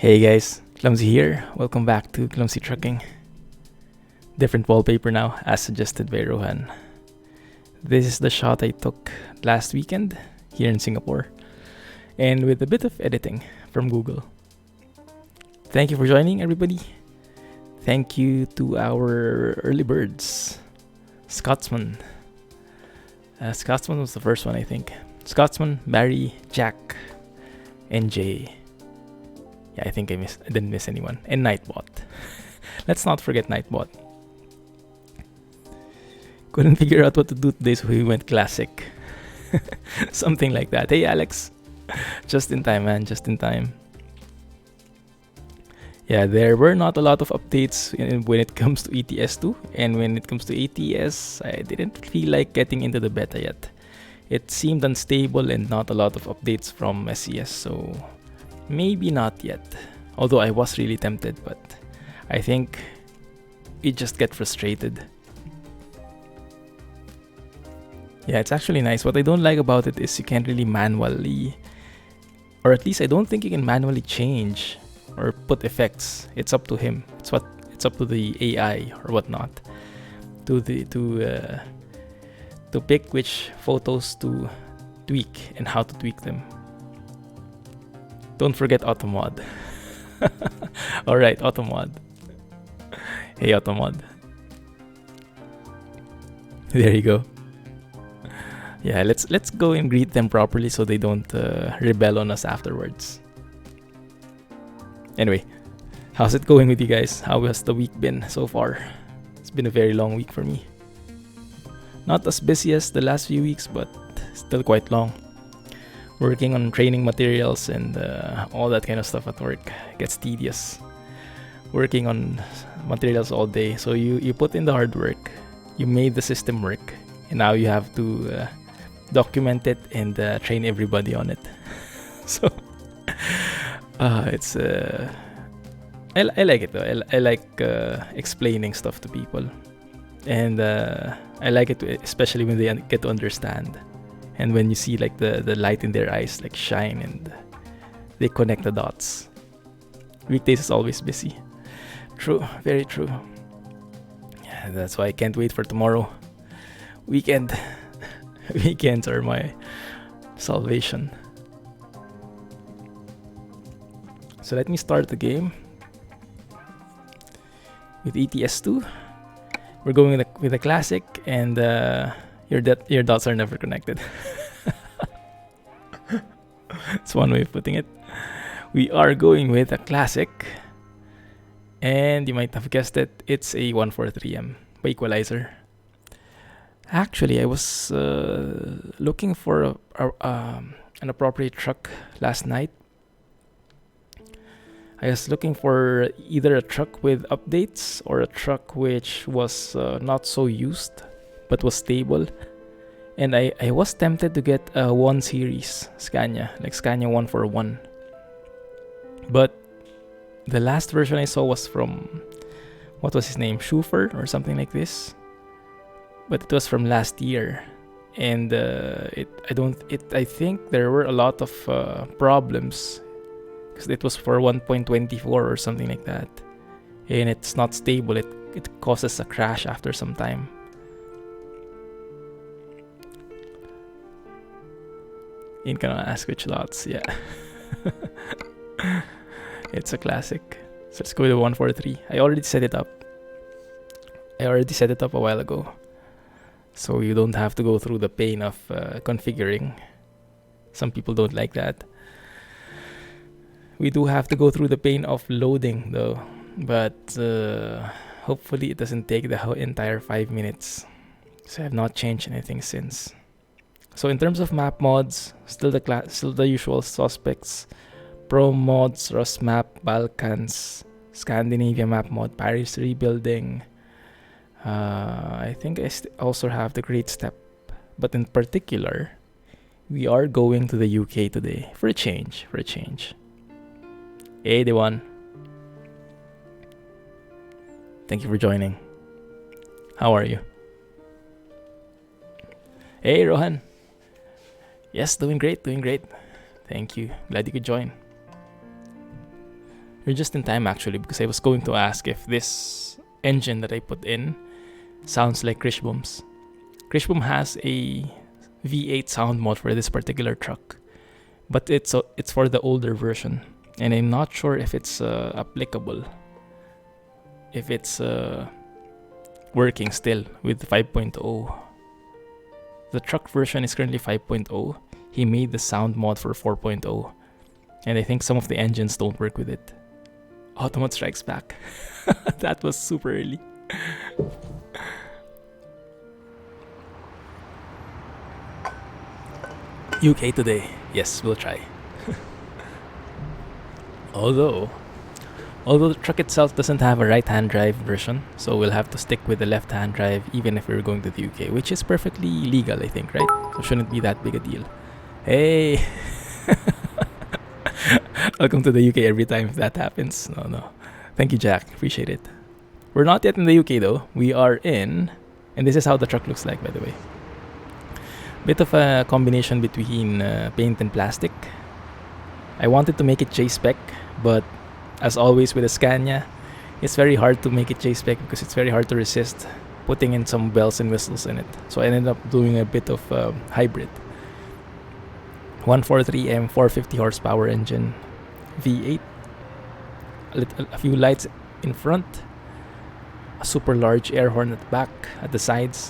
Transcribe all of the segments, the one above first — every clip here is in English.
Hey guys, Clumsy here. Welcome back to Clumsy Trucking. Different wallpaper now, as suggested by Rohan. This is the shot I took last weekend here in Singapore, and with a bit of editing from Google. Thank you for joining, everybody. Thank you to our early birds. Scotsman. Scotsman was the first one, I think. Scotsman, Barry, Jack, and Jay. Yeah, I think I didn't miss anyone. And Nightbot. Let's not forget Nightbot. Couldn't figure out what to do today, so we went classic. Something like that. Hey, Alex. Just in time, man. Just in time. Yeah, there were not a lot of updates when it comes to ETS2. And when it comes to ATS, I didn't feel like getting into the beta yet. It seemed unstable and not a lot of updates from SCS, so maybe not yet. Although I was really tempted, but I think it just get frustrated. Yeah, it's actually nice. What I don't like about it is you can't really manually, or at least I don't think you can manually change or put effects. It's up to him. It's up to the AI or whatnot to pick which photos to tweak and how to tweak them. Don't forget Automod. Alright, Automod. Hey, Automod. There you go. Yeah, let's go and greet them properly so they don't rebel on us afterwards. Anyway, how's it going with you guys? How has the week been so far? It's been a very long week for me. Not as busy as the last few weeks, but still quite long. Working on training materials and all that kind of stuff at work gets tedious. Working on materials all day. So you put in the hard work, you made the system work, and now you have to document it and train everybody on it. So it's I like it though. I like explaining stuff to people, and I like it especially when they get to understand. And when you see like the light in their eyes like shine and they connect the dots. Weekdays is always busy. True, very true. Yeah, that's why I can't wait for tomorrow. Weekend. Weekends are my salvation. So let me start the game with ETS2. We're going with a classic, and your dots are never connected. That's one way of putting it. We are going with a classic, and you might have guessed it, it's a 143m by Equalizer. Actually, I was looking for an appropriate truck last night. I was looking for either a truck with updates or a truck which was not so used but was stable. And I was tempted to get a 1 series Scania, like Scania 141. But the last version I saw was from, what was his name, Schufer or something like this. But it was from last year, and I think there were a lot of problems because it was for 1.24 or something like that, and it's not stable. It causes a crash after some time. Ain't gonna ask which lots, yeah. It's a classic. So let's go with the 143. I already set it up. A while ago, so you don't have to go through the pain of configuring. Some people don't like that. We do have to go through the pain of loading though, but hopefully it doesn't take the whole entire 5 minutes. So I have not changed anything since. So in terms of map mods, still the usual suspects: ProMods, Rust Map, Balkans, Scandinavia map mod, Paris Rebuilding. I think I also have the Great Step, but in particular, we are going to the UK today for a change. Hey, Dewan. Thank you for joining. How are you? Hey, Rohan. Yes, doing great. Thank you. Glad you could join. You're just in time actually, because I was going to ask if this engine that I put in sounds like Krishbom's. Krishbom has a V8 sound mod for this particular truck, but it's for the older version, and I'm not sure if it's applicable, if it's working still with 5.0. The truck version is currently 5.0. He made the sound mod for 4.0, and I think some of the engines don't work with it. Automod strikes back. That was super early. UK today. Yes, we'll try. Although the truck itself doesn't have a right-hand drive version, so we'll have to stick with the left-hand drive even if we're going to the UK, which is perfectly legal, I think, right? So shouldn't be that big a deal. Hey! Welcome to the UK every time if that happens. No. Thank you, Jack. Appreciate it. We're not yet in the UK though. We are in, and this is how the truck looks like, by the way. Bit of a combination between paint and plastic. I wanted to make it J-spec, but as always with a Scania, it's very hard to make it J-spec because it's very hard to resist putting in some bells and whistles in it. So I ended up doing a bit of hybrid. 143m 450 horsepower engine, V8, a few lights in front, a super large air horn at the back, at the sides.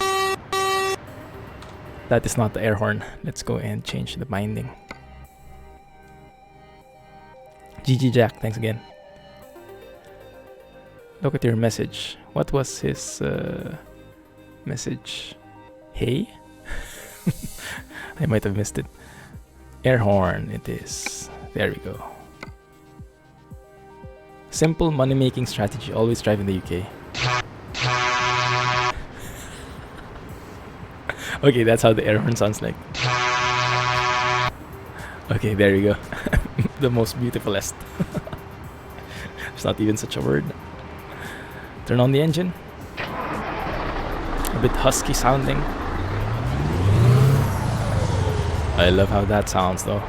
That is not the air horn. Let's go and change the binding. GG Jack, thanks again. Look at your message. What was his message? Hey? I might have missed it. Air horn, it is. There we go. Simple money-making strategy. Always drive in the UK. Okay, that's how the air horn sounds like. Okay, there you go. The most beautifulest. There's not even such a word. Turn on the engine. A bit husky sounding. I love how that sounds though.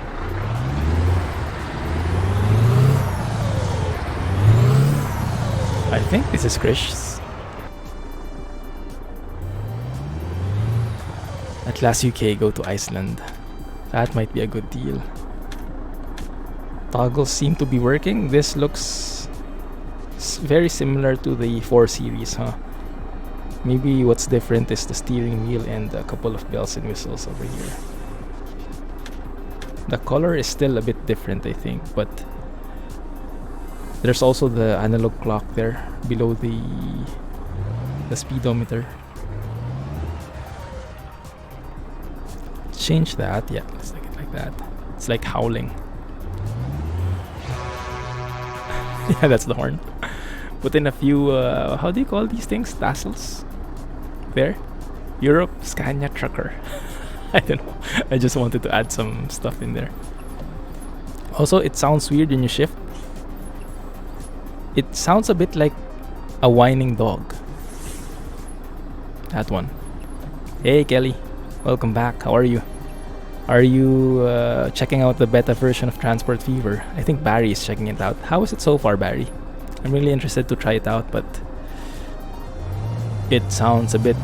I think this is Krish's. At last UK, go to Iceland. That might be a good deal. Toggles seem to be working. This looks very similar to the 4 Series, huh? Maybe what's different is the steering wheel and a couple of bells and whistles over here. The color is still a bit different, I think, but there's also the analog clock there below the speedometer. Change that. Yeah, let's make it like that. It's like howling. Yeah, that's the horn. Put in a few how do you call these things? Tassels. There. Europe Scania trucker. I don't know. I just wanted to add some stuff in there. Also, it sounds weird when you shift. It sounds a bit like a whining dog. That one. Hey Kelly, welcome back. How are you? Are you checking out the beta version of Transport Fever? I think Barry is checking it out. How is it so far, Barry? I'm really interested to try it out, but it sounds a bit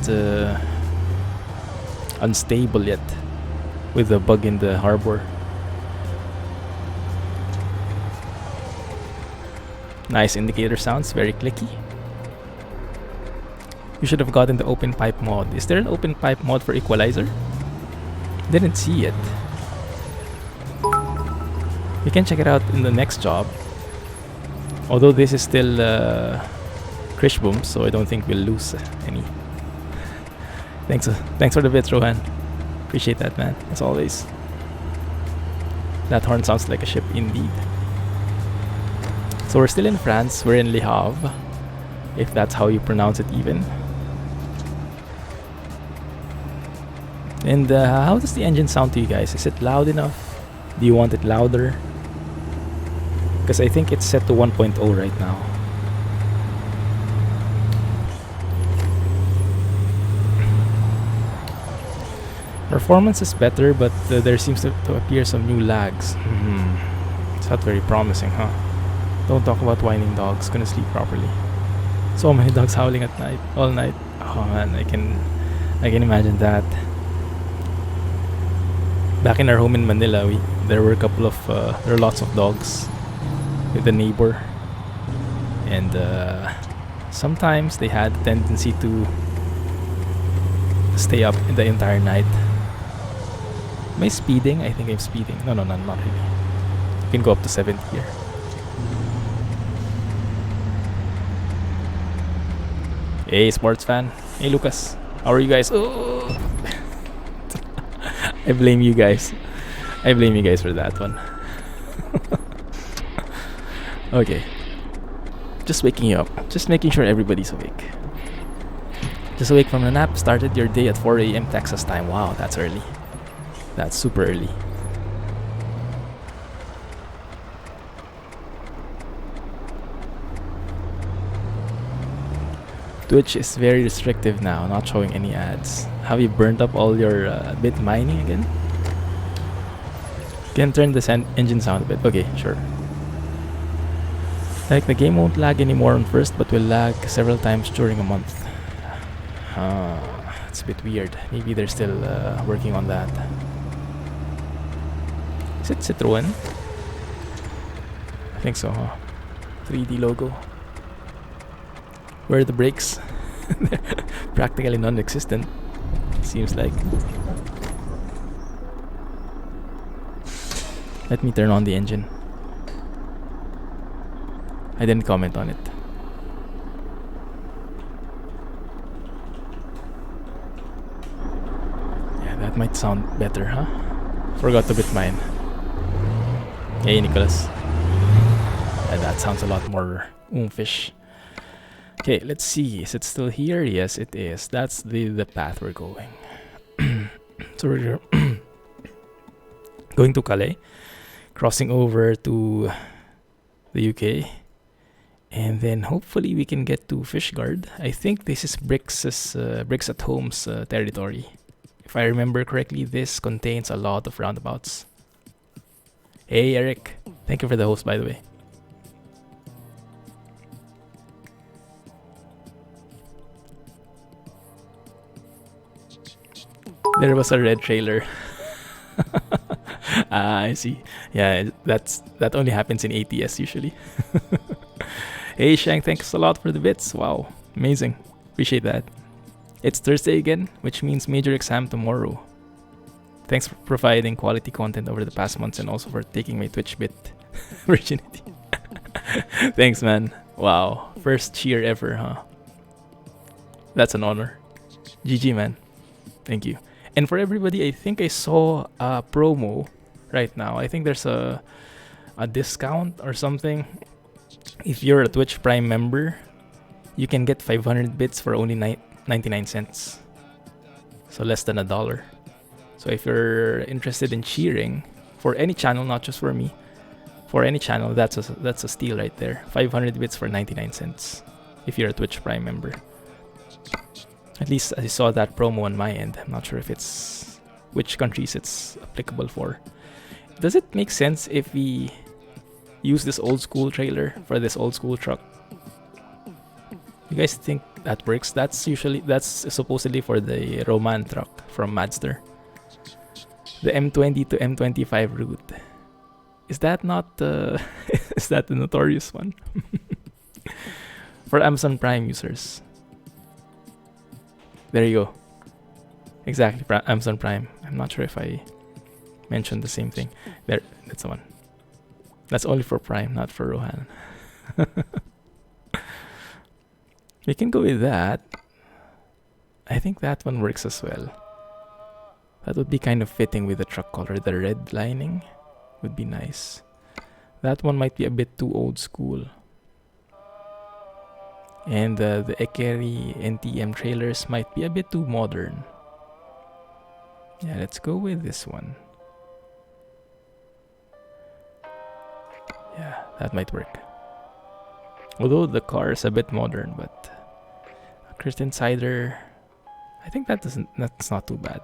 unstable yet with the bug in the harbor. Nice indicator sounds, very clicky. You should have gotten the open pipe mod. Is there an open pipe mod for equalizer? Didn't see it. We can check it out in the next job. Although this is still Krishbom, so I don't think we'll lose any. Thanks for the bits, Rohan. Appreciate that, man, as always. That horn sounds like a ship indeed. So we're still in France. We're in Le Havre, if that's how you pronounce it even. And how does the engine sound to you guys? Is it loud enough? Do you want it louder? Because I think it's set to 1.0 right now. Performance is better, but there seems to appear some new lags. It's not very promising, huh? Don't talk about whining dogs. Couldn't sleep properly. So many dogs howling at night, all night. Oh man, I can imagine that. Back in our home in Manila, there were a couple of there were lots of dogs with the neighbor, and sometimes they had a tendency to stay up the entire night. Am I speeding? I think I'm speeding. No, not really. You can go up to 70 here. Hey, sports fan. Hey, Lucas. How are you guys? Oh. I blame you guys. I blame you guys for that one. Okay. Just waking you up. Just making sure everybody's awake. Just awake from a nap. Started your day at 4 a.m. Texas time. Wow, that's early. That's super early. Twitch is very restrictive now, not showing any ads. Have you burnt up all your bit mining again? Can turn the engine sound a bit. Okay, sure. Like the game won't lag anymore on first, but will lag several times during a month. It's a bit weird. Maybe they're still working on that. Is it Citroen? I think so, huh? 3D logo. Where are the brakes? Practically non-existent, seems like. Let me turn on the engine. I didn't comment on it. Yeah, that might sound better, huh? Forgot to bit mine. Hey, Nicholas. Yeah, that sounds a lot more oomfish. Okay, let's see. Is it still here? Yes, it is. That's the path we're going. So we're going to Calais, crossing over to the UK, and then hopefully we can get to Fishguard. I think this is Bricks at Home's territory. If I remember correctly, this contains a lot of roundabouts. Hey, Eric. Thank you for the host, by the way. There was a red trailer. I see. Yeah, that only happens in ATS usually. Hey Shang, thanks a lot for the bits. Wow, amazing. Appreciate that. It's Thursday again, which means major exam tomorrow. Thanks for providing quality content over the past months and also for taking my Twitch bit virginity. Thanks, man. Wow, first cheer ever, huh? That's an honor. GG, man. Thank you. And for everybody, I think I saw a promo right now. I think there's a discount or something. If you're a Twitch Prime member, you can get 500 bits for only 99 cents. So less than $1. So if you're interested in cheering for any channel, not just for me, for any channel, that's a steal right there. 500 bits for 99 cents if you're a Twitch Prime member. At least I saw that promo on my end. I'm not sure if it's which countries it's applicable for. Does it make sense if we use this old school trailer for this old school truck? You guys think that works? That's supposedly for the Roman truck from Mazda. The M20 to M25 route. Is that not the is that the notorious one? For Amazon Prime users. There you go. Exactly, Amazon Prime. I'm not sure if I mentioned the same thing. There, that's the one. That's only for Prime, not for Rohan. We can go with that. I think that one works as well. That would be kind of fitting with the truck color. The red lining would be nice. That one might be a bit too old school. And the Ekeri NTM trailers might be a bit too modern. Yeah, let's go with this one. Yeah, that might work. Although the car is a bit modern, but Christian Cider, I think that's not too bad.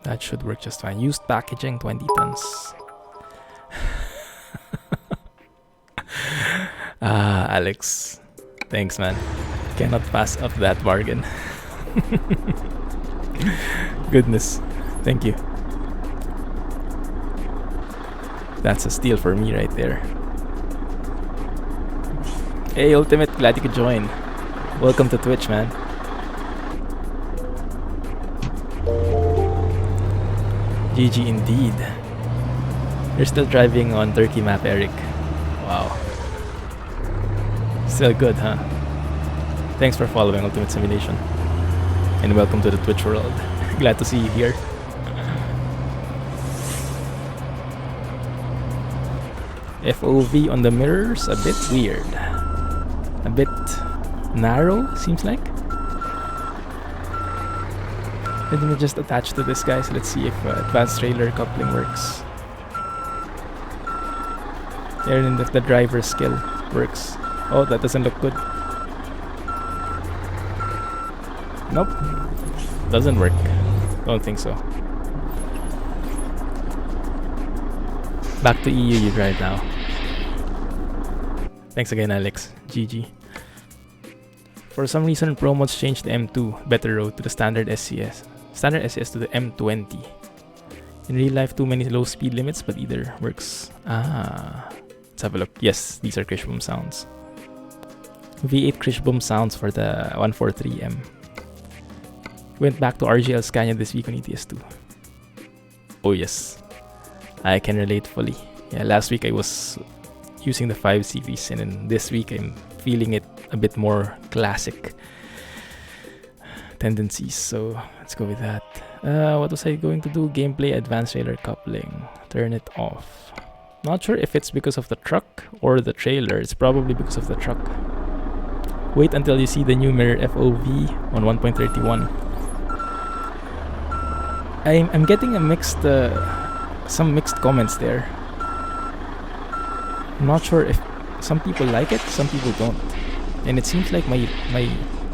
That should work just fine. Used packaging, 20 tons. Ah, Alex. Thanks, man. Cannot pass up that bargain. Goodness. Thank you. That's a steal for me right there. Hey, Ultimate. Glad you could join. Welcome to Twitch, man. GG indeed. You're still driving on Turkey map, Eric. Wow. Still good, huh? Thanks for following Ultimate Simulation. And welcome to the Twitch world. Glad to see you here. FOV on the mirrors, a bit weird. A bit narrow, seems like. Let me just attach to this, guys. Let's see if advanced trailer coupling works. And if the driver's skill works. Oh, that doesn't look good. Nope. Doesn't work. Don't think so. Back to EU you drive now. Thanks again, Alex. GG. For some reason, ProMods changed the M2 better road to the standard SCS. Standard SCS to the M20. In real life, too many low speed limits, but either works. Ah. Let's have a look. Yes, these are Krishboom sounds. V8 Krishboom sounds for the 143m. Went back to RGL Scania this week on ETS2. Oh yes. I can relate fully. Yeah, last week I was using the 5 series, and then this week I'm feeling it a bit more classic tendencies. So let's go with that. What was I going to do? Gameplay, advanced trailer coupling. Turn it off. Not sure if it's because of the truck or the trailer. It's probably because of the truck. Wait until you see the new mirror FOV on 1.31. I'm getting a mixed, some mixed comments there. I'm not sure if some people like it, some people don't. And it seems like my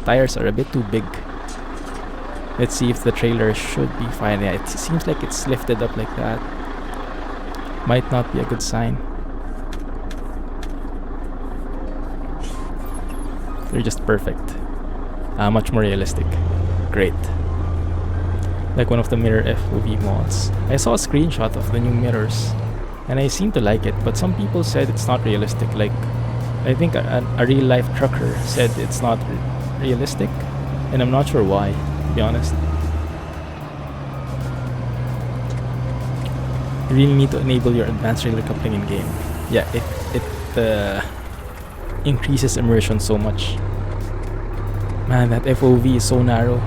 tires are a bit too big. Let's see if the trailer should be fine. Yeah, it seems like it's lifted up like that. Might not be a good sign. They're just perfect. Much more realistic. Great. Like one of the mirror FOV mods. I saw a screenshot of the new mirrors and I seem to like it, but some people said it's not realistic. Like, I think a real life trucker said it's not realistic, and I'm not sure why, to be honest. You really need to enable your advanced trailer coupling in game. Yeah, it increases immersion so much. Man, that FOV is so narrow.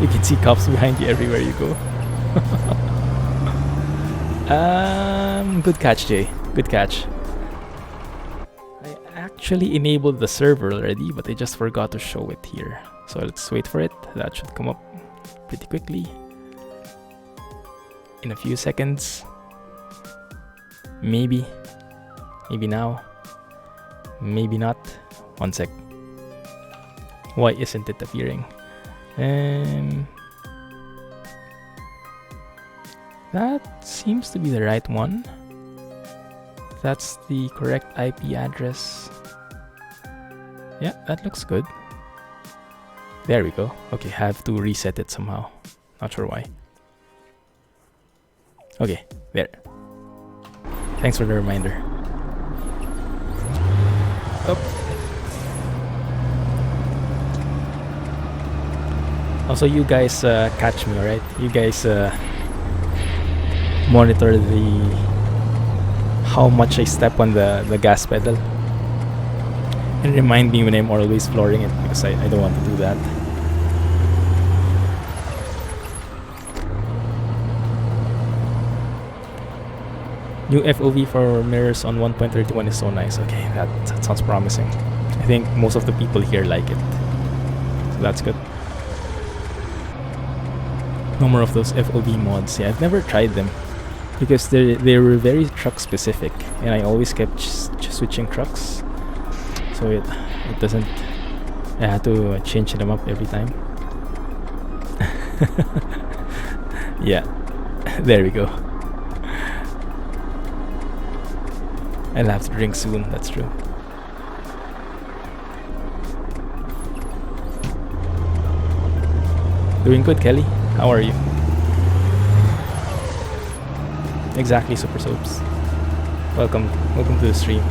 You can see cops behind you everywhere you go. Good catch, Jay. Good catch. I actually enabled the server already, but I just forgot to show it here. So let's wait for it. That should come up pretty quickly. In a few seconds. Maybe. Maybe now. Maybe not. One sec. Why isn't it appearing? That seems to be the right one. That's the correct IP address. Yeah, that looks good. There we go. Okay, have to reset it somehow. Not sure why. Okay, there. Thanks for the reminder. Oh. Also, you guys catch me, alright? You guys monitor how much I step on the gas pedal. And remind me when I'm always flooring it, because I don't want to do that. New FOV for mirrors on 1.31 is so nice. Okay, that sounds promising. I think most of the people here like it. So that's good. No more of those FOV mods. Yeah, I've never tried them because they were very truck specific, and I always kept switching trucks, so it doesn't. I had to change them up every time. Yeah, there we go. I'll have to drink soon, that's true. Doing good, Kelly. How are you? Exactly, Super Soaps. Welcome to the stream.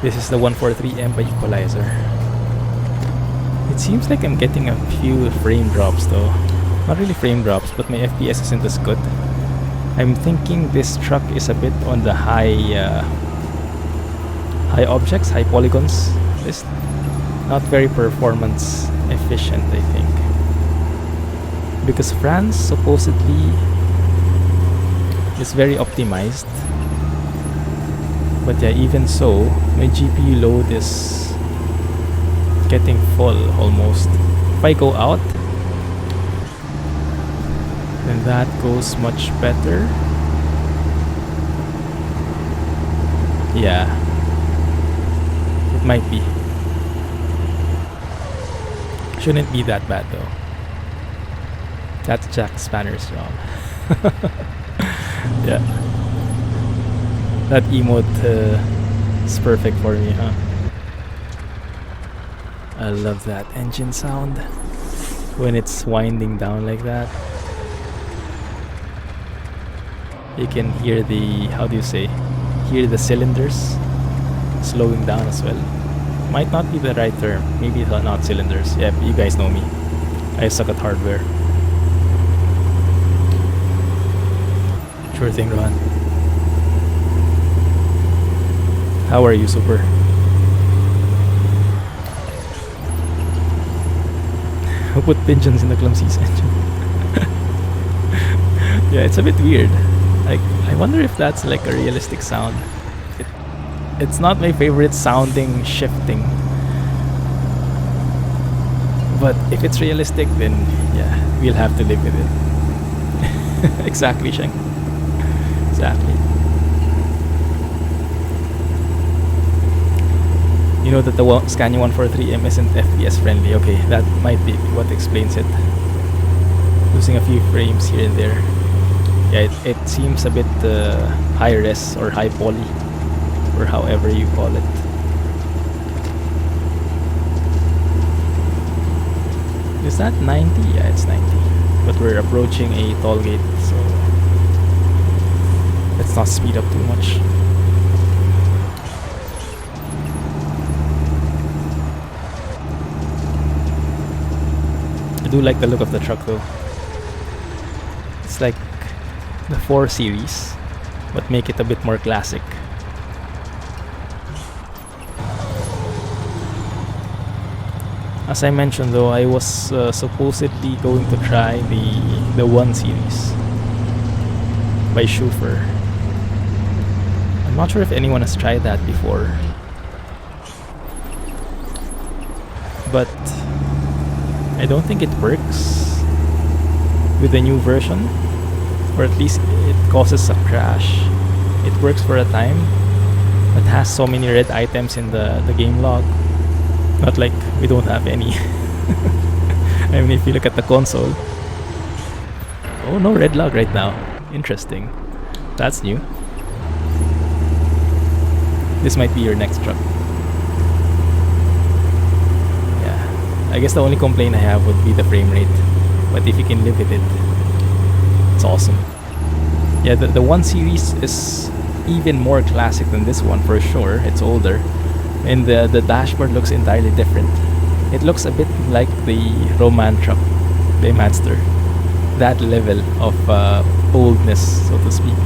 This is the 143m by equalizer. It seems like I'm getting a few frame drops though. Not really frame drops, but my FPS isn't as good. I'm thinking this truck is a bit on the high objects, high polygons list. Not very performance efficient, I think. Because France supposedly is very optimized. But yeah, even so, my GPU load is getting full almost. If I go out, then that goes much better. Yeah, it might be. Shouldn't be that bad though. That's Jack Spanner's job. Yeah. That emote is perfect for me, huh? I love that engine sound when it's winding down like that. You can hear the, how do you say, hear the cylinders slowing down as well. Might not be the right term, maybe not cylinders. Yeah, you guys know me. I suck at hardware. Sure thing, Ron. How are you, Super? Who put pigeons in the Clumsy's engine? Yeah, it's a bit weird. Like, I wonder if that's like a realistic sound. It's not my favorite sounding shifting. But if it's realistic, then yeah, we'll have to live with it. Exactly, Sheng. Exactly. You know that the Scania 143m isn't FPS friendly. Okay, that might be what explains it. Losing a few frames here and there. Yeah, it seems a bit high res or high poly, or however you call it. Is that 90? Yeah, it's 90. But we're approaching a toll gate, so let's not speed up too much. I do like the look of the truck though. It's like the 4 Series, but make it a bit more classic. As I mentioned though, I was supposedly going to try the 1 Series by Schufer. I'm not sure if anyone has tried that before, but I don't think it works with the new version, or at least it causes a crash. It works for a time, but has so many red items in the game log. Not like we don't have any. I mean, if you look at the console, oh, no red log right now. Interesting. That's new. This might be your next truck. I guess the only complaint I have would be the frame rate, but if you can live with it, it's awesome. Yeah, the 1 Series is even more classic than this one for sure. It's older, and the dashboard looks entirely different. It looks a bit like the Roman truck by Madster. That level of oldness, so to speak.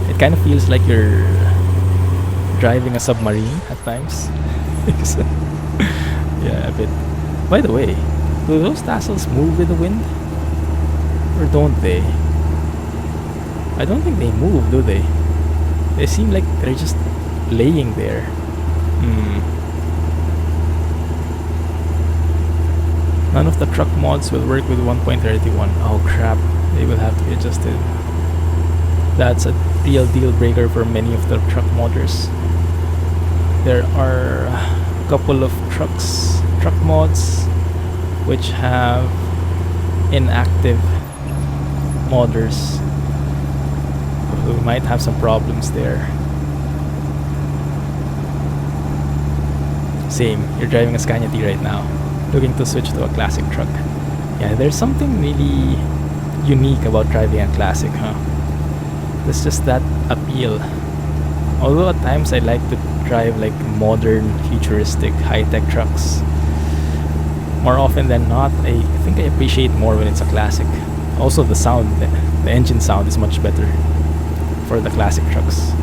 It kind of feels like you're driving a submarine at times. Yeah, a bit. By the way, do those tassels move with the wind? Or don't they? I don't think they move, do they? They seem like they're just laying there. None of the truck mods will work with 1.31. Oh crap, they will have to be adjusted. That's a deal breaker for many of the truck modders. There are a couple of truck mods which have inactive modders. We might have some problems there. Same, you're driving a Scania T right now, looking to switch to a classic truck. Yeah, there's something really unique about driving a classic, huh? There's just that appeal. Although at times I like to drive like modern, futuristic, high-tech trucks, more often than not, I think I appreciate more when it's a classic. Also the sound, the engine sound is much better for the classic trucks.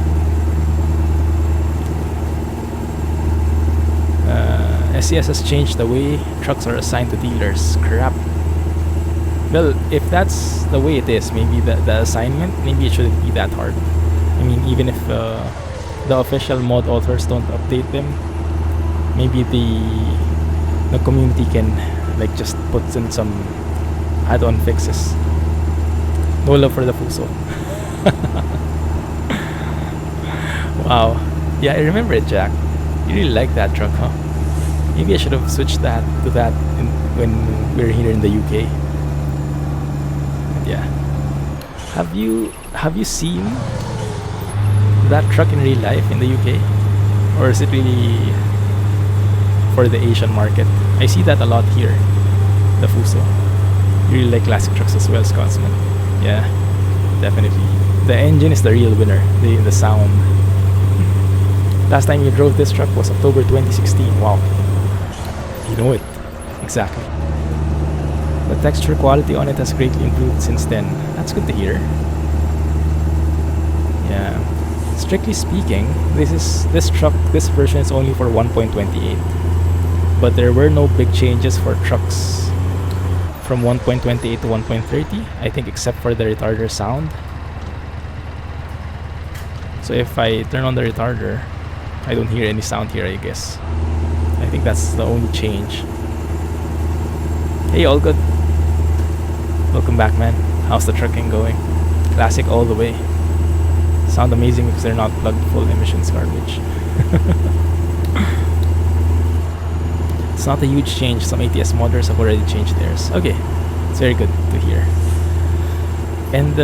SCS has changed the way trucks are assigned to dealers. Crap. Well, if that's the way it is, maybe the assignment, maybe it shouldn't be that hard. I mean, even if the official mod authors don't update them, maybe the community can like just put in some add-on fixes. No love for the Fuso. Wow. Yeah, I remember it, Jack. You really like that truck, huh? Maybe I should have switched to that when we were here in the UK. But yeah. Have you seen that truck in real life in the UK? Or is it really for the Asian market? I see that a lot here. The Fuso. You really like classic trucks as well, Scotsman. Yeah, definitely. The engine is the real winner. The sound. Last time you drove this truck was October 2016. Wow. You know it. Exactly. The texture quality on it has greatly improved since then. That's good to hear. Yeah. Strictly speaking, this version is only for 1.28. But there were no big changes for trucks from 1.28 to 1.30, I think, except for the retarder sound. So if I turn on the retarder, I don't hear any sound here, I guess. I think that's the only change. Hey, all good. Welcome back, man. How's the trucking going? Classic all the way. Sound amazing because they're not plugged full emissions garbage. It's not a huge change. Some ATS modders have already changed theirs. Okay, it's very good to hear. And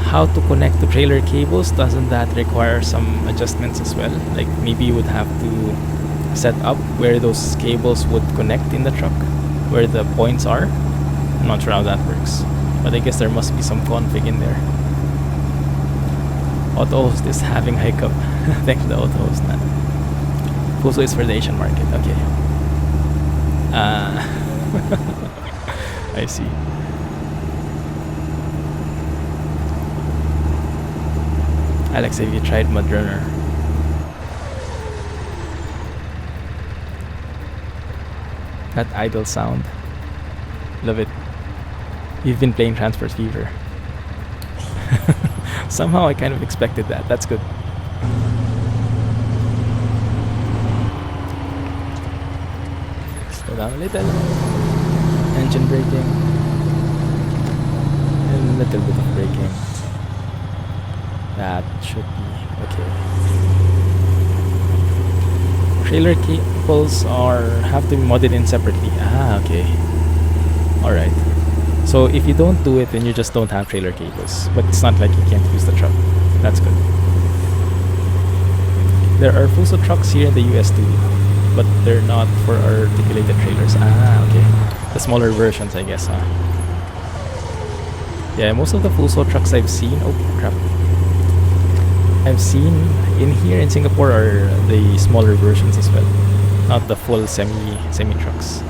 how to connect to trailer cables, doesn't that require some adjustments as well? Like maybe you would have to set up where those cables would connect in the truck, where the points are. I'm not sure how that works, but I guess there must be some config in there. Auto-host is having hiccup. Thanks to the auto-host, man. Fuso is for the Asian market. Okay. I see. Alex, have you tried Mudrunner? That idle sound. Love it. You've been playing Transport Fever. Somehow I kind of expected that. That's good. Slow down a little. Engine braking. And a little bit of braking. That should be okay. Trailer cables have to be modded in separately. Ah, okay. Alright. So if you don't do it, then you just don't have trailer cables. But it's not like you can't use the truck. That's good. There are Fuso trucks here in the US too, but they're not for articulated trailers. Ah, okay. The smaller versions, I guess, huh? Yeah, most of the Fuso trucks I've seen... Oh, crap. I've seen in here in Singapore are the smaller versions as well, not the full semi trucks.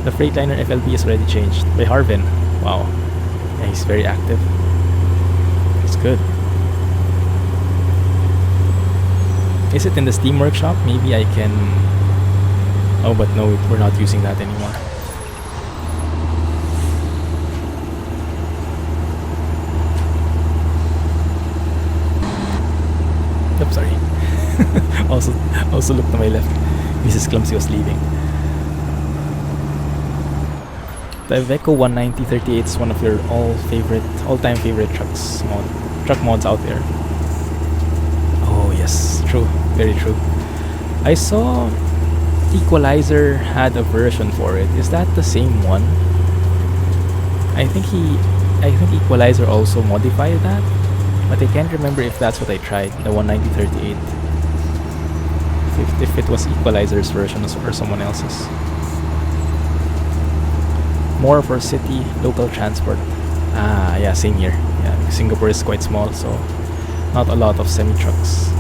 The Freightliner FLB is already changed by Harvin. Wow, yeah, he's very active. It's good. Is it in the Steam Workshop? Maybe I can... Oh, but no, we're not using that anymore. Oops, sorry. also look to my left. Mrs. Clumsy was leaving. The Iveco 190-38 is one of your all-time favorite truck mods out there. Oh yes, true, very true. I saw Equalizer had a version for it. Is that the same one? I think I think Equalizer also modified that, but I can't remember if that's what I tried, the 190/38. If it was Equalizer's version or someone else's. More for city, local transport. Ah, yeah, same here. Yeah, Singapore is quite small, so not a lot of semi-trucks.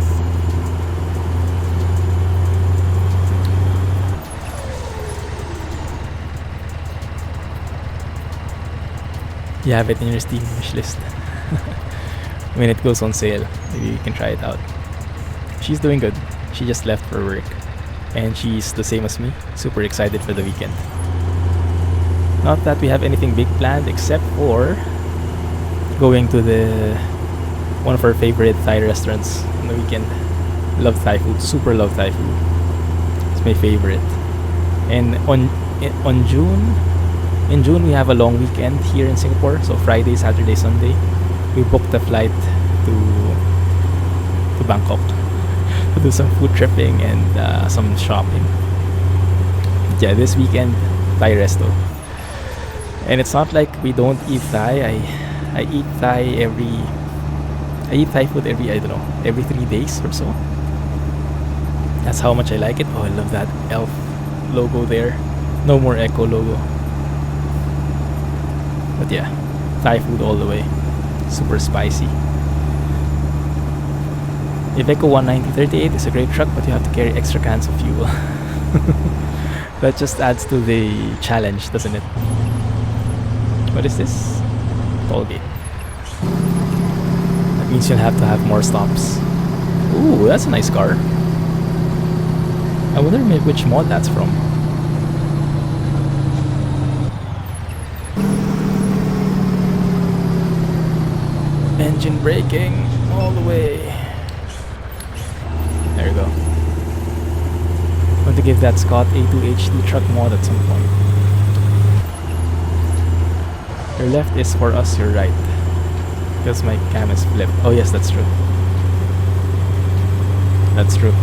You have it in your Steam wish list. When it goes on sale, maybe you can try it out. She's doing good. She just left for work. And she's the same as me, super excited for the weekend. Not that we have anything big planned except for going to one of our favorite Thai restaurants on the weekend. Love Thai food, super love Thai food. It's my favorite. And in June we have a long weekend here in Singapore, so Friday, Saturday, Sunday. We booked a flight to Bangkok to do some food tripping and some shopping. Yeah, this weekend Thai resto. And it's not like we don't eat Thai. I eat Thai food every 3 days or so. That's how much I like it. Oh, I love that elf logo there. No more Echo logo. But yeah, Thai food all the way. Super spicy. Iveco 190/38 is a great truck, but you have to carry extra cans of fuel. That just adds to the challenge, doesn't it? What is this? Toll gate. That means you'll have to have more stops. Ooh, that's a nice car. I wonder which mod that's from. Engine braking all the way. There you go. I'm going to give that Scott A2HD truck mod at some point. Your left is for us, your right. Because my cam is flipped. Oh yes, that's true. That's true.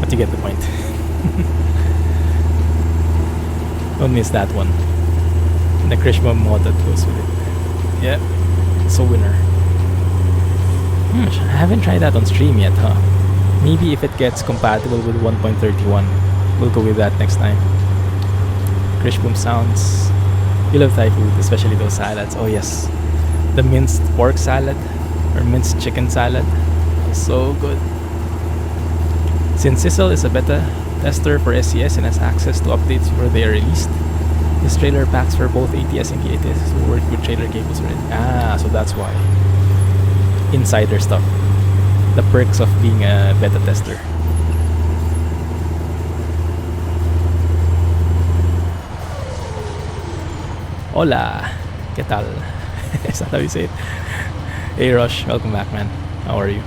But you get the point. Don't miss that one. And the Krishma mod that goes with it. Yeah, it's a winner. I haven't tried that on stream yet, huh? Maybe if it gets compatible with 1.31, we'll go with that next time. Krish Boom sounds. You love Thai food, especially those salads. Oh yes, the minced pork salad or minced chicken salad, so good. Since Sissel is a beta tester for SCS and has access to updates before they are released, his trailer packs for both ATS and KTS will work with trailer cables already. Ah, so that's why. Insider stuff. The perks of being a beta tester. Hola, ¿qué tal? Is that how you say it? Hey Rush, welcome back, man. How are you?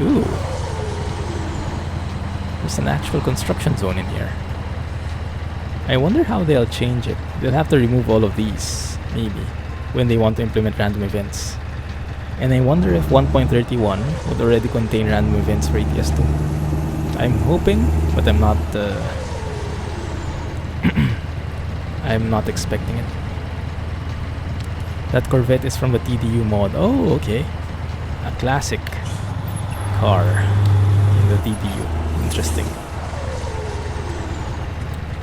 Ooh. There's an actual construction zone in here. I wonder how they'll change it. They'll have to remove all of these, maybe, when they want to implement random events. And I wonder if 1.31 would already contain random events for ETS2. I'm hoping, but I'm not I'm not expecting it. That Corvette is from the TDU mod. Oh, okay. A classic car in the TDU. Interesting.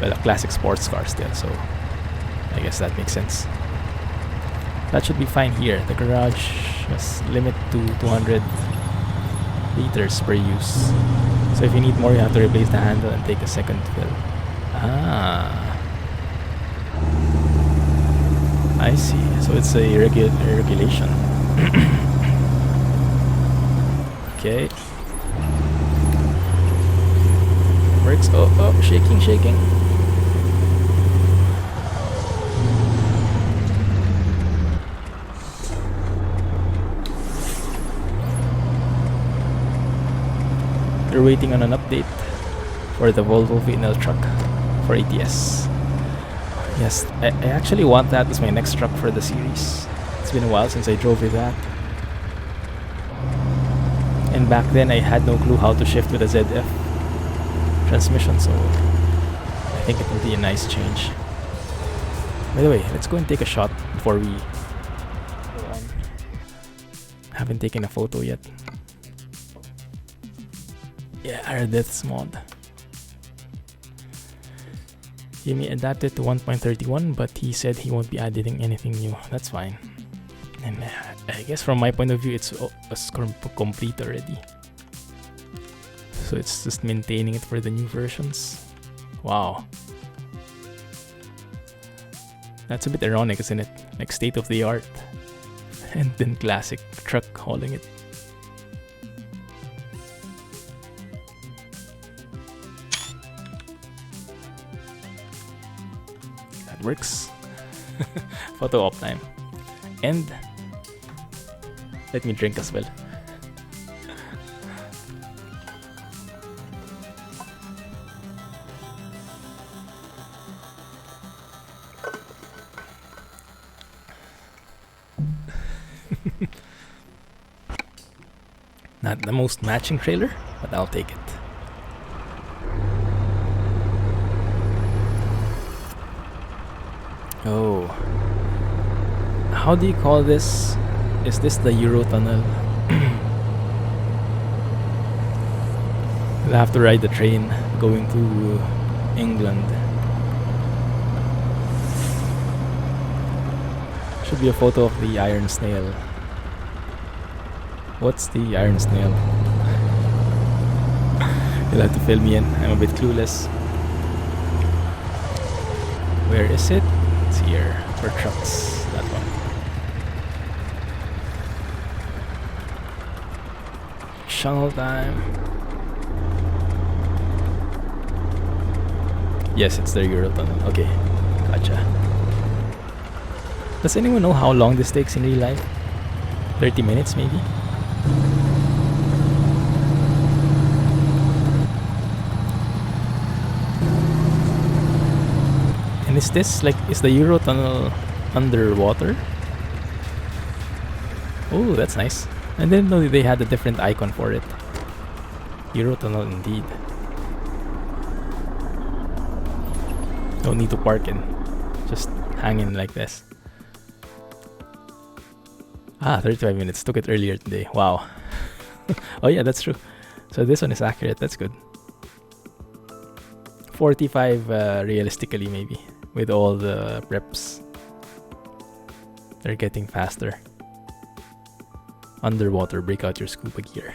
Well, a classic sports car still, so I guess that makes sense. That should be fine here. The garage has limit to 200 liters per use. So if you need more, you have to replace the handle and take a second fill. Ah, I see. So it's a regulation. Okay. Works. Oh, shaking. We're waiting on an update for the Volvo VNL truck for ATS. Yes, I actually want that as my next truck for the series. It's been a while since I drove with that. And back then I had no clue how to shift with a ZF transmission, so I think it will be a nice change. By the way, let's go and take a shot before we go on. Haven't taken a photo yet. Yeah, our deaths mod. He may adapt it to 1.31, but he said he won't be adding anything new. That's fine. And I guess from my point of view, it's complete already. So it's just maintaining it for the new versions. Wow. That's a bit ironic, isn't it? Like state of the art. And then classic truck hauling it. That works. Photo op time. And let me drink as well. Not the most matching trailer, but I'll take it. Oh. How do you call this? Is this the Eurotunnel? We'll have to ride the train going to England. Should be a photo of the Iron Snail. What's the Iron Snail? You'll have to fill me in. I'm a bit clueless. Where is it? It's here. For trucks. That one. Channel time. Yes, it's the Eurotunnel. Okay. Gotcha. Does anyone know how long this takes in real life? 30 minutes maybe? And is this like, is the Eurotunnel underwater? Oh, that's nice. I didn't know they had a different icon for it. Eurotunnel indeed. Don't need to park in. Just hang in like this. Ah, 35 minutes. Took it earlier today. Wow. Oh yeah, that's true. So this one is accurate. That's good. 45 realistically maybe. With all the preps. They're getting faster. Underwater, break out your scuba gear.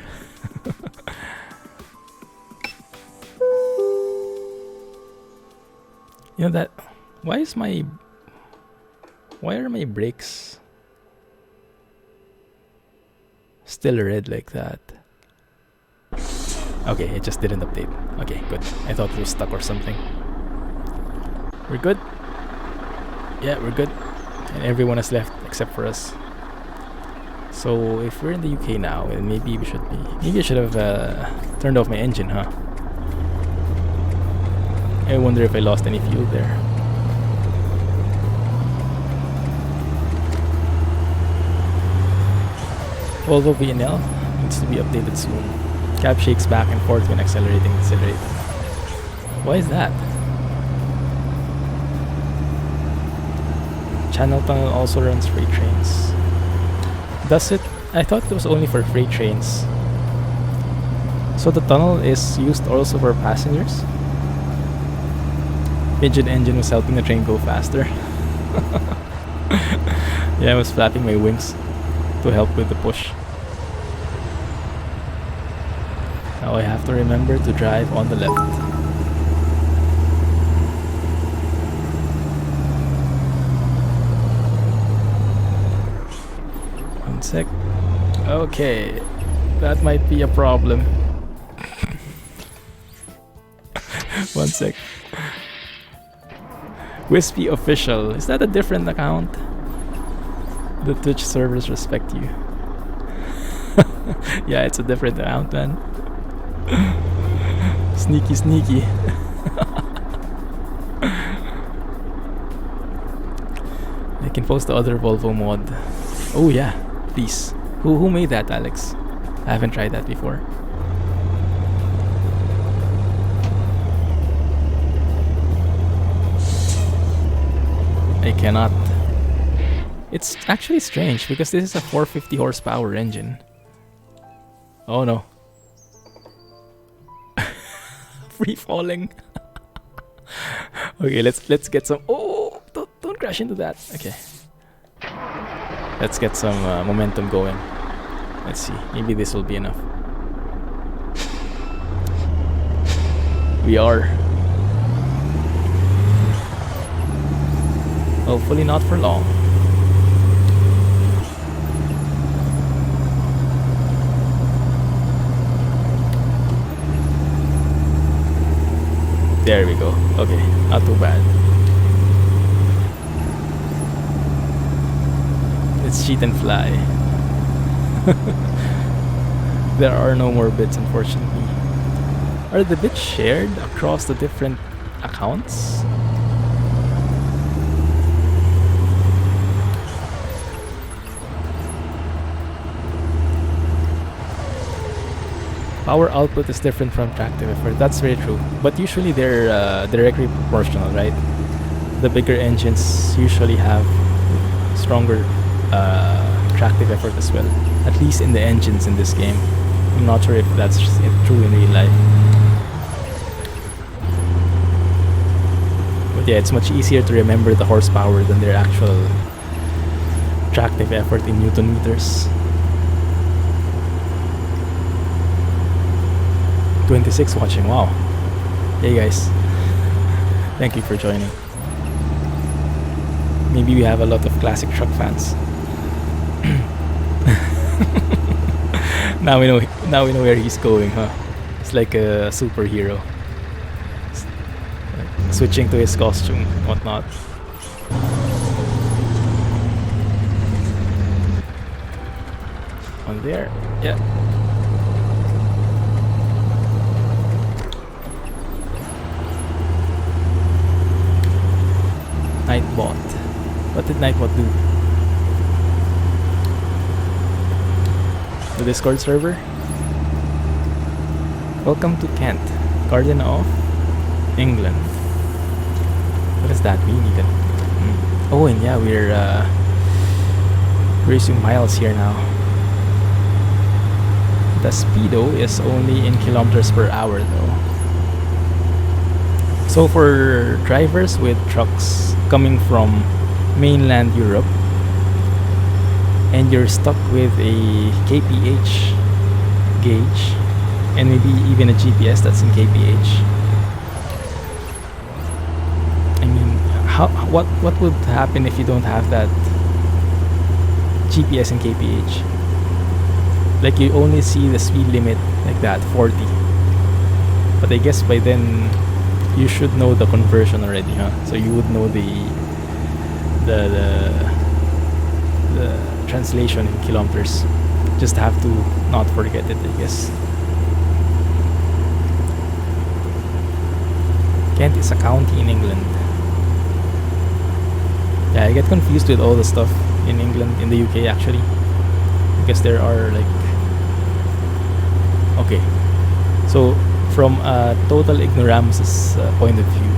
You know that... Why are my brakes still red like that? Okay, it just didn't update. Okay, good. I thought it was stuck or something. We're good? Yeah, we're good. And everyone has left except for us. So if we're in the UK now, then maybe we should be... Maybe I should have turned off my engine, huh? I wonder if I lost any fuel there. Volvo VNL needs to be updated soon. Cab shakes back and forth when accelerating and decelerating. Why is that? Channel Tunnel also runs freight trains. Does it? I thought it was only for freight trains. So the tunnel is used also for passengers? Pigeon engine was helping the train go faster. Yeah, I was flapping my wings to help with the push. Now I have to remember to drive on the left. One sec. Okay, that might be a problem. One sec. Wispy Official. Is that a different account? The Twitch servers respect you. Yeah, it's a different account, man. Sneaky, sneaky. I can post the other Volvo mod. Oh yeah, please. Who made that, Alex? I haven't tried that before. I cannot. It's actually strange because this is a 450 horsepower engine. Oh no. Free falling. Okay, let's get some. Oh, don't crash into that. Okay. Let's get some momentum going. Let's see. Maybe this will be enough. We are. Hopefully not for long. There we go. Okay, not too bad. Let's cheat and fly. There are no more bits, unfortunately. Are the bits shared across the different accounts? Power output is different from tractive effort. That's very true. But usually they're directly proportional, right? The bigger engines usually have stronger tractive effort as well. At least in the engines in this game. I'm not sure if that's true in real life. But yeah, it's much easier to remember the horsepower than their actual tractive effort in Newton meters. 26 watching, wow. Hey guys, thank you for joining. Maybe we have a lot of classic truck fans. Now we know where he's going, huh? It's like a superhero. Switching to his costume, whatnot. On there, yeah. Nightbot. What did Nightbot do? The Discord server? Welcome to Kent, Guardian of England. What does that mean even? Oh, and yeah, we're racing miles here now. The speedo is only in kilometers per hour though. So for drivers with trucks coming from mainland Europe and you're stuck with a kph gauge and maybe even a GPS that's in kph, I mean, what would happen if you don't have that GPS and kph? Like you only see the speed limit like that, 40, but I guess by then you should know the conversion already, huh? So you would know the translation in kilometers. Just have to not forget it, I guess. Kent is a county in England. Yeah, I get confused with all the stuff in England, in the UK actually, because there are like, okay, so from a total ignoramus's point of view,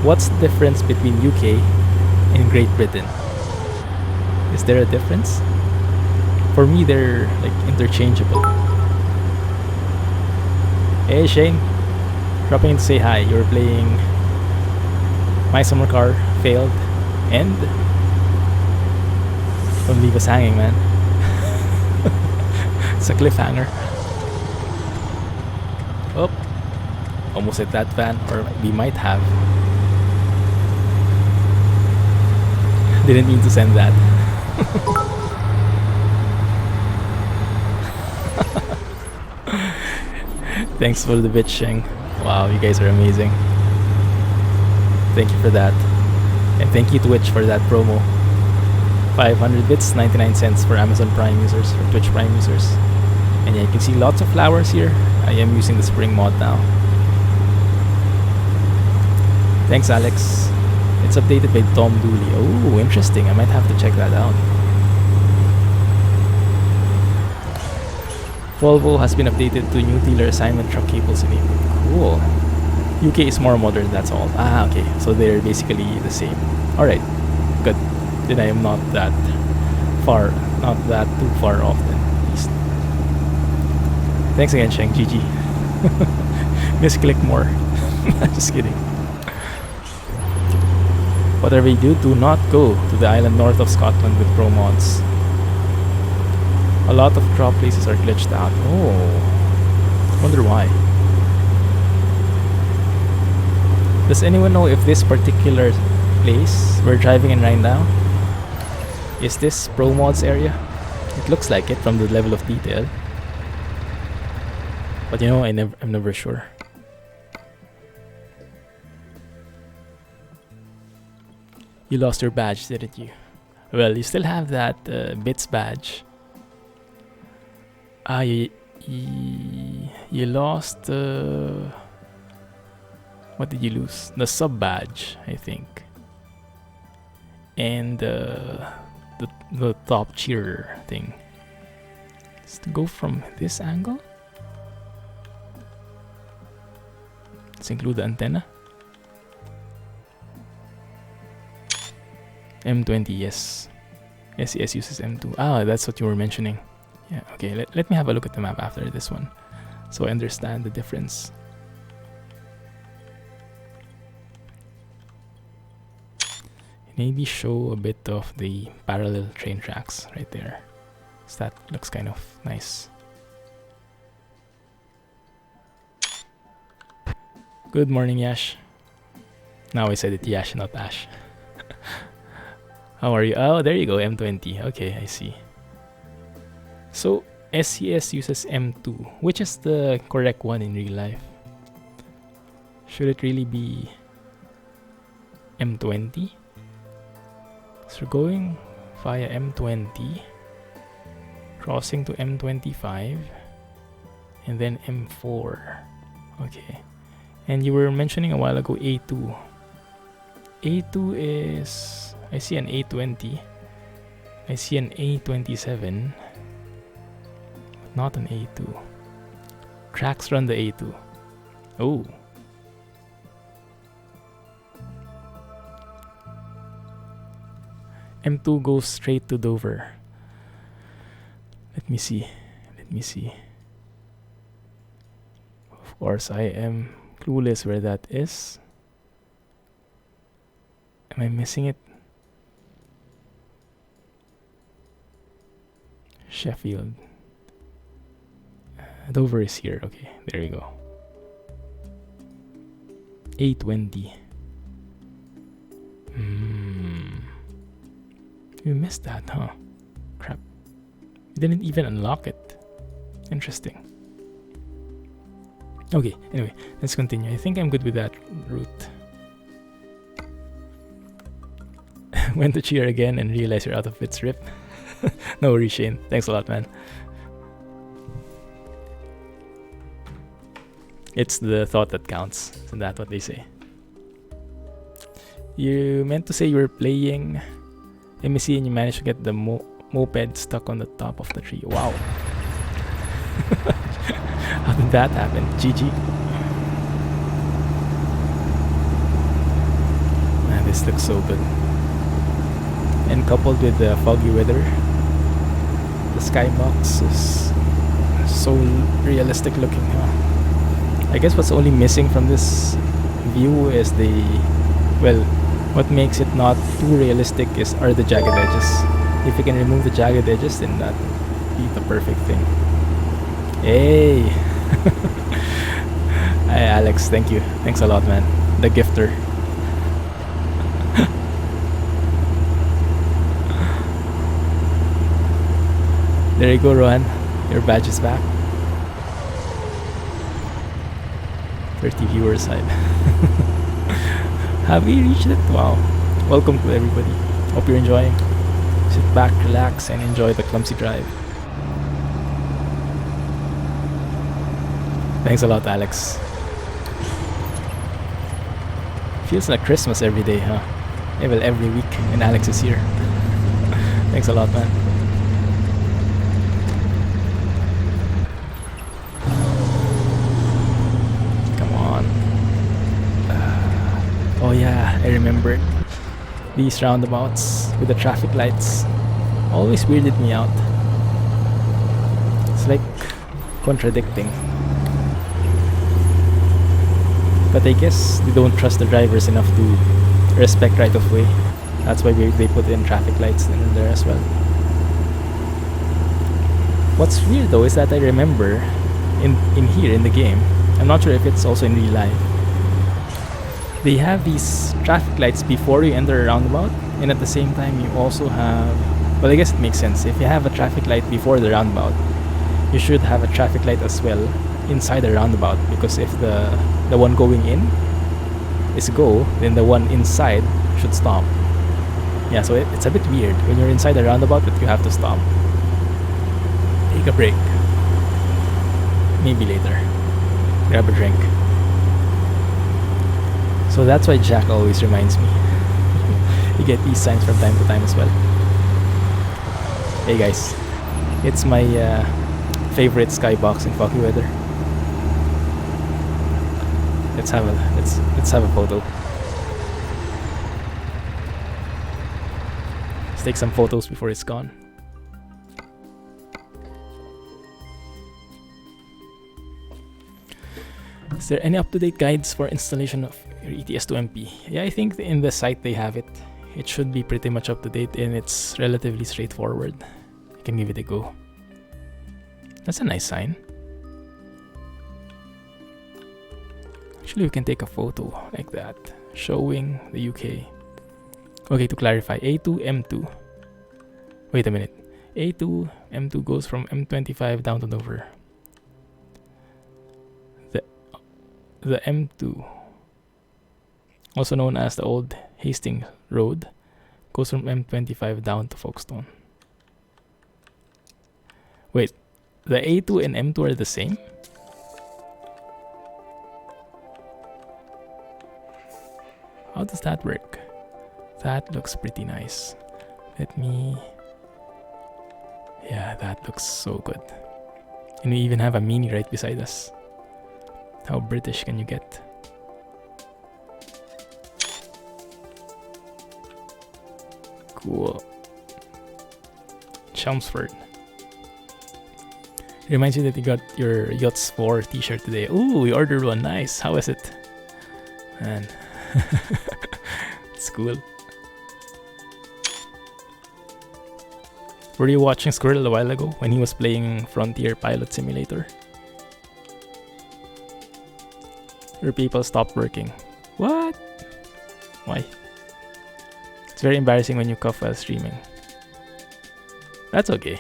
what's the difference between UK and Great Britain? Is there a difference? For me, they're like interchangeable. Hey Shane, dropping in to say hi. You're playing My Summer Car Failed and don't leave us hanging, man. It's a cliffhanger. Oh, almost hit that van, or we might have. Didn't mean to send that. Thanks for the bitching. Wow, you guys are amazing. Thank you for that. And thank you Twitch for that promo. 500 bits, 99 cents for Amazon Prime users or Twitch Prime users. And yeah, you can see lots of flowers here. I am using the spring mod now. Thanks Alex. It's updated by Tom Dooley. Oh, interesting. I might have to check that out. Volvo has been updated to new dealer assignment truck cables enabled. Cool. UK is more modern, that's all. Ah, okay. So they're basically the same. Alright. good. Then I am not that far, not that too far off then, at least. Thanks again, Sheng. GG. Misclick more. Just kidding. Whatever you do, do not go to the island north of Scotland with ProMods. A lot of drop places are glitched out. Oh, wonder why. Does anyone know if this particular place we're driving in right now is this ProMods area? It looks like it from the level of detail, but you know, I'm never sure. You lost your badge, didn't you? Well, you still have that bits badge. Ah, you lost. What did you lose? The sub badge, I think, and the top cheer thing. Let's go from this angle. Let's include the antenna. M20, yes. SES uses M2. Ah, that's what you were mentioning. Yeah, okay, let me have a look at the map after this one, so I understand the difference. Maybe show a bit of the parallel train tracks right there. So that looks kind of nice. Good morning, Yash. Now I said it Yash, not Ash. How are you? Oh, there you go, M20. Okay, I see. So, SES uses M2. Which is the correct one in real life? Should it really be M20? So we're going via M20, crossing to M25, and then M4. Okay. And you were mentioning a while ago A2. A2 is... I see an A20. I see an A27. But not an A2. Tracks run the A2. Oh. M2 goes straight to Dover. Let me see. Let me see. Of course, I am clueless where that is. Am I missing it? Sheffield. Dover is here. Okay, there you go. 820. You missed that, huh? Crap. You didn't even unlock it. Interesting. Okay, anyway, let's continue. I think I'm good with that route. Went to cheer again and realize you're out of bits, rip. No worries, Shane. Thanks a lot, man. It's the thought that counts. Isn't that what they say? You meant to say you were playing MEC and you managed to get the moped stuck on the top of the tree. Wow. How did that happen? GG. Man, this looks so good. And coupled with the foggy weather, the skybox is so realistic looking. I guess what's only missing from this view is the... well, what makes it not too realistic are the jagged edges. If you can remove the jagged edges, then that would be the perfect thing. Hey! Hi Alex, thank you. Thanks a lot, man. The gifter. There you go, Rohan. Your badge is back. 30 viewers. Have we reached it? Wow. Welcome to everybody. Hope you're enjoying. Sit back, relax, and enjoy the Clumsy drive. Thanks a lot, Alex. Feels like Christmas every day, huh? Yeah, well, every week when Alex is here. Thanks a lot, man. Come on. Oh yeah, I remember. These roundabouts with the traffic lights always weirded me out. It's like contradicting. But I guess they don't trust the drivers enough to respect right of way. That's why they put in traffic lights in there as well. What's weird though is that I remember in here in the game, I'm not sure if it's also in real life, they have these traffic lights before you enter a roundabout, and at the same time you also have, well, I guess it makes sense. If you have a traffic light before the roundabout, you should have a traffic light as well inside the roundabout, because if the one going in is go, then the one inside should stop. Yeah, so it's a bit weird when you're inside the roundabout that you have to stop. Take a break. Maybe later. Grab a drink. So that's why Jack always reminds me. You get these signs from time to time as well. Hey guys, it's my favorite skybox in foggy weather. Let's have a photo. Let's take some photos before it's gone. Is there any up-to-date guides for installation of your ETS2 MP? Yeah, I think in the site they have it. It should be pretty much up-to-date and it's relatively straightforward. You can give it a go. That's a nice sign. Actually, we can take a photo like that, showing the UK. Okay, to clarify, A2, M2. Wait a minute. A2, M2 goes from M25 down to Dover. The M2, also known as the Old Hastings Road, goes from M25 down to Folkestone. Wait, the A2 and M2 are the same? How does that work? That looks pretty nice. Yeah, that looks so good. And we even have a Mini right beside us. How British can you get? Cool. Chelmsford. Reminds you that you got your Yachts 4 t-shirt today. Ooh, we ordered one. Nice. How is it? Man. It's cool. Were you watching Squirrel a while ago when he was playing Frontier Pilot Simulator? Your people stopped working. What? Why? It's very embarrassing when you cough while streaming. That's okay.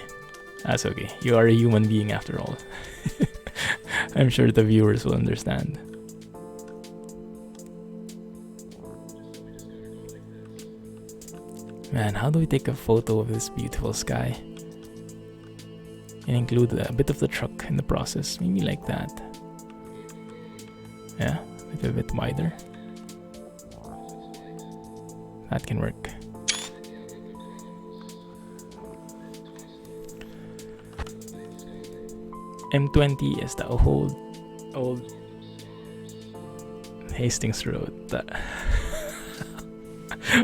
That's okay. You are a human being after all. I'm sure the viewers will understand. Man, how do we take a photo of this beautiful sky? And include a bit of the truck in the process. Maybe like that. Yeah, maybe a bit wider. That can work. M20 is the old Hastings Road.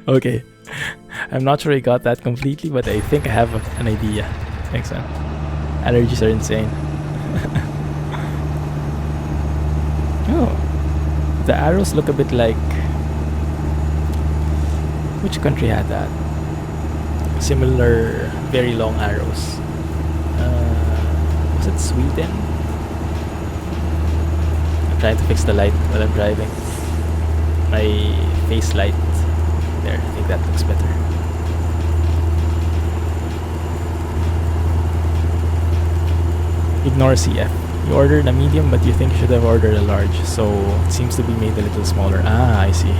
Okay, I'm not sure I got that completely, but I think I have an idea. Thanks, man. Allergies are insane. Oh, the arrows look a bit like... Which country had that? Similar, very long arrows. Was it Sweden? I'm trying to fix the light while I'm driving. My face light. There, I think that looks better. Ignore CF. You ordered a medium, but you think you should have ordered a large, so it seems to be made a little smaller. Ah, I see.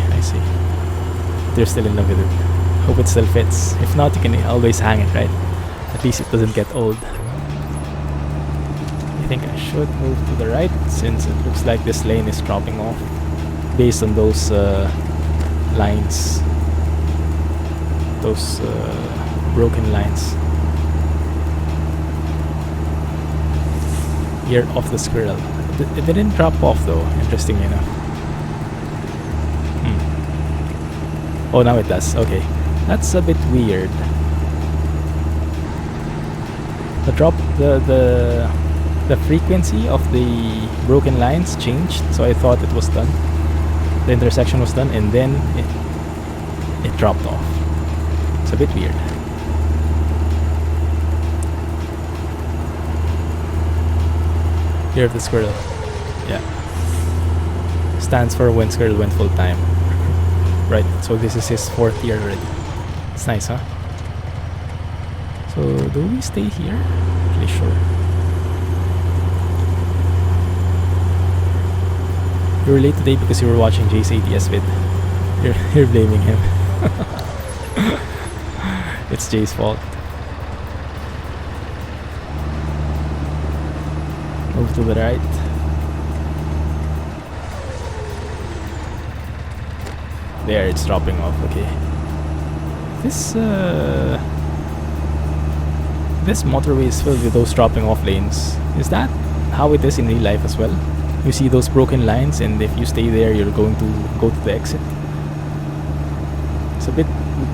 They're still in love with it. Hope it still fits. If not, you can always hang it, right? At least it doesn't get old. I think I should move to the right, since it looks like this lane is dropping off based on those lines. Those broken lines. Year of the squirrel. It didn't drop off though, interestingly enough. Oh, now it does. Okay. That's a bit weird. The frequency of the broken lines changed, so I thought it was done. The intersection was done, and then it dropped off. It's a bit weird. Year of the Squirrel. Yeah. Stands for when Squirrel went full time. Right, so this is his 4th year already. It's nice, huh? So, do we stay here? Pretty sure. You were late today because you were watching Jay's ATS vid. You're blaming him. It's Jay's fault. Move to the right. There, it's dropping off. Okay. This motorway is filled with those dropping off lanes. Is that how it is in real life as well? You see those broken lines, and if you stay there, you're going to go to the exit. It's a bit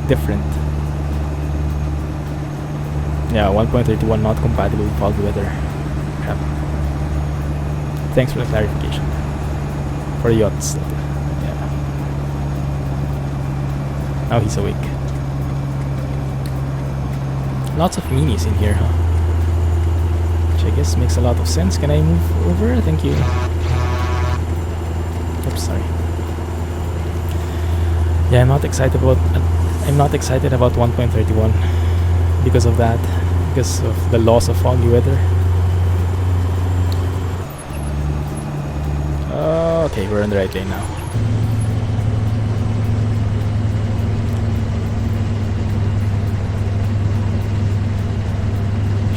different. Yeah, 1.31 not compatible with foggy weather. Crap. Thanks for the clarification. For yachts. Yeah. Now he's awake. Lots of minis in here, huh? Which I guess makes a lot of sense. Can I move over? Thank you. Oops, sorry. Yeah, I'm not excited about 1.31 because of that. Because of the loss of foggy weather. Okay, we're in the right lane now.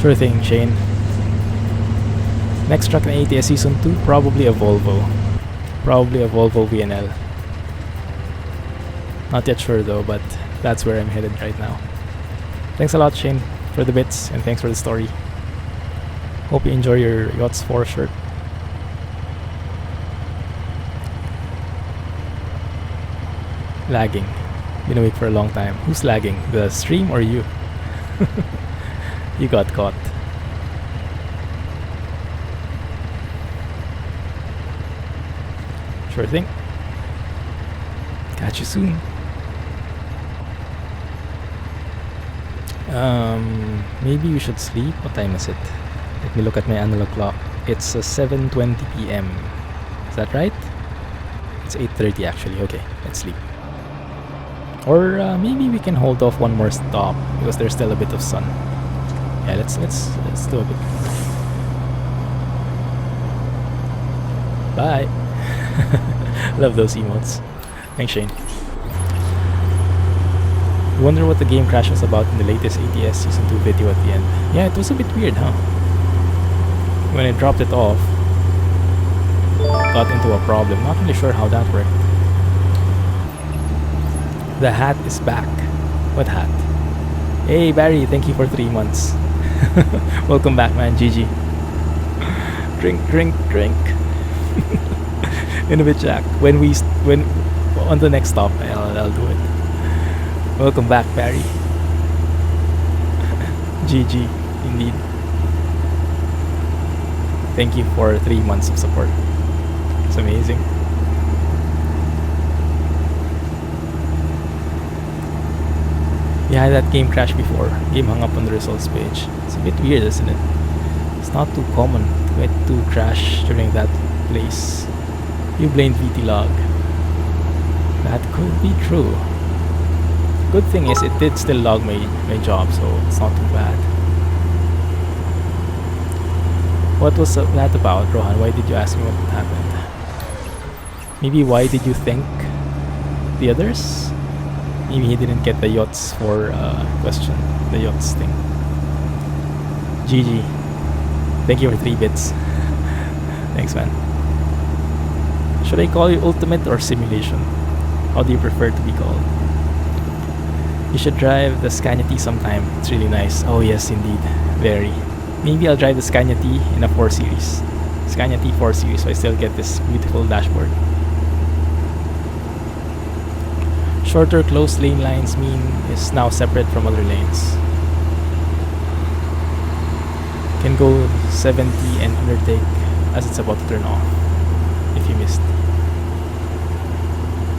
Sure thing, Shane. Next truck in ATS Season 2, probably a Volvo. Probably a Volvo VNL. Not yet sure though, but that's where I'm headed right now. Thanks a lot, Shane, for the bits, and thanks for the story. Hope you enjoy your Yachts 4 shirt. Lagging. Been awake for a long time. Who's lagging? The stream or you? You got caught. Sure thing. Catch you soon. Maybe we should sleep. What time is it? Let me look at my analog clock. It's 7:20 p.m. Is that right? It's 8:30 actually. Okay, let's sleep. Or maybe we can hold off one more stop because there's still a bit of sun. Yeah, let's do a bit. Bye. Love those emotes. Thanks, Shane. Wonder what the game crash was about in the latest ATS Season 2 video at the end. Yeah, it was a bit weird, huh? When I dropped it off, got into a problem. Not really sure how that worked. The hat is back. What hat? Hey Barry, thank you for 3 months. Welcome back, man. GG. Drink, drink, drink. In a bit, Jack. When on the next stop, I'll do it. Welcome back, Barry. GG, indeed. Thank you for 3 months of support. It's amazing. Yeah, that game crashed before. Game hung up on the results page. It's a bit weird, isn't it? It's not too common to crash during that place. You blamed VT-Log. That could be true. Good thing is it did still log my job, so it's not too bad. What was that about, Rohan? Why did you ask me what happened? Maybe why did you think the others? Maybe he didn't get the yachts for question. The yachts thing. GG. Thank you for 3 bits. Thanks, man. Should I call you Ultimate or Simulation? How do you prefer to be called? You should drive the Scania T sometime. It's really nice. Oh yes, indeed. Very. Maybe I'll drive the Scania T in a 4 Series. Scania T 4 Series, so I still get this beautiful dashboard. Shorter closed lane lines mean is now separate from other lanes. Can go 70 and undertake as it's about to turn off if you missed.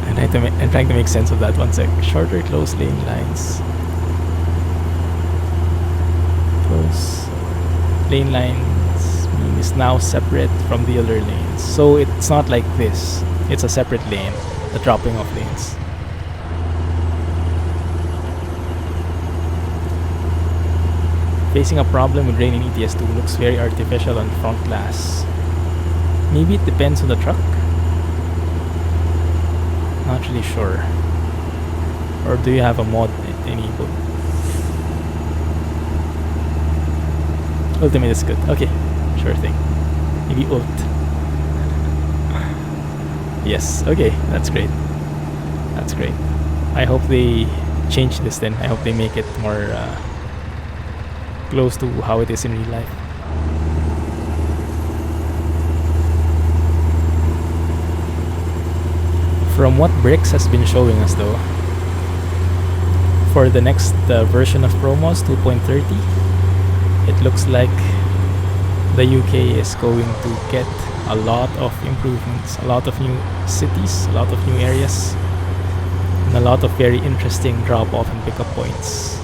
And I'm trying to make sense of that. 1 sec. Shorter closed lane lines. Close lane lines mean is now separate from the other lanes. So it's not like this. It's a separate lane. The dropping of lanes. Facing a problem with rain in ETS2 looks very artificial on front glass. Maybe it depends on the truck? Not really sure. Or do you have a mod enabled? Ultimate is good. Okay, sure thing. Maybe ult. Yes, okay, that's great. That's great. I hope they change this then. I hope they make it more close to how it is in real life. From what Bricks has been showing us though, for the next version of ProMods 2.30, it looks like the UK is going to get a lot of improvements, a lot of new cities, a lot of new areas, and a lot of very interesting drop-off and pickup points.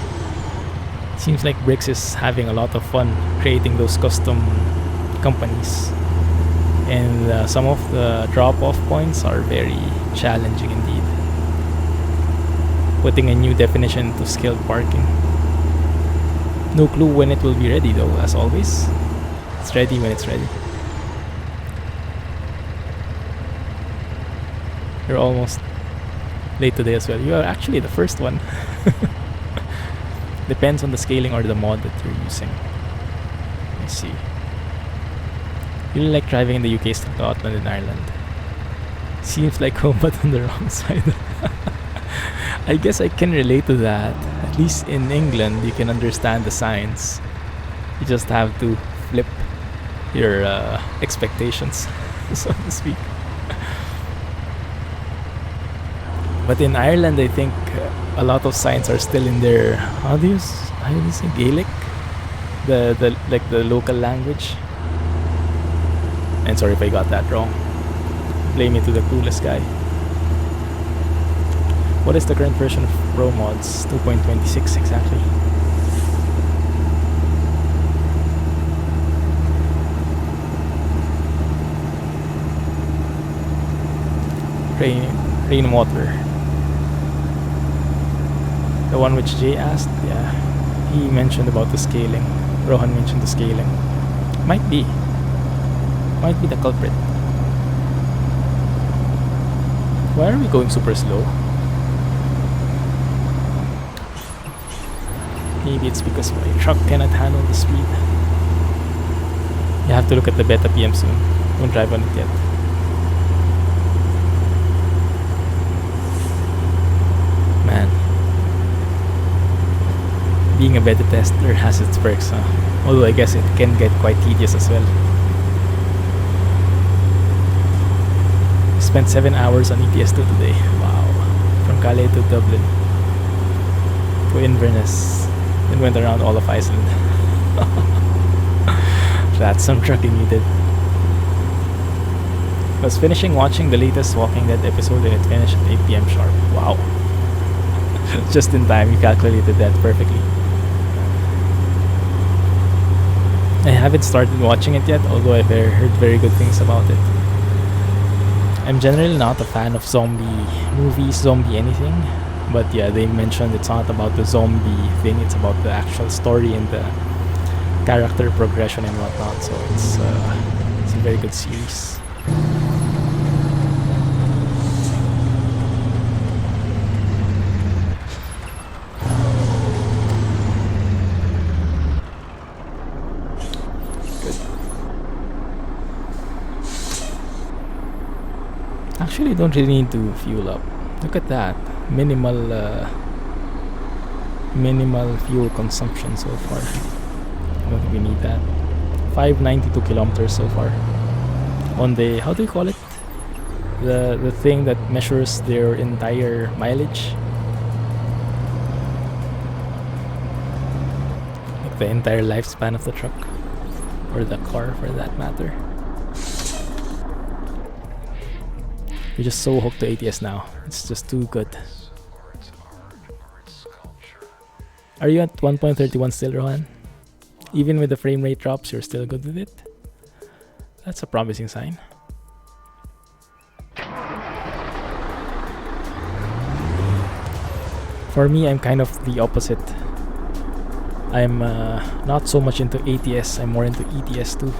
Seems like Bricks is having a lot of fun creating those custom companies, and some of the drop-off points are very challenging indeed, putting a new definition to skilled parking. No clue when it will be ready though, as always. It's ready when it's ready. You're almost late today as well. You are actually the first one. Depends on the scaling or the mod that you're using. Let's see. Really like driving in the UK, Scotland and Ireland. Seems like home but on the wrong side. I guess I can relate to that. At least in England, you can understand the signs. You just have to flip your expectations, so to speak. But in Ireland, I think a lot of signs are still in their how do you say Gaelic, the local language. And sorry if I got that wrong. Blame it to the coolest guy. What is the current version of ProMods 2.26 exactly? Rainwater. The one which Jay asked, yeah. He mentioned about the scaling. Rohan mentioned the scaling. Might be the culprit. Why are we going super slow? Maybe it's because my truck cannot handle the speed. You have to look at the beta PM soon. Don't drive on it yet. Man, being a beta tester has its perks, huh? Although I guess it can get quite tedious as well. Spent 7 hours on ETS2 today. Wow. From Calais to Dublin to Inverness, then went around all of Iceland. That's some trucking you did. Was finishing watching the latest Walking Dead episode and it finished at 8 PM sharp. Wow. Just in time, you calculated that perfectly. I haven't started watching it yet, although I've heard very good things about it. I'm generally not a fan of zombie movies, zombie anything, but yeah, they mentioned it's not about the zombie thing, it's about the actual story and the character progression and whatnot, so it's a very good series. Actually, don't really need to fuel up. Look at that, minimal fuel consumption so far. I don't think we need that. 592 kilometers so far. On the, how do you call it? The thing that measures their entire mileage. the entire lifespan of the truck. Or the car for that matter. You're just so hooked to ATS now. It's just too good. Are you at 1.31 still, Rohan? Even with the frame rate drops, you're still good with it? That's a promising sign. For me, I'm kind of the opposite. I'm not so much into ATS, I'm more into ETS2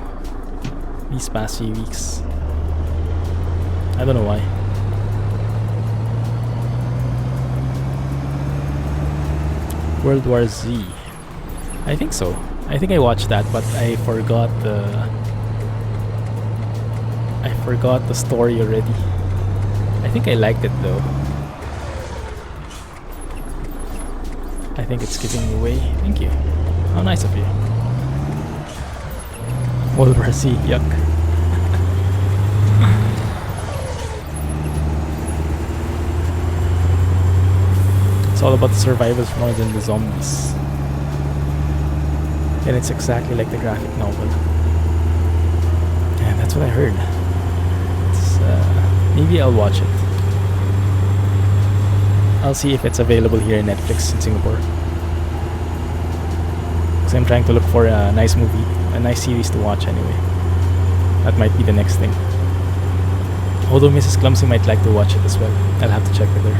these past few weeks. I don't know why. World War Z. I think so. I think I watched that, but I forgot the story already. I think I liked it though. I think it's giving me away. Thank you. How nice of you. World War Z, yuck. It's all about the survivors more than the zombies. And it's exactly like the graphic novel. Yeah, that's what I heard. It's, maybe I'll watch it. I'll see if it's available here in Netflix in Singapore. Because I'm trying to look for a nice movie, a nice series to watch anyway. That might be the next thing. Although Mrs. Clumsy might like to watch it as well. I'll have to check with her.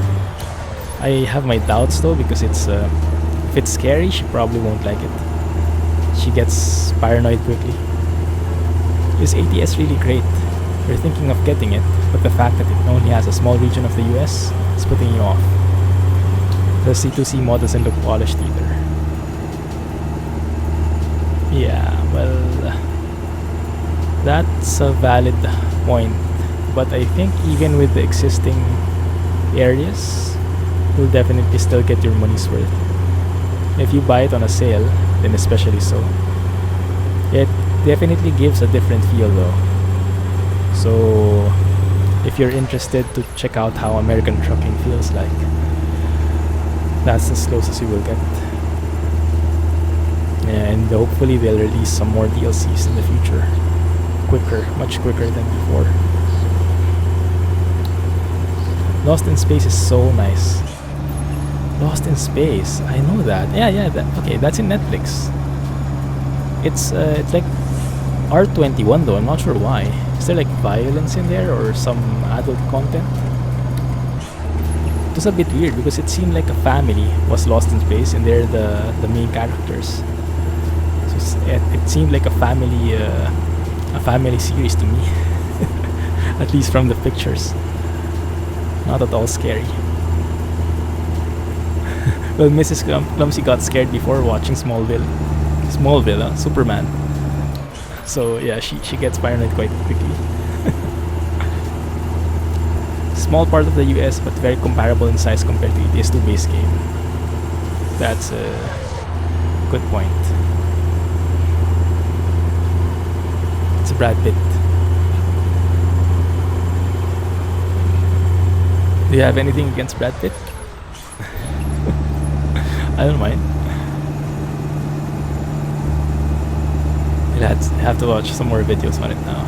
I have my doubts though, because it's if it's scary, she probably won't like it. She gets paranoid quickly. Is ATS really great? You're thinking of getting it, but the fact that it only has a small region of the US is putting you off. The C2C mod doesn't look polished either. Yeah, well, that's a valid point. But I think even with the existing areas, you'll definitely still get your money's worth. If you buy it on a sale, then especially so. It definitely gives a different feel though. So if you're interested to check out how American trucking feels like, that's as close as you will get. And hopefully they'll release some more DLCs in the future. Quicker, much quicker than before. Lost in Space is so nice. Lost in Space, I know that. Yeah, okay, that's in Netflix. It's like R21 though, I'm not sure why. Is there like violence in there or some adult content? It was a bit weird because it seemed like a family was lost in space and they're the main characters. So it seemed like a family series to me. At least from the pictures. Not at all scary. Well, Mrs. Clumsy got scared before watching Smallville, Superman. So yeah, she gets paranoid quite quickly. Small part of the US, but very comparable in size compared to ETS2 base game. That's a good point. It's Brad Pitt. Do you have anything against Brad Pitt? I don't mind. I'll have to watch some more videos on it now.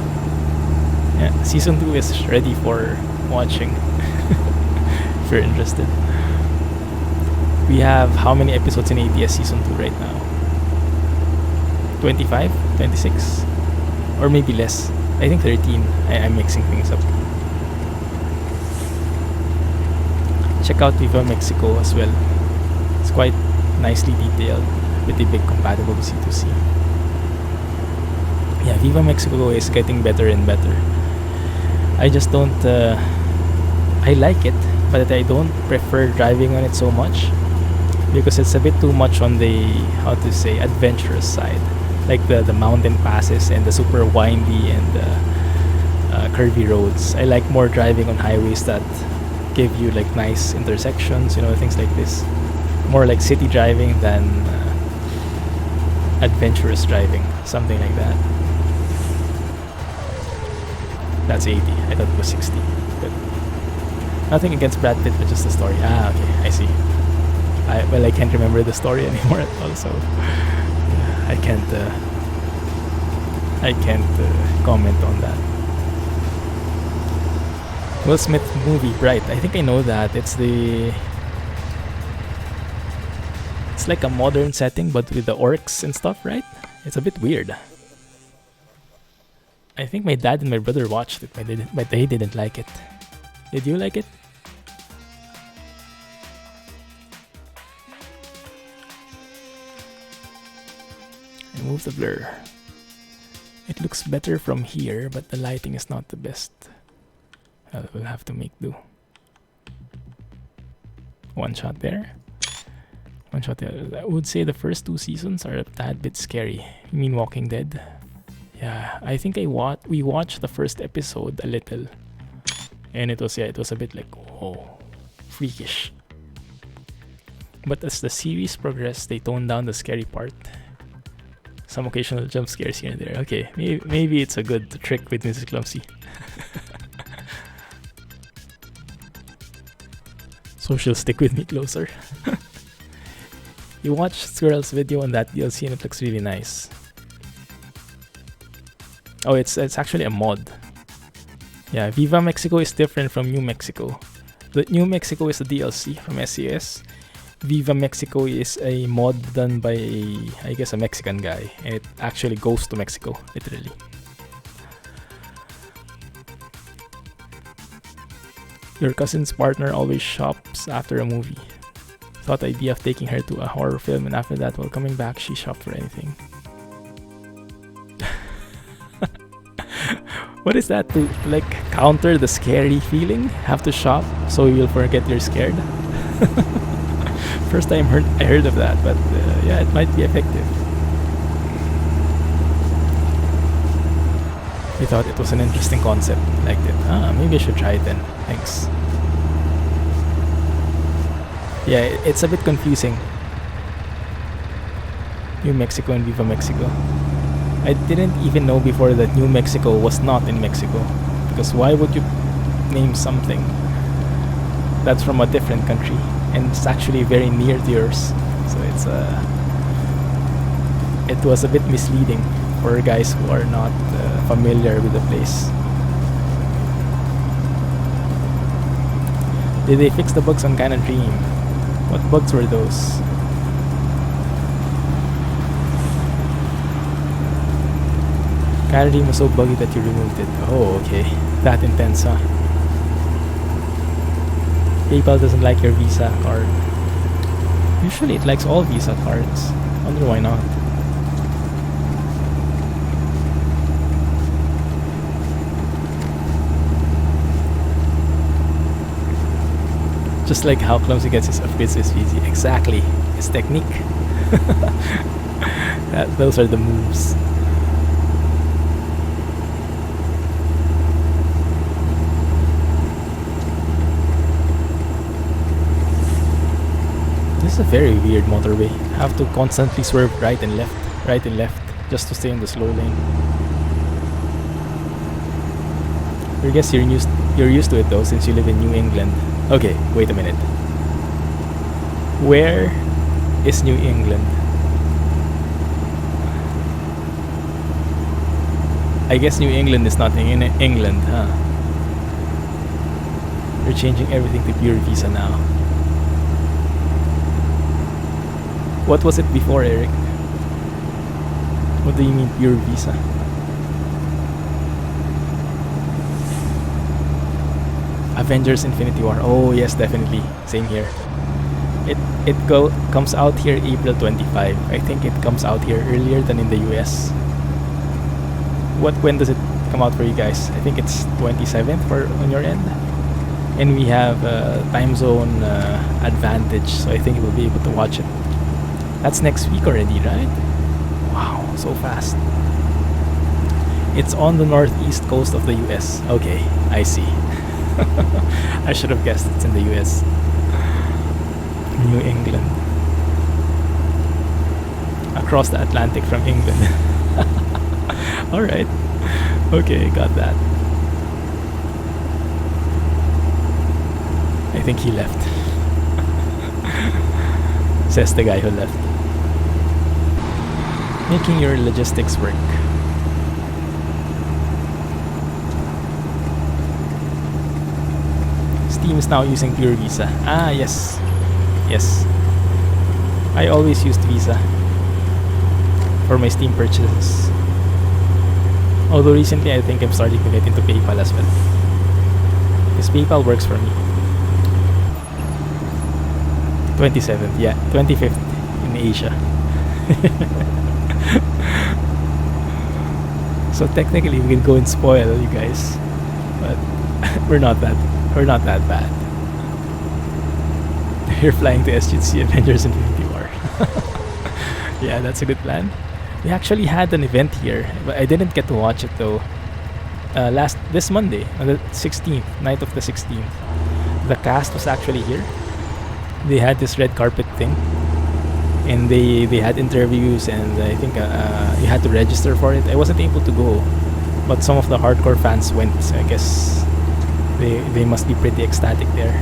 Yeah, season 2 is ready for watching. If you're interested. We have how many episodes in ATS season 2 right now? 25? 26? Or maybe less. I think 13. I'm mixing things up. Check out Viva Mexico as well. It's quite nicely detailed, pretty big, compatible with C2C. Yeah, Viva Mexico is getting better and better. I just don't I like it, but I don't prefer driving on it so much because it's a bit too much on the, how to say, adventurous side, like the mountain passes and the super windy and curvy roads. I like more driving on highways that give you like nice intersections, you know, things like this. More like city driving than adventurous driving, something like that. That's 80. I thought it was 60. But nothing against Brad Pitt, but just the story. Ah, okay, I see. Well, I can't remember the story anymore at all, so I can't comment on that. Will Smith movie, right? I think I know that. It's like a modern setting, but with the orcs and stuff, right? It's a bit weird. I think my dad and my brother watched it, but they didn't like it. Did you like it? Remove the blur. It looks better from here, but the lighting is not the best. We'll have to make do. One shot there. One shot there. I would say the first 2 seasons are a tad bit scary. You mean Walking Dead? Yeah, I think we watched the first episode a little. And it was a bit like, oh, freakish. But as the series progressed, they toned down the scary part. Some occasional jump scares here and there. Okay, maybe it's a good trick with Mrs. Clumsy. So she'll stick with me closer. You watched Squirrel's video on that DLC and it looks really nice. Oh, it's actually a mod. Yeah, Viva Mexico is different from New Mexico. The New Mexico is a DLC from SKRS. Viva Mexico is a mod done by, I guess, a Mexican guy. And it actually goes to Mexico, literally. Your cousin's partner always shops after a movie. Thought the idea of taking her to a horror film and after that, while coming back, she shopped for anything. What is that? To like counter the scary feeling? Have to shop so you'll forget you're scared? First time I heard of that, but yeah, it might be effective. We thought it was an interesting concept. Liked it. Maybe I should try it then. Thanks. Yeah, it's a bit confusing. New Mexico and Viva Mexico. I didn't even know before that New Mexico was not in Mexico. Because why would you name something that's from a different country and it's actually very near to yours? So it was a bit misleading for guys who are not familiar with the place. Did they fix the bugs on Kind of Dream? What bugs were those? Kind of Dream was so buggy that you removed it. Oh, okay. That intense, huh? PayPal doesn't like your Visa card. Usually it likes all Visa cards. Wonder why not. Just like how Clumsy gets his upgrades is easy. Exactly. His technique. Those are the moves. This is a very weird motorway. Have to constantly swerve right and left, just to stay in the slow lane. I guess you're used to it though, since you live in New England. Okay, wait a minute. Where is New England? I guess New England is not in England, huh? You're changing everything to pure Visa now. What was it before, Eric? What do you mean pure Visa? Avengers Infinity War. Oh yes, definitely. Same here. It comes out here April 25. I think it comes out here earlier than in the US. When does it come out for you guys? I think it's 27th on your end. And we have time zone advantage, so I think we'll be able to watch it. That's next week already, right? Wow, so fast. It's on the northeast coast of the US. Okay, I see. I should have guessed it's in the US. New England. Across the Atlantic from England. Alright. Okay, got that. I think he left. Says the guy who left. Making your logistics work. Steam is now using pure Visa. Ah, yes. Yes. I always used Visa for my Steam purchases. Although recently I think I'm starting to get into PayPal as well. Because PayPal works for me. 27th, yeah. 25th in Asia. So technically we can go and spoil you guys. But we're not that bad. You're flying to SGC Avengers Infinity War. Yeah, that's a good plan. We actually had an event here, but I didn't get to watch it though. This Monday, on the 16th, night of the 16th, the cast was actually here. They had this red carpet thing, and they had interviews, and I think you had to register for it. I wasn't able to go, but some of the hardcore fans went. So I guess they must be pretty ecstatic there.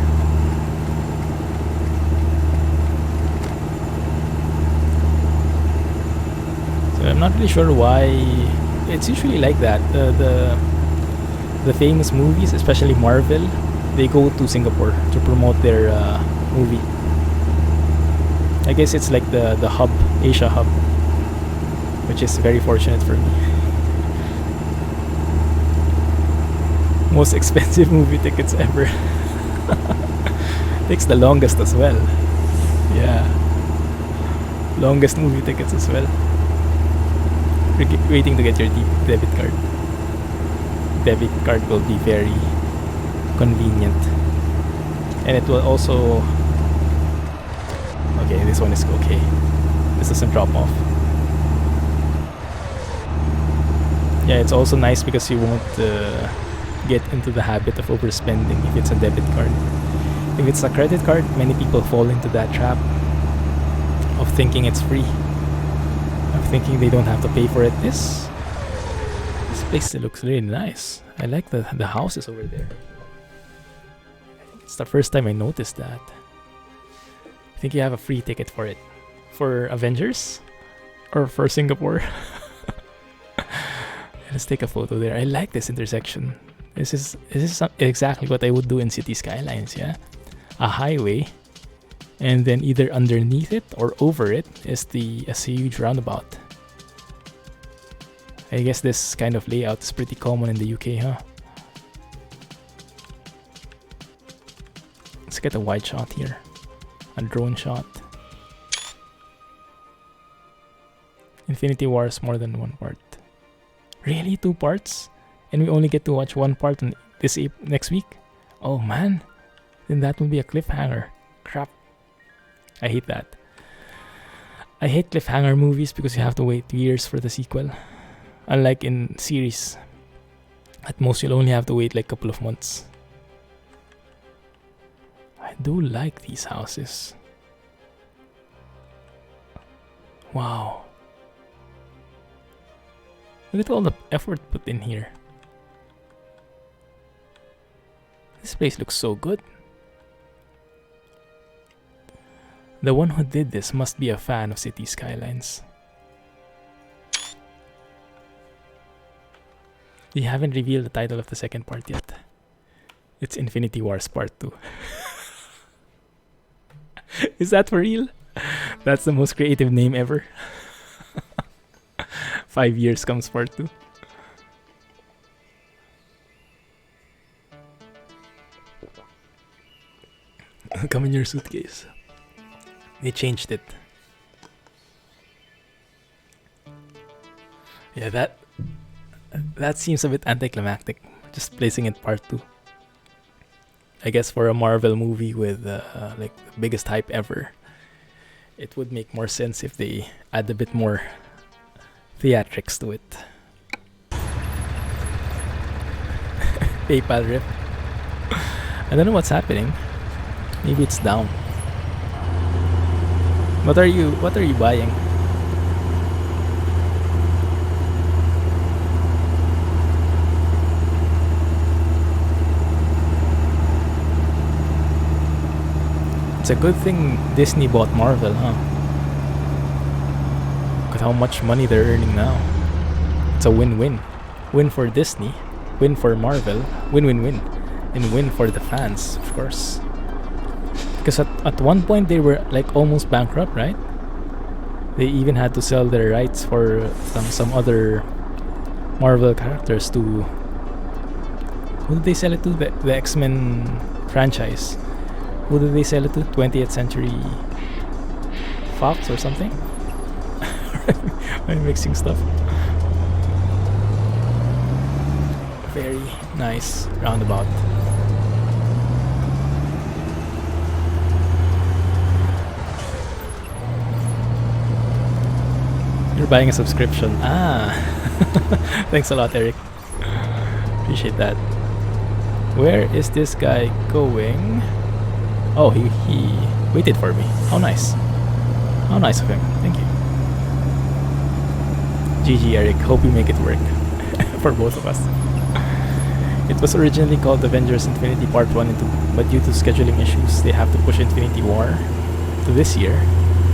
So I'm not really sure why. It's usually like that. The famous movies, especially Marvel, they go to Singapore to promote their movie. I guess it's like the hub, Asia hub, which is very fortunate for me. Most expensive movie tickets ever. Takes the longest as well. Yeah, longest movie tickets as well. Waiting to get your debit card. Debit card will be very convenient, and it will also. Okay, this one is okay. This doesn't drop off. Yeah, it's also nice because you won't get into the habit of overspending if it's a debit card. If it's a credit card, many people fall into that trap of thinking it's free, of thinking they don't have to pay for it. This place looks really nice. I like the houses over there. I think it's the first time I noticed that. I think you have a free ticket for it. For Avengers? Or for Singapore? Let's take a photo there. I like this intersection. This is exactly what I would do in City Skylines, yeah? A highway, and then either underneath it or over it is a huge roundabout. I guess this kind of layout is pretty common in the UK, huh? Let's get a wide shot here. A drone shot. Infinity War is more than one part. Really? 2 parts? And we only get to watch one part on this next week? Oh man. Then that will be a cliffhanger. Crap. I hate that. I hate cliffhanger movies because you have to wait years for the sequel. Unlike in series. At most you'll only have to wait like a couple of months. I do like these houses. Wow. Look at all the effort put in here. This place looks so good. The one who did this must be a fan of City Skylines. They haven't revealed the title of the second part yet. It's Infinity Wars Part 2. Is that for real? That's the most creative name ever. 5 years comes Part 2. Come in your suitcase. They changed it. Yeah, that seems a bit anticlimactic. Just placing it Part 2. I guess for a Marvel movie with like the biggest hype ever, it would make more sense if they add a bit more theatrics to it. PayPal rip. I don't know what's happening. Maybe it's down. What are you buying? It's a good thing Disney bought Marvel, huh? at how much money they're earning now. It's a win-win. Win for Disney, win for Marvel, win-win-win, and win for the fans, of course. Because at one point they were like almost bankrupt, right? They even had to sell their rights for some other Marvel characters to... Who did they sell it to? The X-Men franchise. Who did they sell it to? 20th Century Fox or something? I'm mixing stuff. Very nice roundabout. You're buying a subscription. Ah, thanks a lot, Eric. Appreciate that. Where is this guy going? Oh, he waited for me. How nice. How nice of him. Thank you. GG, Eric. Hope you make it work for both of us. It was originally called Avengers Infinity Part 1 and 2, but due to scheduling issues, they have to push Infinity War to this year.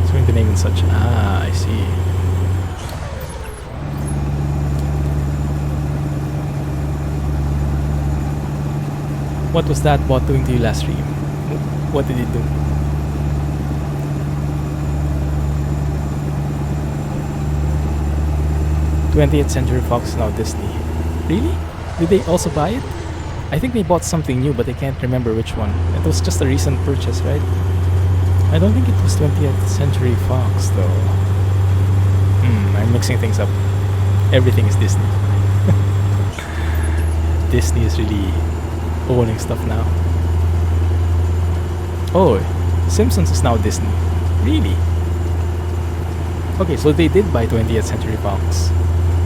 So the name and such. Ah, I see. What was that bot doing to you last stream? What did it do? "20th Century Fox is now Disney." Really? Did they also buy it? I think they bought something new, but I can't remember which one. It was just a recent purchase, right? I don't think it was 20th Century Fox, though. I'm mixing things up. Everything is Disney. Disney is really owning stuff now. Oh, Simpsons is now Disney. Really? Okay, so they did buy 20th Century Fox.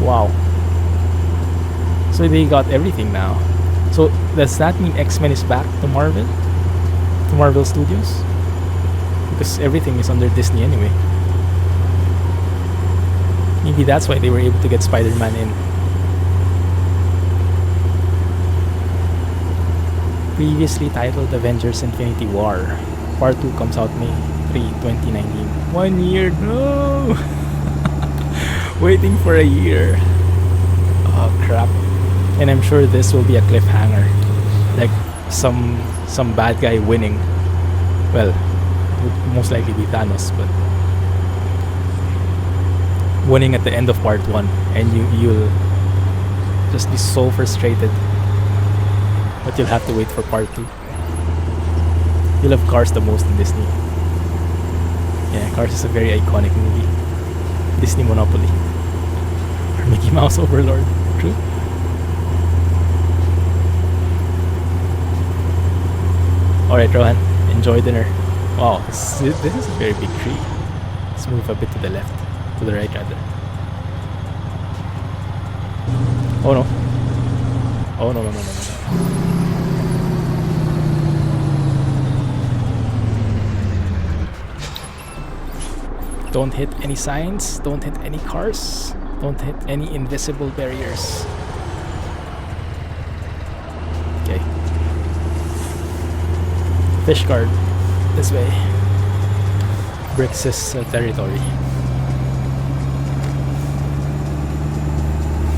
Wow. So they got everything now. So does that mean X-Men is back to Marvel? To Marvel Studios? Because everything is under Disney anyway. Maybe that's why they were able to get Spider-Man in. Previously titled Avengers Infinity War. Part 2 comes out May 3, 2019. 1 year, no! Waiting for a year. Oh crap. And I'm sure this will be a cliffhanger. Like some bad guy winning. Well, it would most likely be Thanos, but winning at the end of part 1, and you'll just be so frustrated. But you'll have to wait for part 2. You'll love Cars the most in Disney. Yeah, Cars is a very iconic movie. Disney Monopoly. Or Mickey Mouse Overlord. True. Alright, Rohan. Enjoy dinner. Wow, this is a very big tree. Let's move a bit to the left. To the right, rather. Oh no. Oh no, no, no, no, no. Don't hit any signs, don't hit any cars, don't hit any invisible barriers. Okay. Fish guard, this way. Brixis territory.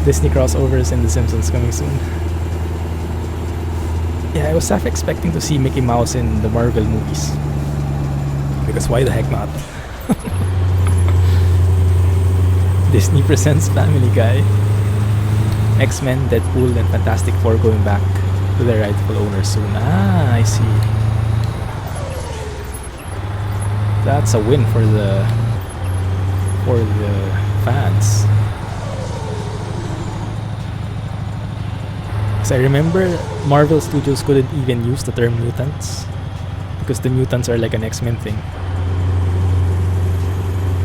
Disney crossovers and The Simpsons coming soon. Yeah, I was half expecting to see Mickey Mouse in the Marvel movies. Because why the heck not? Disney presents Family Guy. X-Men, Deadpool, and Fantastic Four going back to their rightful owners soon. Ah, I see. That's a win for the fans. Because I remember Marvel Studios couldn't even use the term mutants because the mutants are like an X-Men thing.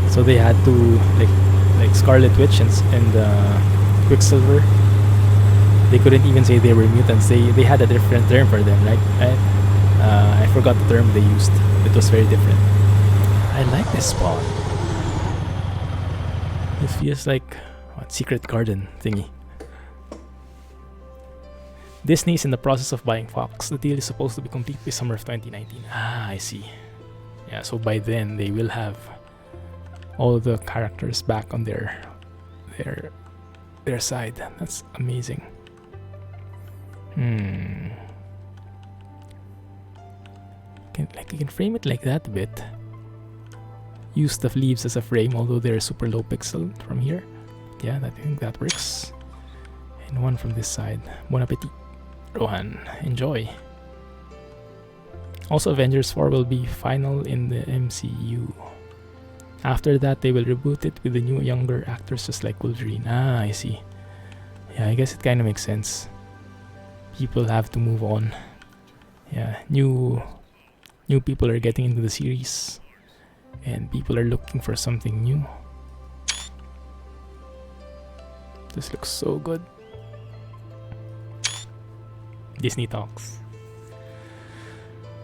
So they had to like Scarlet Witch and Quicksilver. They couldn't even say they were mutants. They had a different term for them, right? I forgot the term they used. It was very different. I like this spot. It feels like what secret garden thingy. Disney is in the process of buying Fox. The deal is supposed to be complete by summer of 2019. Ah, I see. Yeah, so by then they will have all the characters back on their side. That's amazing. You can frame it like that a bit. Use the leaves as a frame, although they're super low pixel from here. Yeah, I think that works. And one from this side. Bon appetit, Rohan. Enjoy. Also, Avengers 4 will be final in the MCU. After that, they will reboot it with the new younger actors just like Wolverine. Ah, I see. Yeah, I guess it kind of makes sense. People have to move on. Yeah, new people are getting into the series. And people are looking for something new. This looks so good. Disney Talks.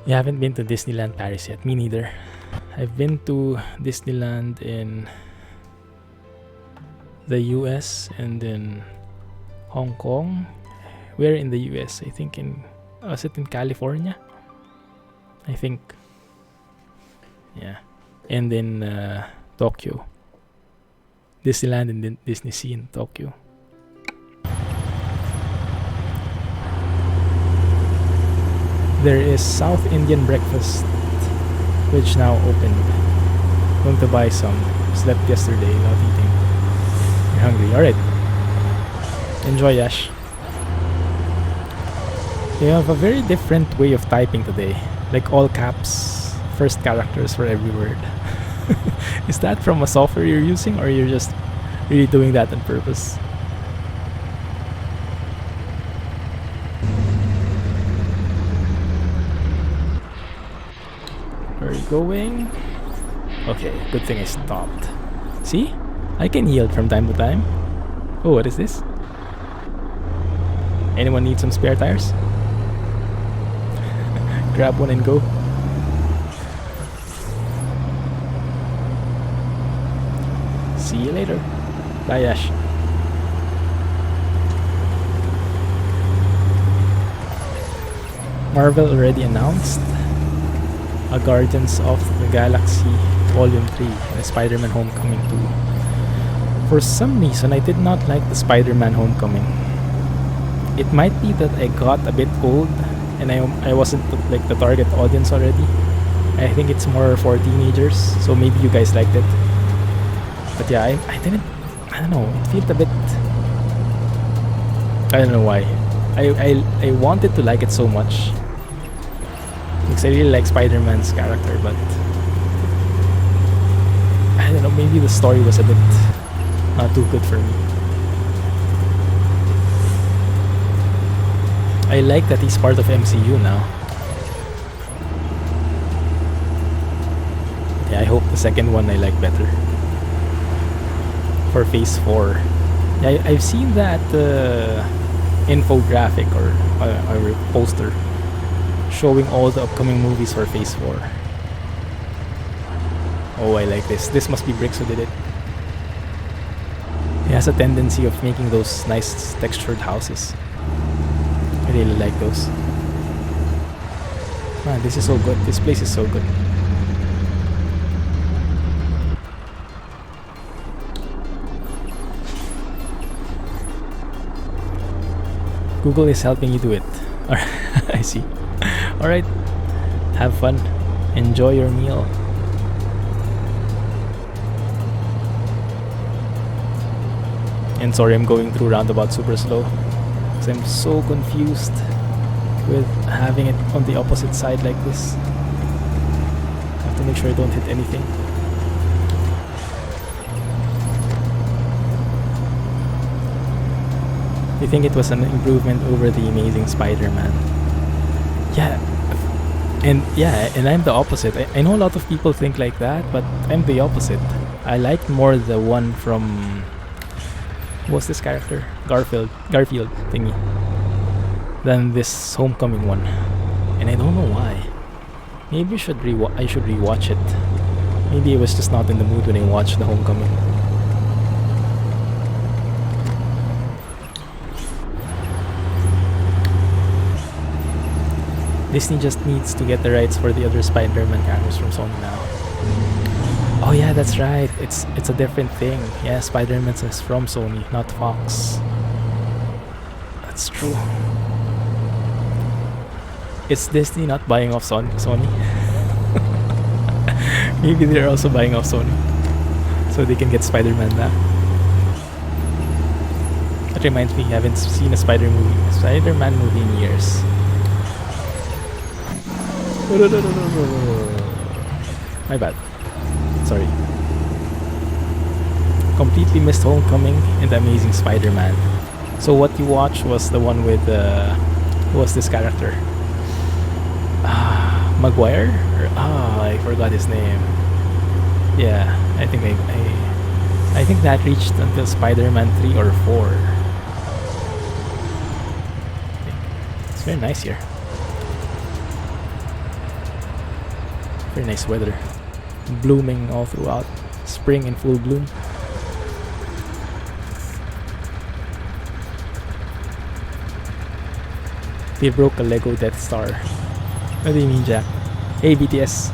You haven't been to Disneyland Paris yet? Me neither. I've been to Disneyland in the US and then Hong Kong. Where in the US? I think was it in California? I think. Yeah. And then Tokyo. Disneyland and then Disney Sea in Tokyo. There is South Indian breakfast, which now opened. Going to buy some. Slept yesterday, not eating. You're hungry. Alright. Enjoy, Yash. You have a very different way of typing today. Like all caps, first characters for every word. Is that from a software you're using, or you're just really doing that on purpose? Where are you going? Okay, good thing I stopped. See? I can yield from time to time. Oh, what is this? Anyone need some spare tires? Grab one and go. See you later. Bye, Ash. Marvel already announced a Guardians of the Galaxy Volume 3 and a Spider-Man Homecoming 2. For some reason, I did not like the Spider-Man Homecoming. It might be that I got a bit old and I wasn't like the target audience already. I think it's more for teenagers, so maybe you guys liked it. But yeah, I don't know, it felt a bit, I don't know why. I wanted to like it so much because I really like Spider-Man's character, but I don't know, maybe the story was a bit not too good for me. I like that he's part of MCU now. Yeah, I hope the second one I like better. For Phase 4. Yeah, I've seen that infographic or poster showing all the upcoming movies for Phase 4. Oh, I like this. This must be Bricks who did it. He has a tendency of making those nice textured houses. I really like those. Man, this is so good. This place is so good. Google is helping you do it. I see. Alright. Have fun. Enjoy your meal. And sorry I'm going through roundabout super slow, because I'm so confused with having it on the opposite side like this. I have to make sure I don't hit anything. You think it was an improvement over the Amazing Spider-Man? Yeah, and I'm the opposite. I know a lot of people think like that, but I'm the opposite. I liked more the one from, what's this character? Garfield thingy, than this Homecoming one, and I don't know why. Maybe I should rewatch it. Maybe I was just not in the mood when I watched the Homecoming. Disney just needs to get the rights for the other Spider-Man characters from Sony now. Oh yeah, yeah, that's right. It's a different thing. Yeah, Spider-Man is from Sony, not Fox. That's true. Is Disney not buying off Sony? Maybe they're also buying off Sony, so they can get Spider-Man back. That reminds me, I haven't seen a Spider-Man movie in years. My bad. Sorry. Completely missed Homecoming and The Amazing Spider-Man. So what you watched was the one with who was this character? Maguire? I forgot his name. Yeah, I think that reached until Spider-Man 3 or 4. It's very nice here. Very nice weather. Blooming all throughout. Spring in full bloom. They broke a Lego Death Star. What do you mean, Jack? Hey BTS,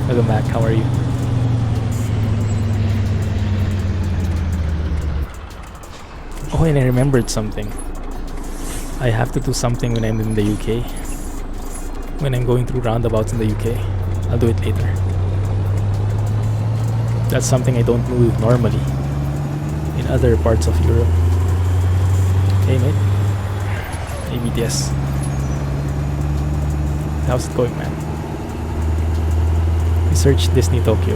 welcome back, how are you? Oh, and I remembered something. I have to do something when I'm in the UK. When I'm going through roundabouts in the UK. I'll do it later. That's something I don't do normally in other parts of Europe. Hey mate. Hey BTS. How's it going, man? Search Disney Tokyo.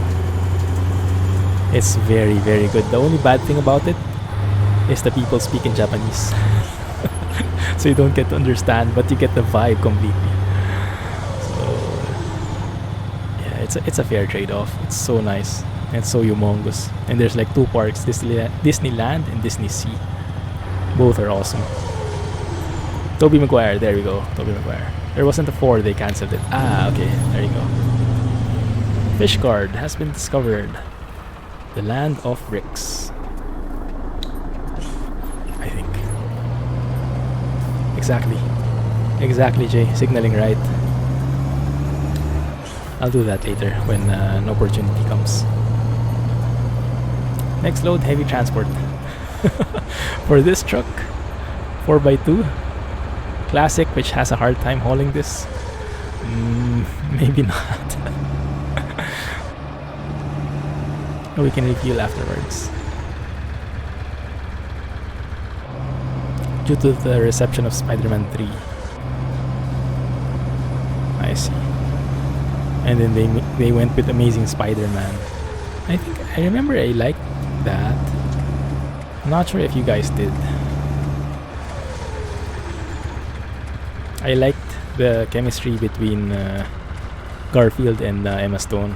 It's very, very good. The only bad thing about it is the people speak in Japanese. So you don't get to understand, but you get the vibe completely. So yeah, it's a fair trade-off. It's so nice. And it's so humongous. And there's like 2 parks, Disneyland and Disney Sea. Both are awesome. Tobey Maguire, there we go. Tobey Maguire. There wasn't a 4, they cancelled it. Okay, there you go. Fishguard has been discovered. The land of bricks. I think. Exactly, Jay. Signaling right. I'll do that later when an opportunity comes. Next load, heavy transport. For this truck, 4x2. Classic, which has a hard time hauling this. Maybe not. We can refuel afterwards. Due to the reception of Spider-Man 3. I see. And then they went with Amazing Spider-Man. I remember I liked that. I'm not sure if you guys did. I liked the chemistry between Garfield and Emma Stone.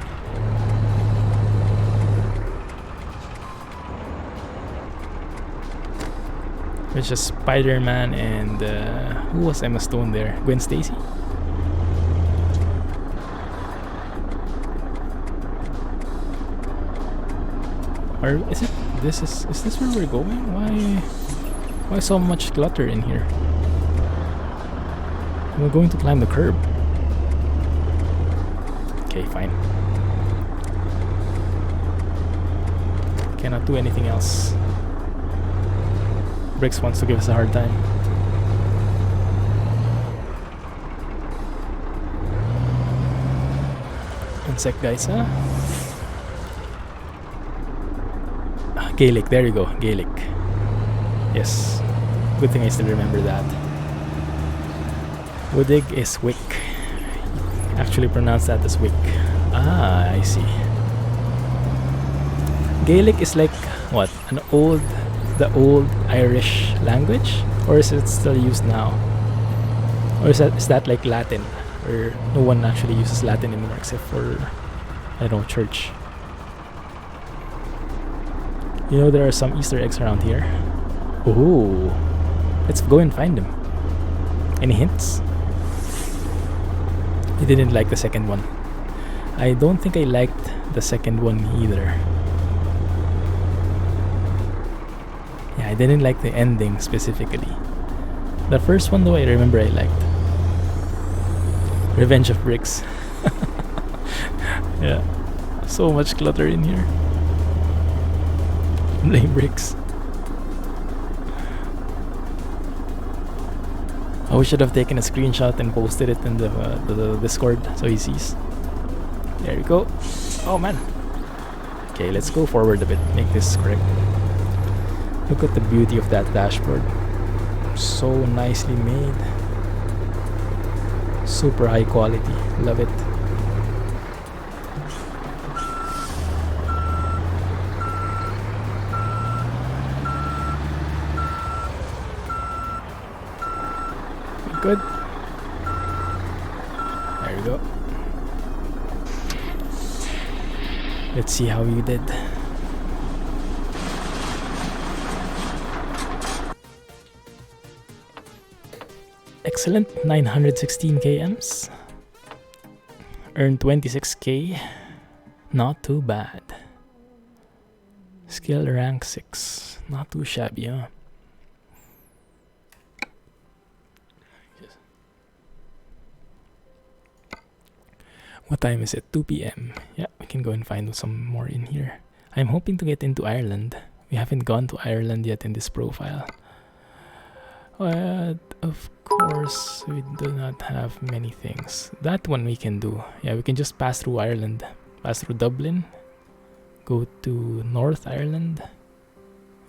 It's just Spider-Man and who was Emma Stone there? Gwen Stacy? Or is it? Is this where we're going? Why so much clutter in here? We're going to climb the curb. Okay, fine. Cannot do anything else. Bricks wants to give us a hard time. One sec, guys, huh? Gaelic, there you go, Gaelic. Yes. Good thing I still remember that. Woodig is wick. Actually pronounce that as wick. I see. Gaelic is like what? The old Irish language? Or is it still used now? Or is that like Latin? Or no one actually uses Latin anymore except for, I don't know, church. You know, there are some Easter eggs around here. Ooh. Let's go and find them. Any hints? I didn't like the second one. I don't think I liked the second one either. Yeah, I didn't like the ending specifically. The first one though, I remember I liked. Revenge of Bricks. Yeah. So much clutter in here. Blame bricks. Oh, we should have taken a screenshot and posted it in the Discord so he sees. There we go. Oh man. Okay, let's go forward a bit. Make this correct. Look at the beauty of that dashboard. So nicely made. Super high quality. Love it. Good. There we go. Let's see how you did. Excellent. 916 kms. Earned 26k. Not too bad. Skill rank 6. Not too shabby, huh? What time is it? 2 p.m. Yeah, we can go and find some more in here. I'm hoping to get into Ireland. We haven't gone to Ireland yet in this profile. Of course, we do not have many things. That one we can do. Yeah, we can just pass through Ireland. Pass through Dublin. Go to North Ireland.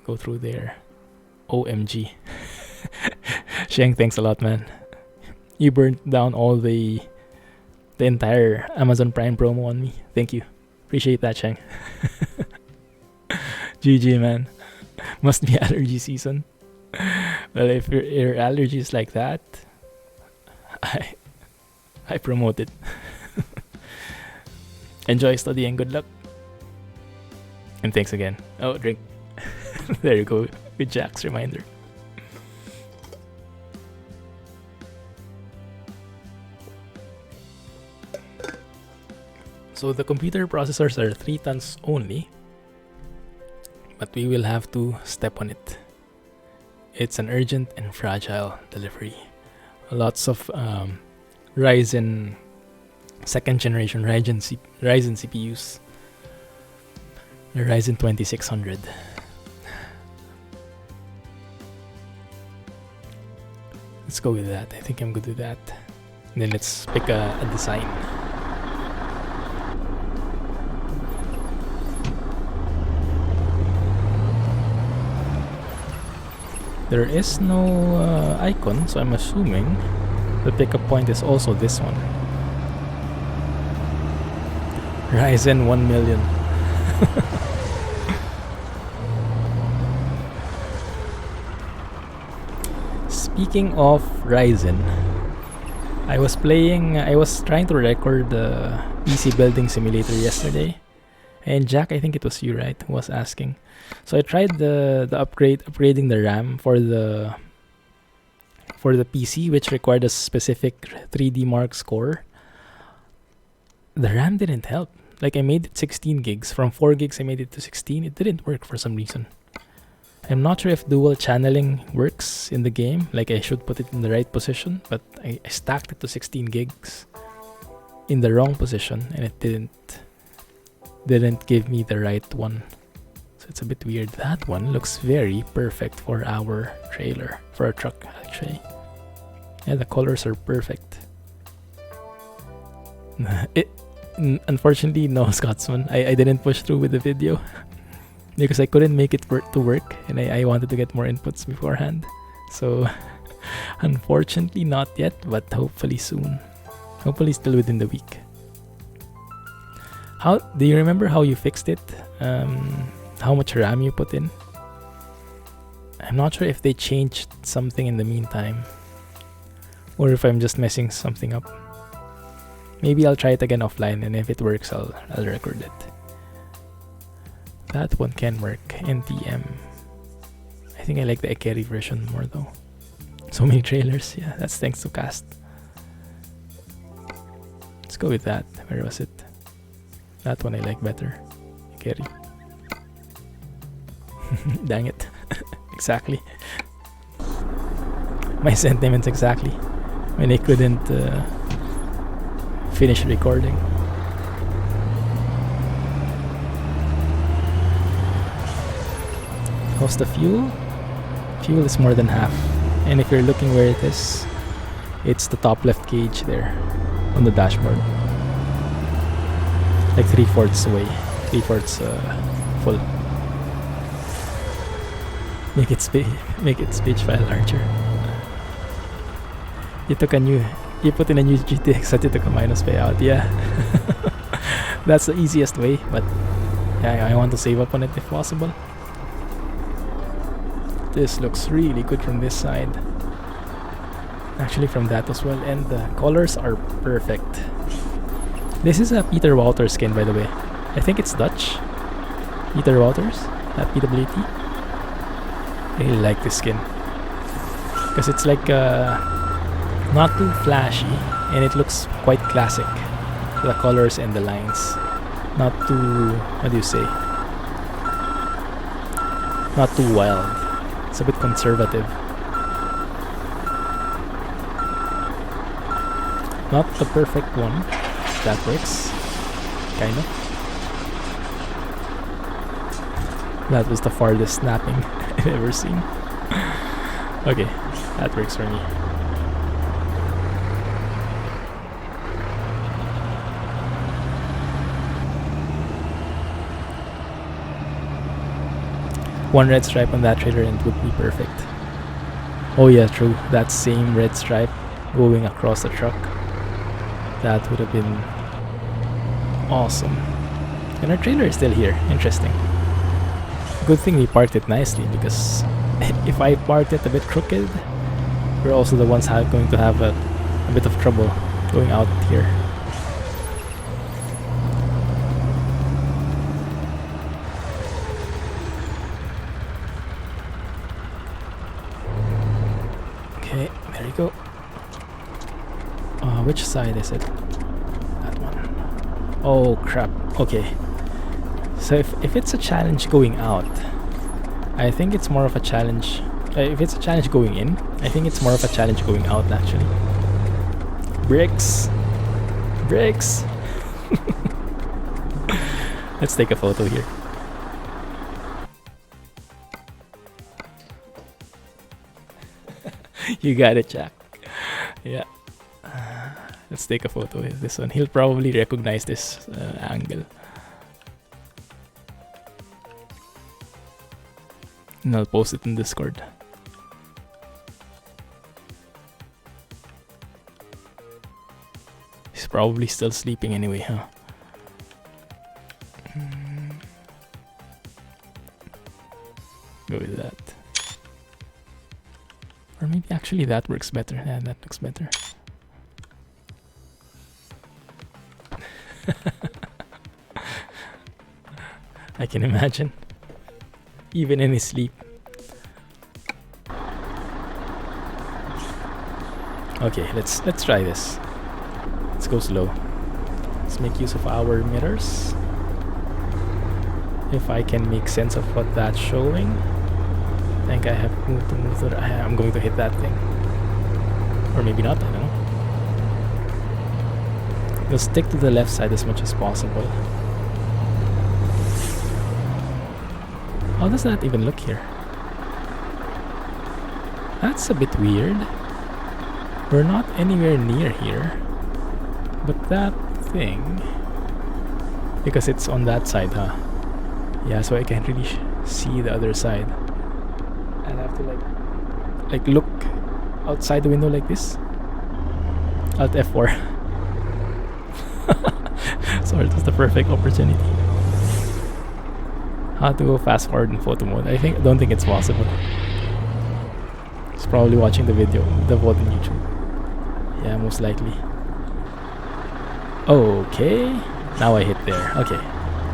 Go through there. OMG. Sheng, thanks a lot, man. You burnt down all the entire Amazon Prime promo on me. Thank you. Appreciate that, Sheng. GG, man. Must be allergy season. Well, if your allergy is like that, I promote it. Enjoy studying. Good luck. And thanks again. Oh, drink. There you go. With Jack's reminder. So the computer processors are 3 tons only, but we will have to step on it. It's an urgent and fragile delivery. Lots of Ryzen second generation Ryzen CPUs. The Ryzen 2600. Let's go with that. I think I'm good with that. And then let's pick a design. There is no icon, so I'm assuming the pickup point is also this one. Ryzen 1 million. Speaking of Ryzen, I was trying to record the PC building simulator yesterday, and Jack, I think it was you, right, who was asking. So I tried upgrading the RAM for the PC, which required a specific 3D Mark score. The RAM didn't help. Like, I made it 16 gigs. From 4 gigs I made it to 16. It didn't work for some reason. I'm not sure if dual channeling works in the game. Like, I should put it in the right position, but I stacked it to 16 gigs in the wrong position, and it didn't give me the right one. So it's a bit weird. That one looks very perfect for our trailer, for our truck actually. Yeah, the colors are perfect. Unfortunately, no, Scotsman. I didn't push through with the video because I couldn't make it to work, and I wanted to get more inputs beforehand. So unfortunately not yet, but hopefully soon. Hopefully still within the week. How do you remember how you fixed it? How much RAM you put in? I'm not sure if they changed something in the meantime, or if I'm just messing something up. Maybe I'll try it again offline, and if it works, I'll record it. That one can work. NTM. I think I like the Ekeri version more though. So many trailers. Yeah, that's thanks to Cast. Let's go with that. Where was it? That one I like better. Ekeri. Dang it. Exactly. My sentiments exactly. When I couldn't finish recording. How's the fuel? Fuel is more than half. And if you're looking where it is, it's the top left gauge there on the dashboard. Like 3/4 away. 3/4 full. Make it speech file larger. You put in a new GTX that you took a minus payout. Yeah. That's the easiest way, but yeah, I want to save up on it if possible. This looks really good from this side. Actually from that as well, and the colors are perfect. This is a Peter Wouters skin, by the way. I think it's Dutch. Peter Wouters at PWT. I really like this skin because it's like not too flashy, and it looks quite classic. The colors and the lines, not too, what do you say? Not too wild. It's a bit conservative. Not the perfect one. That works, kind of. That was the farthest snapping I've ever seen. Okay, that works for me. One red stripe on that trailer and it would be perfect. Oh yeah, true. That same red stripe going across the truck. That would have been awesome. And our trailer is still here. Interesting. Good thing we parked it nicely, because if I parked it a bit crooked, we're also the ones going to have a bit of trouble going out here. Okay, there you go. Which side is it? That one. Oh crap. Okay. So if it's a challenge going out, I think it's more of a challenge. If it's a challenge going in, I think it's more of a challenge going out actually. Brakes. Brakes. Let's take a photo here. You got it, Jack. Yeah. Let's take a photo with this one. He'll probably recognize this angle. And I'll post it in Discord. He's probably still sleeping anyway, huh? Go with that. Or maybe actually that works better. Yeah, that looks better. I can imagine. Even in his sleep. Okay, let's try this. Let's go slow. Let's make use of our mirrors. If I can make sense of what that's showing. I think I have to move to I'm going to hit that thing. Or maybe not, I don't know. We'll stick to the left side as much as possible. How does that even look here? That's a bit weird. We're not anywhere near here. But that thing... Because it's on that side, huh? Yeah, so I can't really see the other side. I'll have to like look outside the window like this. Alt F4. So it was the perfect opportunity. How to go fast forward in photo mode? I don't think it's possible. He's probably watching the video, the VOD on YouTube. Yeah, most likely. Okay, now I hit there. Okay,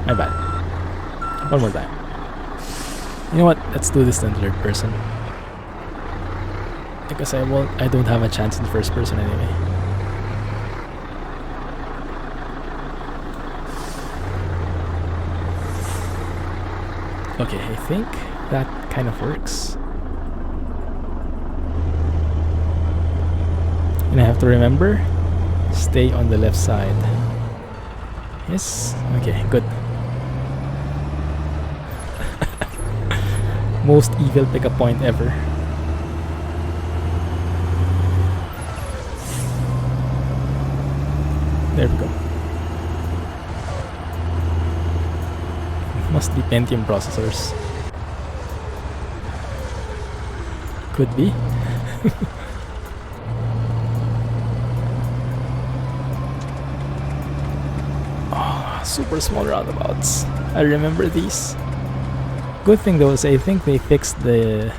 my bad. One more time. You know what? Let's do this in third person. Because I don't have a chance in first person anyway. Okay, I think that kind of works. And I have to remember, stay on the left side. Yes? Okay, good. Most evil pickup point ever. There we go. Must be Pentium processors. Could be. Oh, super small roundabouts. I remember these. Good thing though is I think they fixed the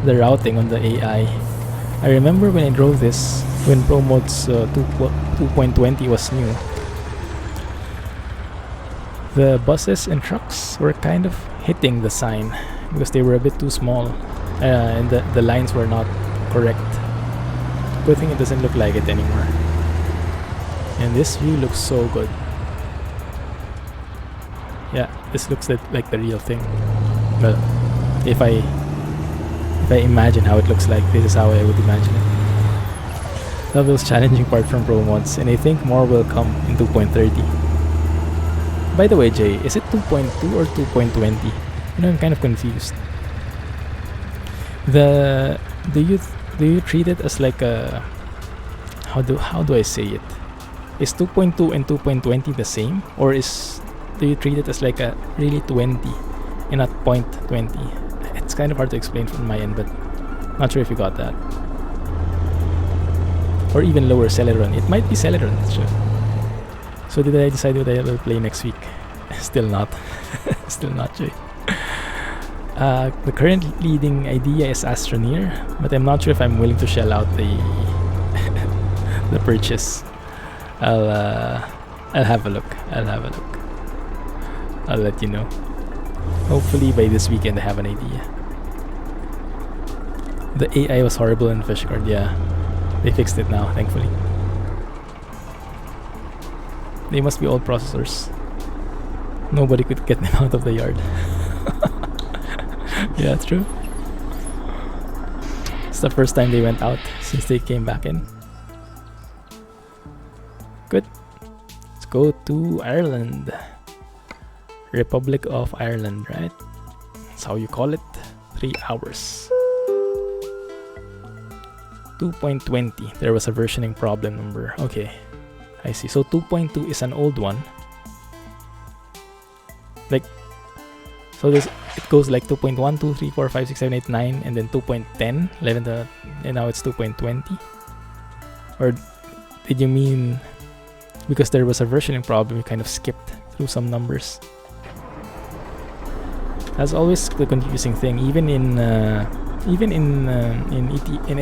routing on the AI. I remember when I drove this, when ProMods 2.20 was new, the buses and trucks were kind of hitting the sign because they were a bit too small, and the lines were not correct. Good thing it doesn't look like it anymore. And this view looks so good. Yeah, this looks like the real thing. Well, if I imagine how it looks like, this is how I would imagine it. That was challenging part from ProMods, and I think more will come in 2.30. By the way, Jay, is it 2.2 or 2.20? You know, I'm kind of confused. Do you treat it as like a, how do I say it? Is 2.2 and 2.20 the same, or do you treat it as like a really 20 and not 0.20? It's kind of hard to explain from my end, but not sure if you got that. Or even lower Celeron. It might be Celeron, sure. So did I decide what I will play next week? Still not. Still not, Jay. The current leading idea is Astroneer, but I'm not sure if I'm willing to shell out the the purchase. I'll have a look. I'll let you know. Hopefully by this weekend I have an idea. The AI was horrible in Fishguard, yeah. They fixed it now, thankfully. They must be old processors. Nobody could get them out of the yard. Yeah, it's true. It's the first time they went out since they came back in. Good. Let's go to Ireland. Republic of Ireland, right? That's how you call it. 3 hours. 2.20. There was a versioning problem number. Okay, I see. So 2.2 is an old one. Like, so this, it goes like 2.1, 2, 3, 4, 5, 6, 7, 8, 9, and then 2.10, 11, and now it's 2.20. Or did you mean because there was a versioning problem, you kind of skipped through some numbers? That's always the confusing thing, even in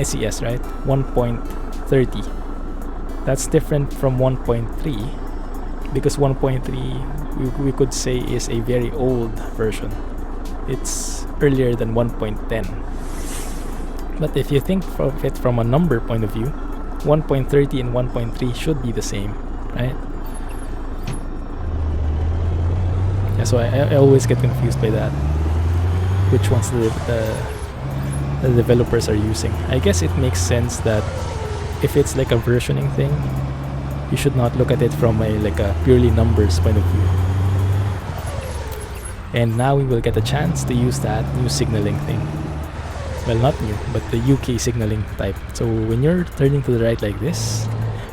SES, right? 1.30. That's different from 1.3, because 1.3 we could say is a very old version. It's earlier than 1.10. But if you think of it from a number point of view, 1.30 and 1.3 should be the same, right? Yeah, so I always get confused by that. Which ones the developers are using. I guess it makes sense that if it's like a versioning thing, you should not look at it from a purely numbers point of view. And now we will get a chance to use that new signaling thing. Well, not new, but the UK signaling type. So when you're turning to the right like this,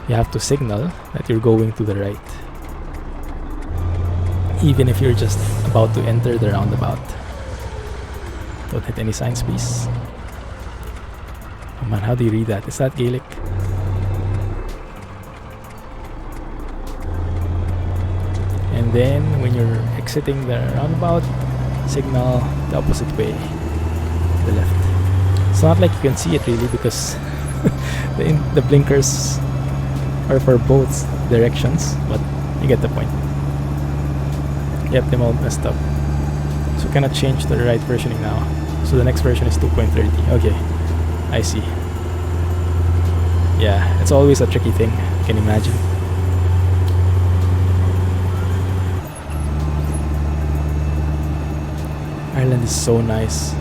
you have to signal that you're going to the right, even if you're just about to enter the roundabout. Don't hit any signs, please. Oh man, how do you read that? Is that Gaelic? And then when you're exiting the roundabout, signal the opposite way, the left. It's not like you can see it really because the blinkers are for both directions, but you get the point. Yep, them all messed up. So we cannot change to the right versioning now. So the next version is 2.30. Okay, I see. Yeah, it's always a tricky thing, you can imagine. Ireland is so nice.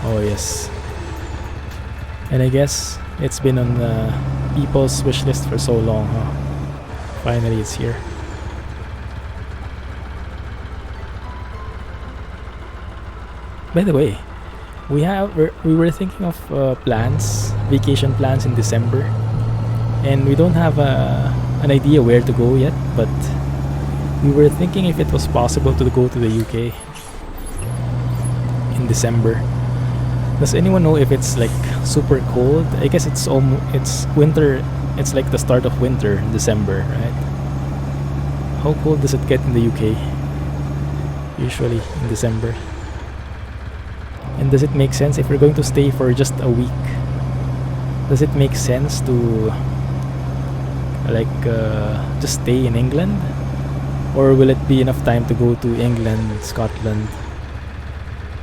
Oh yes. And I guess it's been on the people's wish list for so long, huh? Finally it's here. By the way, we were thinking of vacation plans in December, and we don't have an idea where to go yet, but we were thinking if it was possible to go to the UK in December. Does anyone know if it's like super cold? I guess it's winter. It's like the start of winter in December, right? How cold does it get in the UK usually in December? And does it make sense if we're going to stay for just a week? Does it make sense to like just stay in England, or will it be enough time to go to England, Scotland,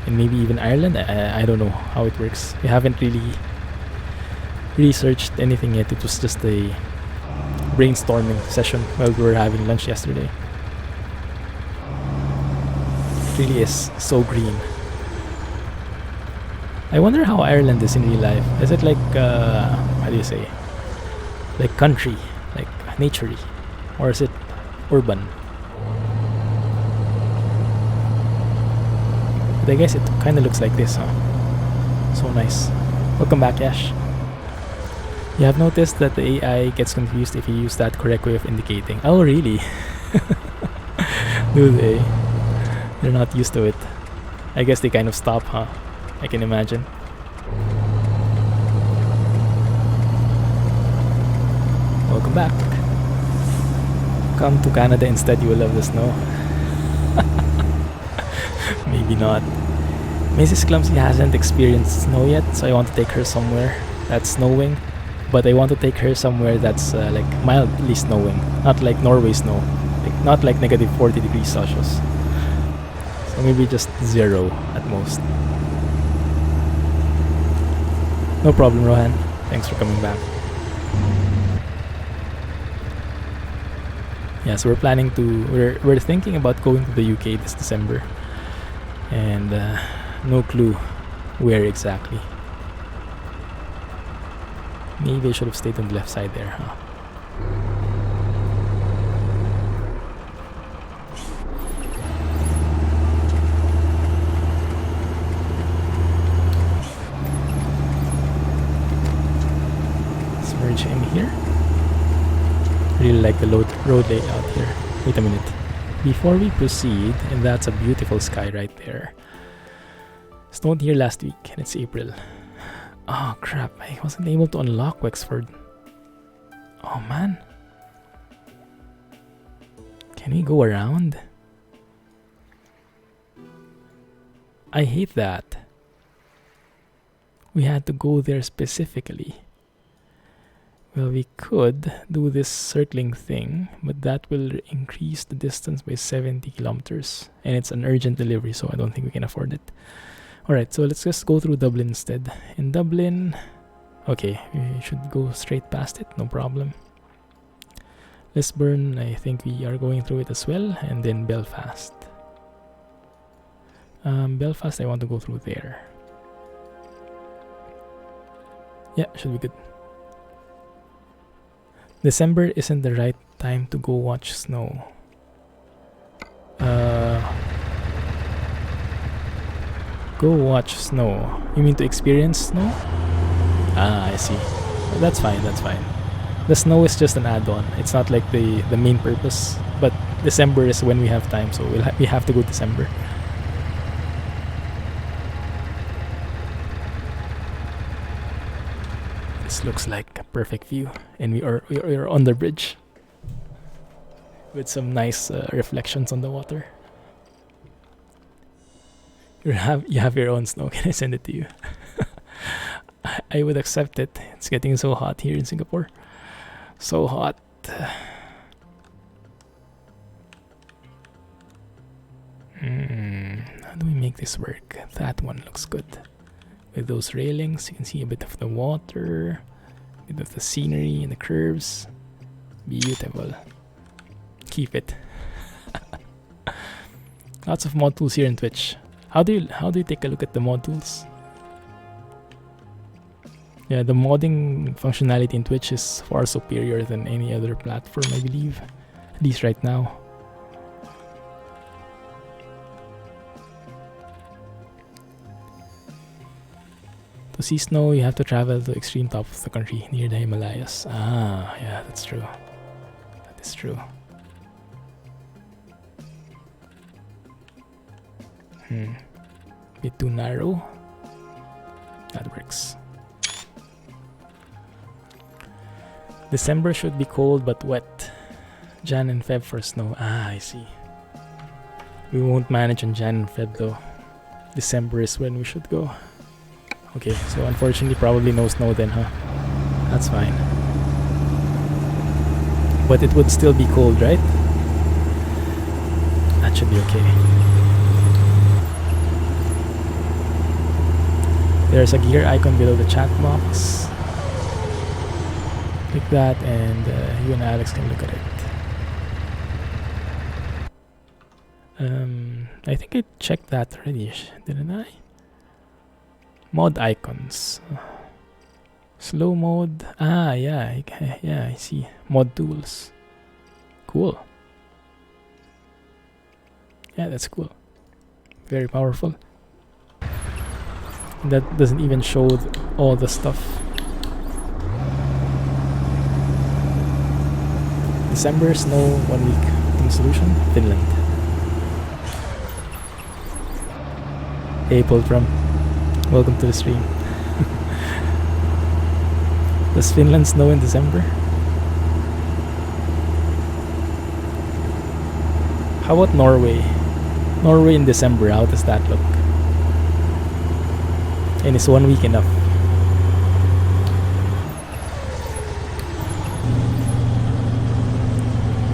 and maybe even Ireland? I don't know how it works. We haven't really researched anything yet. It was just a brainstorming session while we were having lunch yesterday. It really is so green. I wonder how Ireland is in real life. Is it like how do you say, like country, like naturey, or is it urban? But I guess it kind of looks like this, huh? So nice. Welcome back, Yash. You have noticed that the AI gets confused if you use that correct way of indicating. Oh, really? Do they? They're not used to it. I guess they kind of stop, huh? I can imagine. Welcome back. Come to Canada instead, you will love the snow. Maybe not. Mrs. Clumsy hasn't experienced snow yet, so I want to take her somewhere that's snowing. But I want to take her somewhere that's like mildly snowing, not like Norway snow, like not like negative 40 degrees Celsius. So maybe just 0 at most. No problem, Rohan. Thanks for coming back. Yeah, so we're thinking about going to the UK this December, and no clue where exactly. Maybe I should have stayed on the left side there, huh? Let's merge in here. Really like the road layout here. Wait a minute. Before we proceed, and that's a beautiful sky right there. Snowed here last week, and it's April. Oh crap, I wasn't able to unlock Wexford. Oh man. Can we go around? I hate that. We had to go there specifically. Well, we could do this circling thing, but that will increase the distance by 70 kilometers. And it's an urgent delivery, so I don't think we can afford it. Alright, so let's just go through Dublin instead. In Dublin, okay, we should go straight past it, no problem. Lisburn, I think we are going through it as well, and then Belfast. Belfast, I want to go through there. Yeah, should be good. December isn't the right time to go watch snow. Go watch snow. You mean to experience snow? Ah, I see. Well, that's fine, that's fine. The snow is just an add-on. It's not like the main purpose. But December is when we have time, so we have to go December. This looks like a perfect view, and we are on the bridge with some nice reflections on the water. You have your own snow. Can I send it to you? I would accept it. It's getting so hot here in Singapore. So hot. How do we make this work? That one looks good. With those railings, you can see a bit of the water, a bit of the scenery and the curves. Beautiful. Keep it. Lots of mod tools here in Twitch. How do you take a look at the mod tools? Yeah, the modding functionality in Twitch is far superior than any other platform, I believe. At least right now. To see snow, you have to travel to extreme top of the country near the Himalayas. Ah, yeah, that's true. That is true. Bit too narrow. That works. December should be cold but wet. Jan and Feb for snow. Ah, I see. We won't manage on Jan and Feb though. December is when we should go. Okay, so unfortunately probably no snow then, huh? That's fine. But it would still be cold, right? That should be okay. There's a gear icon below the chat box. Click that and you and Alex can look at it. I think I checked that already, didn't I? Mod icons. Slow mode. Ah, yeah, yeah, I see. Mod tools. Cool. Yeah, that's cool. Very powerful. That doesn't even show all the stuff. December snow 1 week. Team solution Finland. Hey Poltram, welcome to the stream. Does Finland snow in December? How about Norway? Norway in December, how does that look? And is 1 week enough?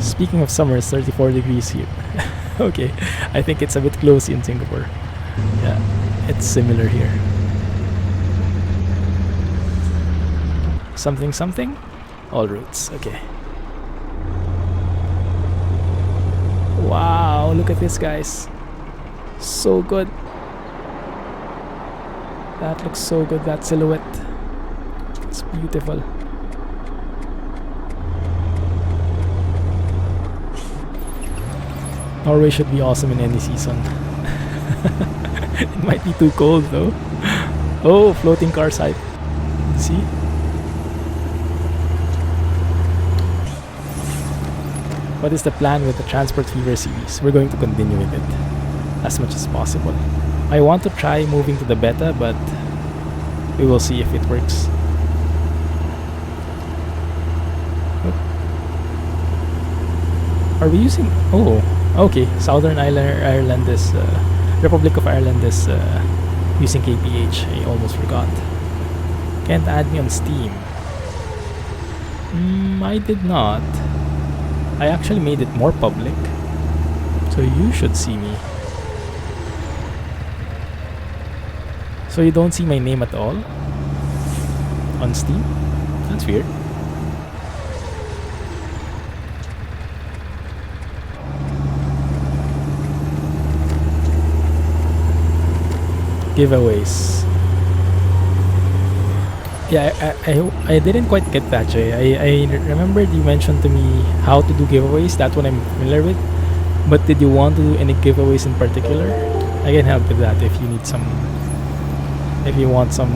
Speaking of summer, it's 34 degrees here. Okay, I think it's a bit close in Singapore. Yeah, it's similar here. Something something? All routes, okay. Wow, look at this, guys. So good. That looks so good, that silhouette. It's beautiful. Norway should be awesome in any season. It might be too cold though. Oh, floating car site. See? What is the plan with the Transport Fever series? We're going to continue with it as much as possible. I want to try moving to the beta, but we will see if it works. Are we using... Oh, okay. Southern Ireland is... Republic of Ireland is using KPH. I almost forgot. Can't add me on Steam. I did not. I actually made it more public. So you should see me. So you don't see my name at all on Steam? That's weird. Giveaways. Yeah, I didn't quite get that, Jay. I remembered you mentioned to me how to do giveaways. That's what I'm familiar with. But did you want to do any giveaways in particular? I can help with that if you need some. If you want some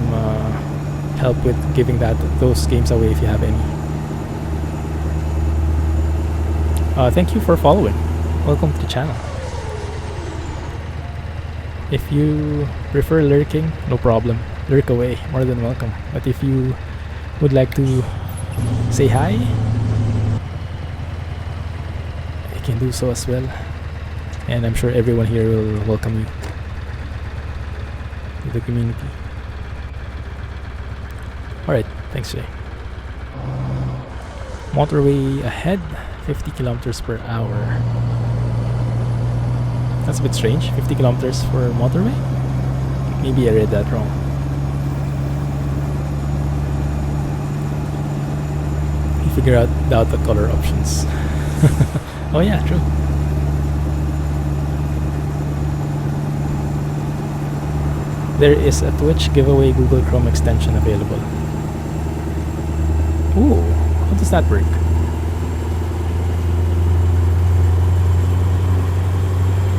help with giving those games away, if you have any. Thank you for following. Welcome to the channel. If you prefer lurking, no problem. Lurk away, more than welcome. But if you would like to say hi, you can do so as well. And I'm sure everyone here will welcome you to the community. Alright, thanks Jay. Motorway ahead, 50 kilometers per hour. That's a bit strange, 50 kilometers for motorway? Maybe I read that wrong. You figure out the color options. Oh yeah, true. There is a Twitch giveaway Google Chrome extension available. Ooh, how does that work?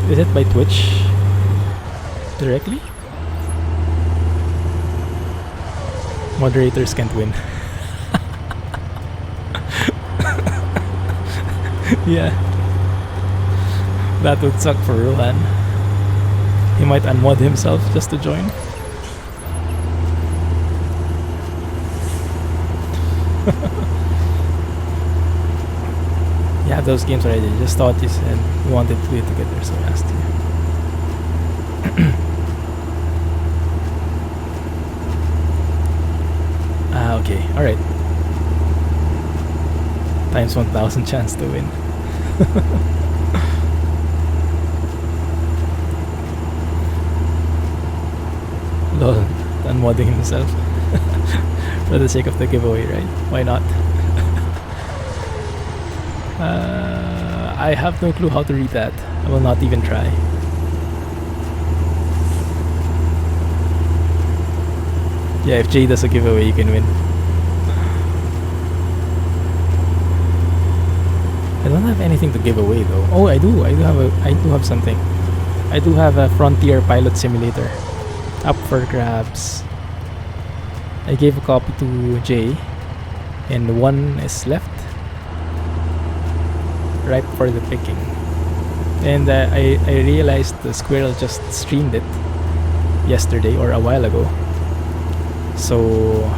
Is it by Twitch directly? Moderators can't win. Yeah. That would suck for Rohan. He might unmod himself just to join. Yeah, those games already. Just thought you said you wanted to play together, so I asked you. Okay, alright. Times 1000 chance to win. Lol, unmodding himself. For the sake of the giveaway, right? Why not? I have no clue how to read that. I will not even try. Yeah, if Jay does a giveaway, you can win. I don't have anything to give away though. Oh, I do have something. I do have a Frontier Pilot Simulator up for grabs. I gave a copy to Jay, and one is left, ripe for the picking. And I realized the Squirrel just streamed it yesterday or a while ago, so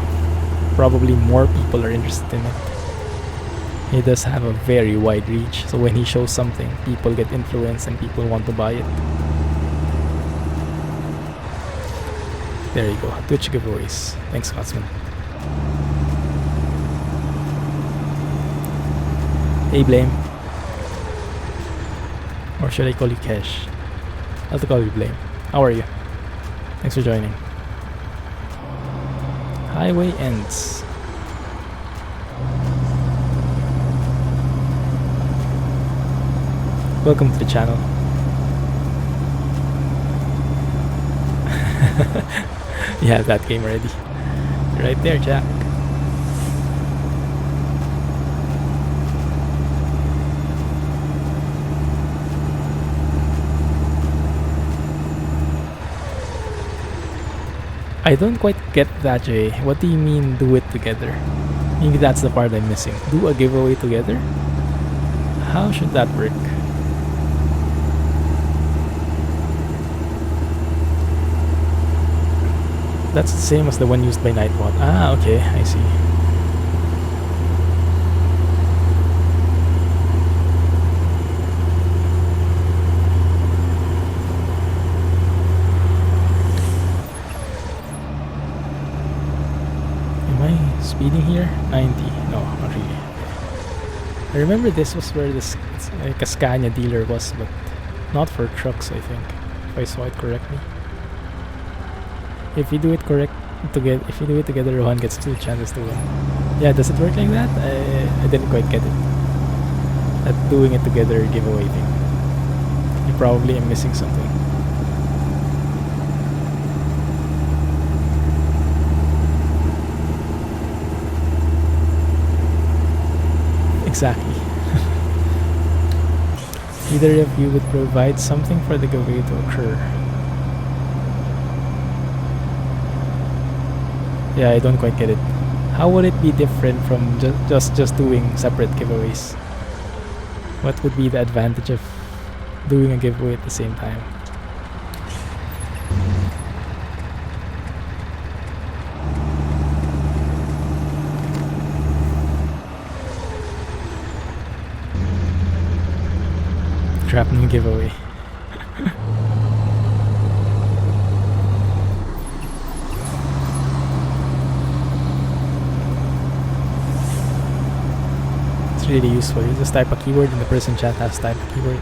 probably more people are interested in it. He does have a very wide reach, so when he shows something, people get influenced and people want to buy it. There you go, Twitch giveaways. Thanks, Scotsman. Hey, Blame. Or should I call you Kesh? I'll call you Blame. How are you? Thanks for joining. Highway ends. Welcome to the channel. You have that game ready. Right there, Jack. I don't quite get that, Jay. What do you mean do it together? Maybe that's the part I'm missing. Do a giveaway together? How should that work? That's the same as the one used by Nightbot. Ah, okay, I see. Am I speeding here? 90. No, not really. I remember this was where this like a Scania dealer was, but not for trucks, I think, if I saw it correctly. If you do it together, Rohan gets 2 chances to win. Yeah, does it work like that? I didn't quite get it. That doing it together giveaway thing. You probably am missing something. Exactly. Either of you would provide something for the giveaway to occur. Yeah, I don't quite get it. How would it be different from just doing separate giveaways? What would be the advantage of doing a giveaway at the same time? Trap new giveaway. Really useful. You just type a keyword and the person chat has typed a keyword.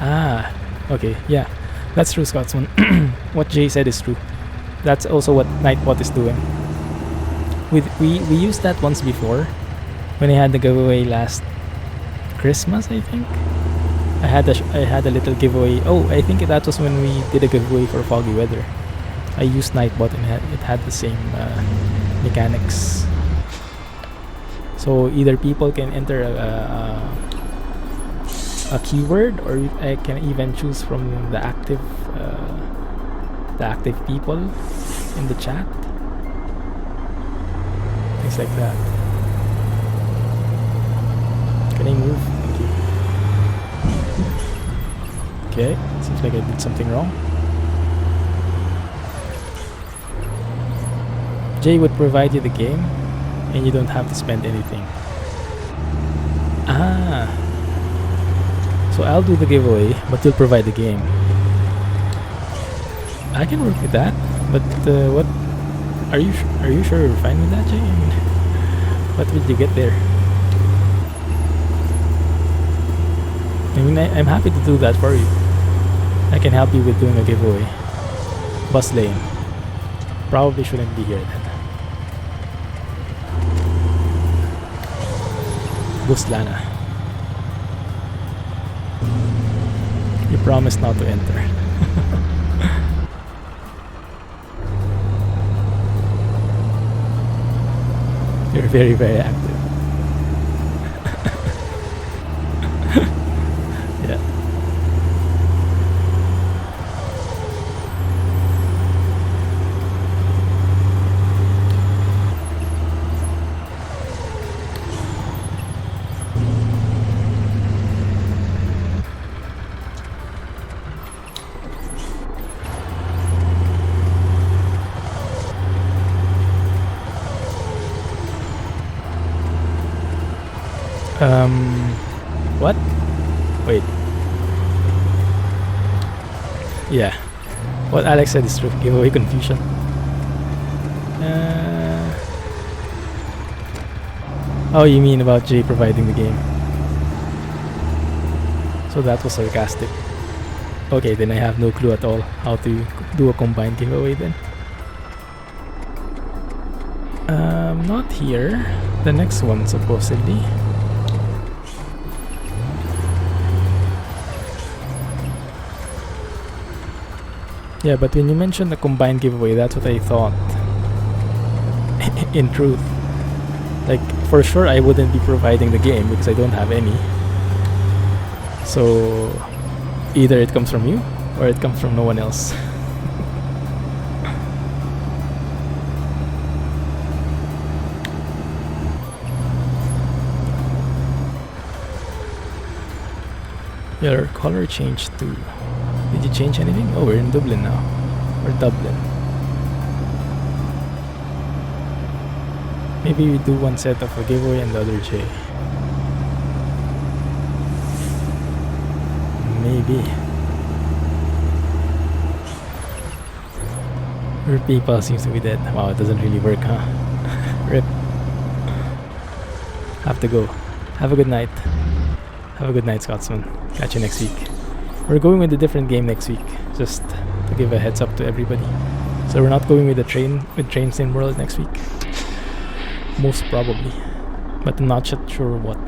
Ah, okay, yeah, that's true, Scotsman. What Jay said is true. That's also what Nightbot is doing. We used that once before when I had the giveaway last Christmas, I think. I had a little giveaway. Oh, I think that was when we did a giveaway for foggy weather. I used Nightbot and it had the same mechanics. So either people can enter a keyword, or I can even choose from the active people in the chat. things like that. Can I move? Thank you. Okay, seems like I did something wrong. Jay would provide you the game, and you don't have to spend anything. Ah, so I'll do the giveaway, but you'll provide the game. I can work with that, but what? Are you sure you're fine with that, Jay? I mean, what would you get there? I mean, I'm happy to do that for you. I can help you with doing a giveaway. Bus lane. Probably shouldn't be here then. Buslana. You promised not to enter. You're very, very active. Yeah. What? Wait. Yeah. What Alex said is true. Giveaway confusion. Oh, you mean about Jay providing the game? So that was sarcastic. Okay, then I have no clue at all how to do a combined giveaway then. Not here. The next one supposedly. Yeah, but when you mentioned the combined giveaway, that's what I thought. In truth. Like, for sure I wouldn't be providing the game because I don't have any. So, either it comes from you, or it comes from no one else. Your color changed too. Did you change anything? Oh, we're in Dublin now. Or Dublin. Maybe we do one set of a giveaway and the other J. Maybe. Your PayPal seems to be dead. Wow, it doesn't really work, huh? Rip. Have to go. Have a good night. Have a good night, Scotsman. Catch you next week. We're going with a different game next week, just to give a heads up to everybody. So we're not going with Train Sim World next week. Most probably. But I'm not sure what.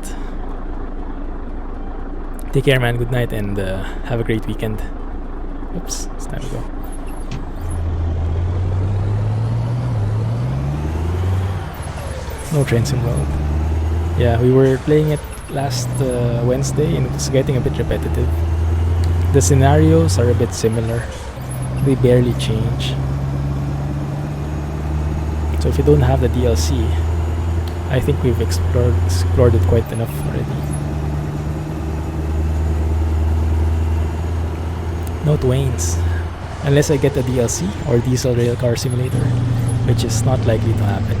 Take care, man. Good night and have a great weekend. Oops, it's time to go. No Train Sim World. Yeah, we were playing it last Wednesday and it's getting a bit repetitive. The scenarios are a bit similar. They barely change. So if you don't have the DLC, I think we've explored it quite enough already. No Twains. Unless I get the DLC or Diesel Railcar Simulator, which is not likely to happen.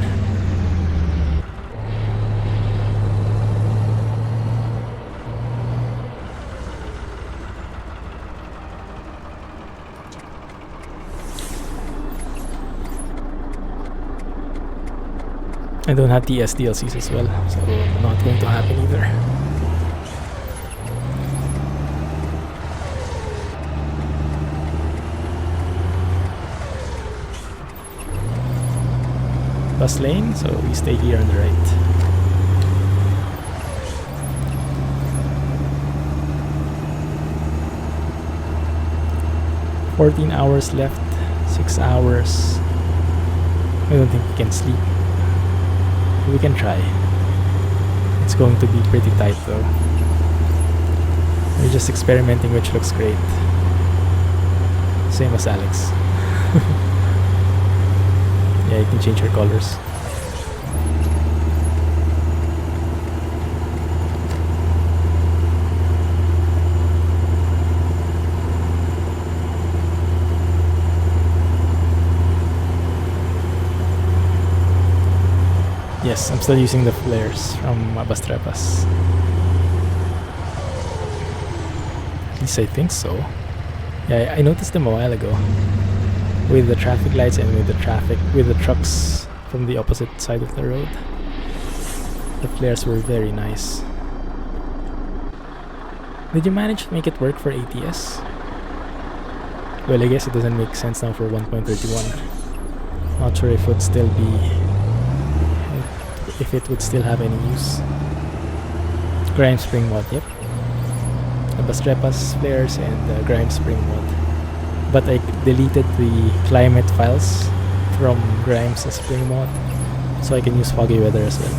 I don't have TS DLCs as well, so not going to happen either. Bus lane, so we stay here on the right. $14 hours left, 6 hours. I don't think we can sleep. We can try. It's going to be pretty tight though. We're just experimenting, which looks great. Same as Alex. Yeah, you can change your colors. Yes, I'm still using the flares from Abastrepas. At least I think so. Yeah, I noticed them a while ago. With the traffic lights and with the trucks from the opposite side of the road. The flares were very nice. Did you manage to make it work for ATS? Well, I guess it doesn't make sense now for 1.31. Not sure if it would still be... if it would still have any use. Grime Spring mod, yep. The Bastrepas flares and the Grime Spring mod. But I deleted the climate files from Grime's Spring mod, so I can use foggy weather as well.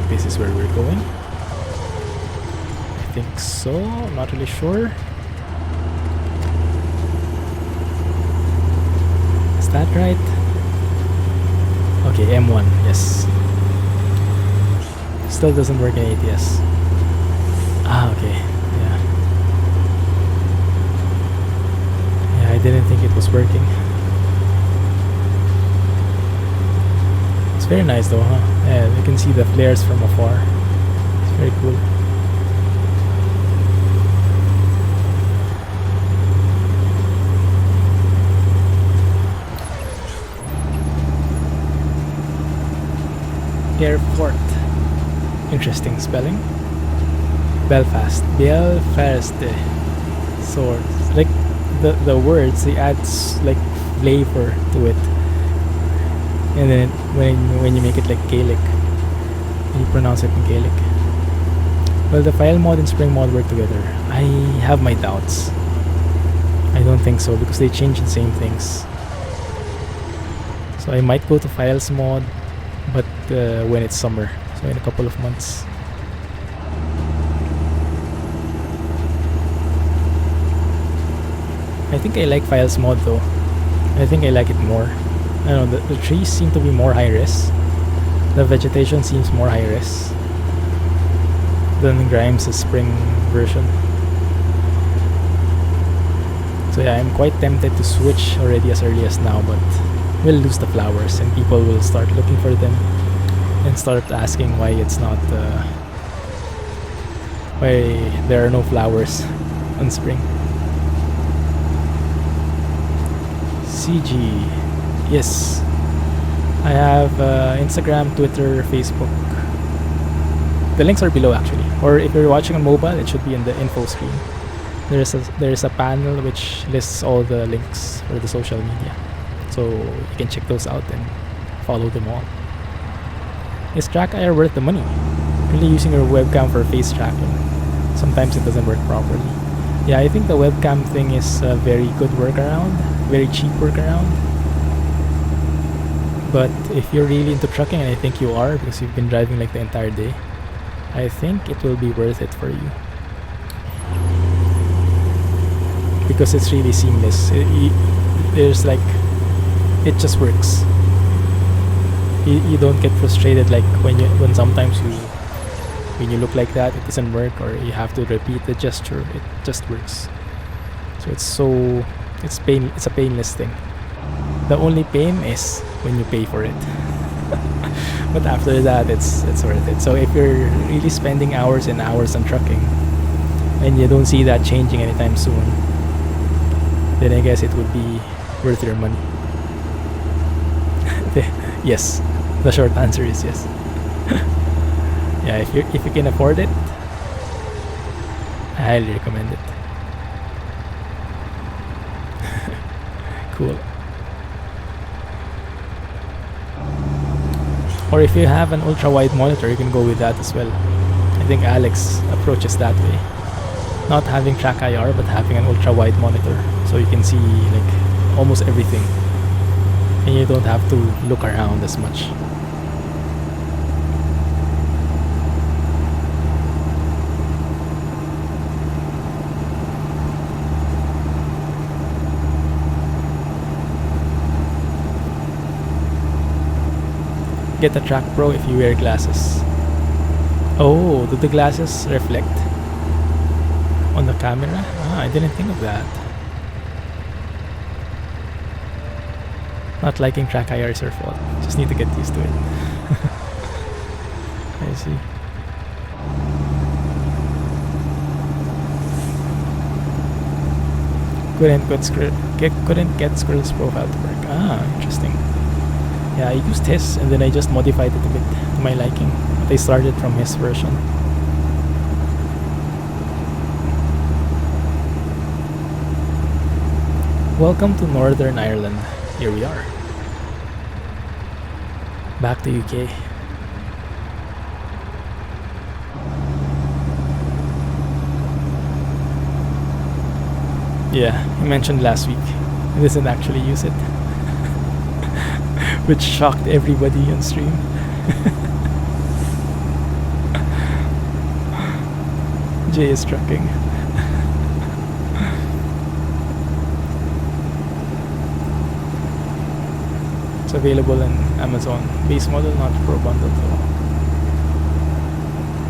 This is where we're going. I think so, I'm not really sure. Is that right? Okay, M1, yes. Still doesn't work in ATS. Ah, okay, yeah. Yeah, I didn't think it was working. Very nice though, huh? Yeah, you can see the flares from afar. It's very cool. Airport. Interesting spelling. Belfast. Belfast. So like the words, they add like flavor to it. And then when you make it like Gaelic, and you pronounce it in Gaelic. Well, the file mod and spring mod work together. I have my doubts. I don't think so because they change the same things. So I might go to files mod, but when it's summer, so in a couple of months. I think I like files mod though. I think I like it more. I don't know, the trees seem to be more high-res. The vegetation seems more high-res than Grimes' spring version. So yeah, I'm quite tempted to switch already as early as now, but we'll lose the flowers and people will start looking for them and start asking why it's not... why there are no flowers on spring. CG... Yes, I have Instagram, Twitter, Facebook. The links are below actually. Or if you're watching on mobile, it should be in the info screen. There's a panel which lists all the links for the social media. So you can check those out and follow them all. Is TrackIR worth the money? Really using your webcam for face tracking. Sometimes it doesn't work properly. Yeah, I think the webcam thing is a very good workaround. Very cheap workaround. But if you're really into trucking, and I think you are because you've been driving like the entire day, I think it will be worth it for you. Because it's really seamless. There's like, it just works. You don't get frustrated like when sometimes when you look like that, it doesn't work, or you have to repeat the gesture. It just works. So it's a painless thing. The only pain is when you pay for it. But after that, it's worth it. So if you're really spending hours and hours on trucking and you don't see that changing anytime soon, then I guess it would be worth your money. Yes, the short answer is yes. Yeah, if you can afford it, I highly recommend it. Cool. Or if you have an ultra-wide monitor, you can go with that as well. I think Alex approaches that way. Not having TrackIR, but having an ultra-wide monitor. So you can see like almost everything. And you don't have to look around as much. get a Track Pro if you wear glasses. Oh, do the glasses reflect on the camera? Ah, I didn't think of that. Not liking TrackIR is your fault. Just need to get used to it. I see. Couldn't get Squirrel's profile to work. Ah, interesting. Yeah, I used his and then I just modified it a bit to my liking. But I started from his version. Welcome to Northern Ireland. Here we are. Back to UK. Yeah, you mentioned last week. He doesn't actually use it. Which shocked everybody on stream. Jay is trucking. It's available in Amazon. Base model, not Pro bundle though.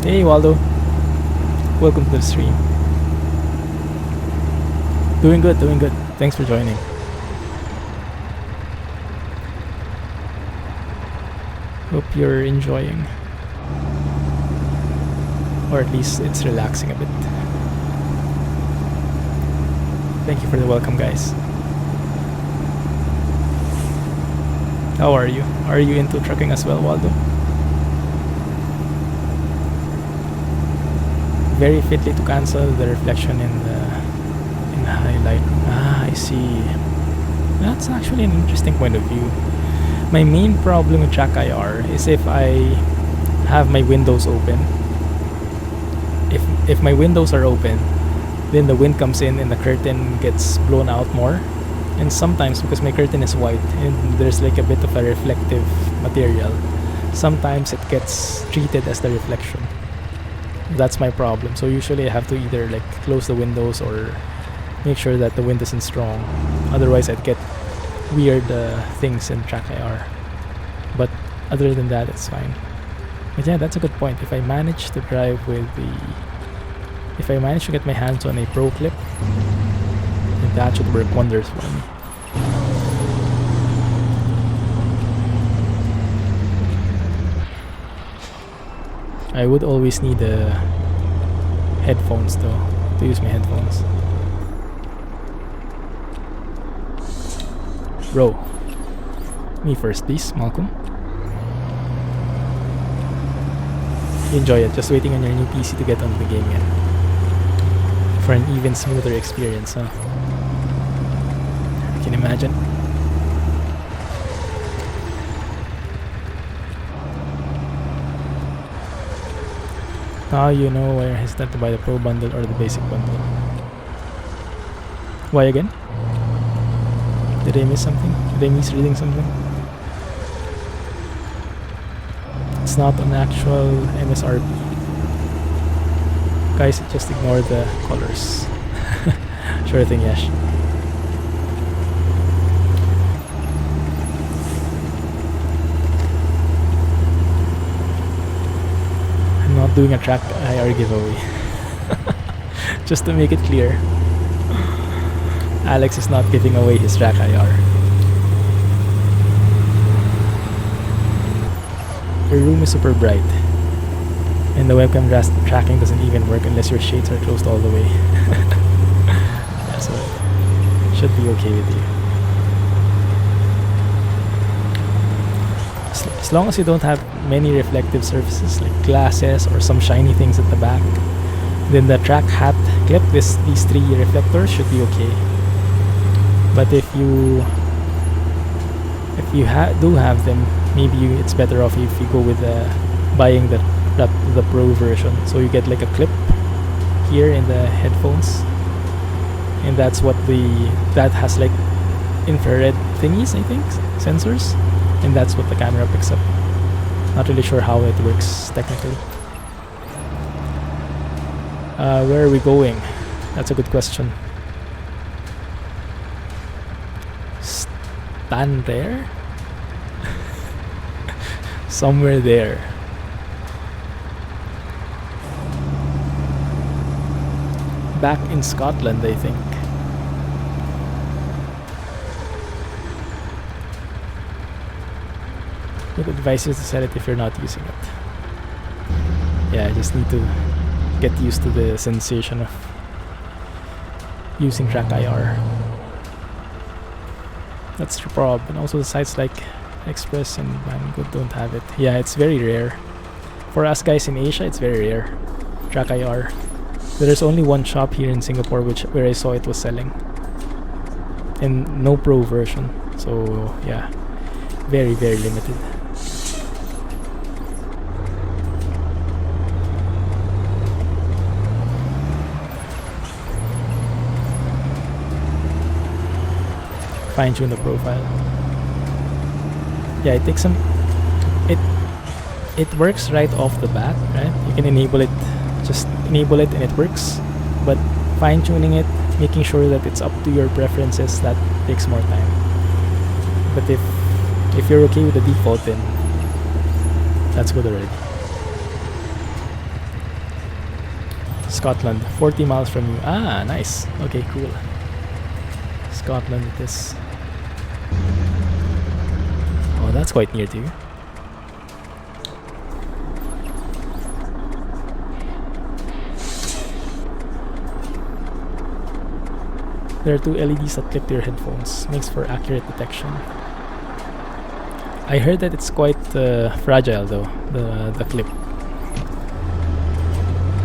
Hey Waldo. Welcome to the stream. Doing good, doing good. Thanks for joining. Hope you're enjoying. Or at least it's relaxing a bit. Thank you for the welcome, guys. How are you? Are you into trucking as well, Waldo? Very fiddly to cancel the reflection in the highlight. Ah, I see. That's actually an interesting point of view. My main problem with TrackIR is if I have my windows open. If my windows are open, then the wind comes in and the curtain gets blown out more. And sometimes, because my curtain is white and there's like a bit of a reflective material, sometimes it gets treated as the reflection. That's my problem. So usually I have to either like close the windows or make sure that the wind isn't strong. Otherwise I'd get weird things in TrackIR. But other than that, it's fine. But yeah, that's a good point. If I manage to drive with if I manage to get my hands on a Pro clip, then that should work wonders for me. I would always need headphones though, to use my headphones. Bro, me first please, Malcolm. Enjoy it, just waiting on your new PC to get onto the game yet. For an even smoother experience, huh? I can imagine. Now you know where hesitant to buy the Pro bundle or the basic bundle. Why again? Did I miss something? Did I miss reading something? It's not an actual MSRP. Guys, just ignore the colors. Sure thing, Yash. I'm not doing a TrackIR giveaway. Just to make it clear. Alex is not giving away his TrackIR. Your room is super bright. And the webcam tracking doesn't even work unless your shades are closed all the way. Yeah, so it should be okay with you. As long as you don't have many reflective surfaces like glasses or some shiny things at the back, then the track hat clip, these three reflectors should be okay. But if you do have them, maybe it's better off if you go with buying the Pro version. So you get like a clip here in the headphones, and that's what that has like infrared thingies, I think, sensors, and that's what the camera picks up. Not really sure how it works technically. Where are we going? That's a good question. Stand there? somewhere there. Back in Scotland, I think. Would advise you to sell it if you're not using it. Yeah, I just need to get used to the sensation of using TrackIR. That's the problem. And also the sites like Express and Banggood don't have it. Yeah, it's very rare. For us guys in Asia, it's very rare. TrackIR. There's only one shop here in Singapore where I saw it was selling. And no pro version. So yeah, very, very limited. Fine-tune the profile. Yeah, it takes some. It works right off the bat, right? You can enable it, just enable it, and it works. But fine-tuning it, making sure that it's up to your preferences, that takes more time. But if you're okay with the default, then that's good already. Scotland, 40 miles from you. Ah, nice. Okay, cool. Scotland it is. Oh, that's quite near to you. There are two LEDs that clip to your headphones. Makes for accurate detection. I heard that it's quite fragile though, the clip.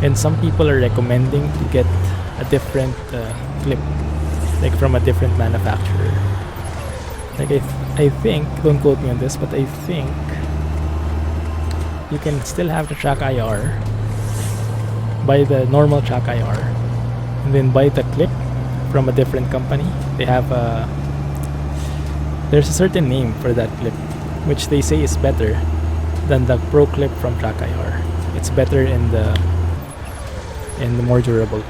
And some people are recommending to get a different clip, like from a different manufacturer. Like I think, don't quote me on this, but I think you can still have the TrackIR, buy the normal TrackIR, and then buy the clip from a different company. They have there's a certain name for that clip, which they say is better than the Pro clip from TrackIR. It's better and more durable.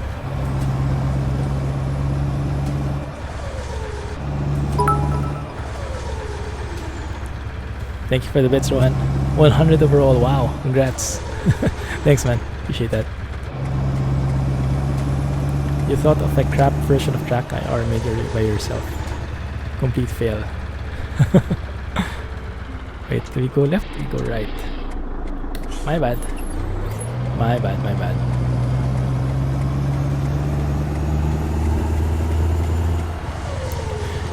Thank you for the bits, Rohan. 100 overall. Wow, congrats. Thanks, man. Appreciate that. You thought of a crap version of TrackIR made by yourself. Complete fail. Wait, do we go left? We go right. My bad. My bad, my bad.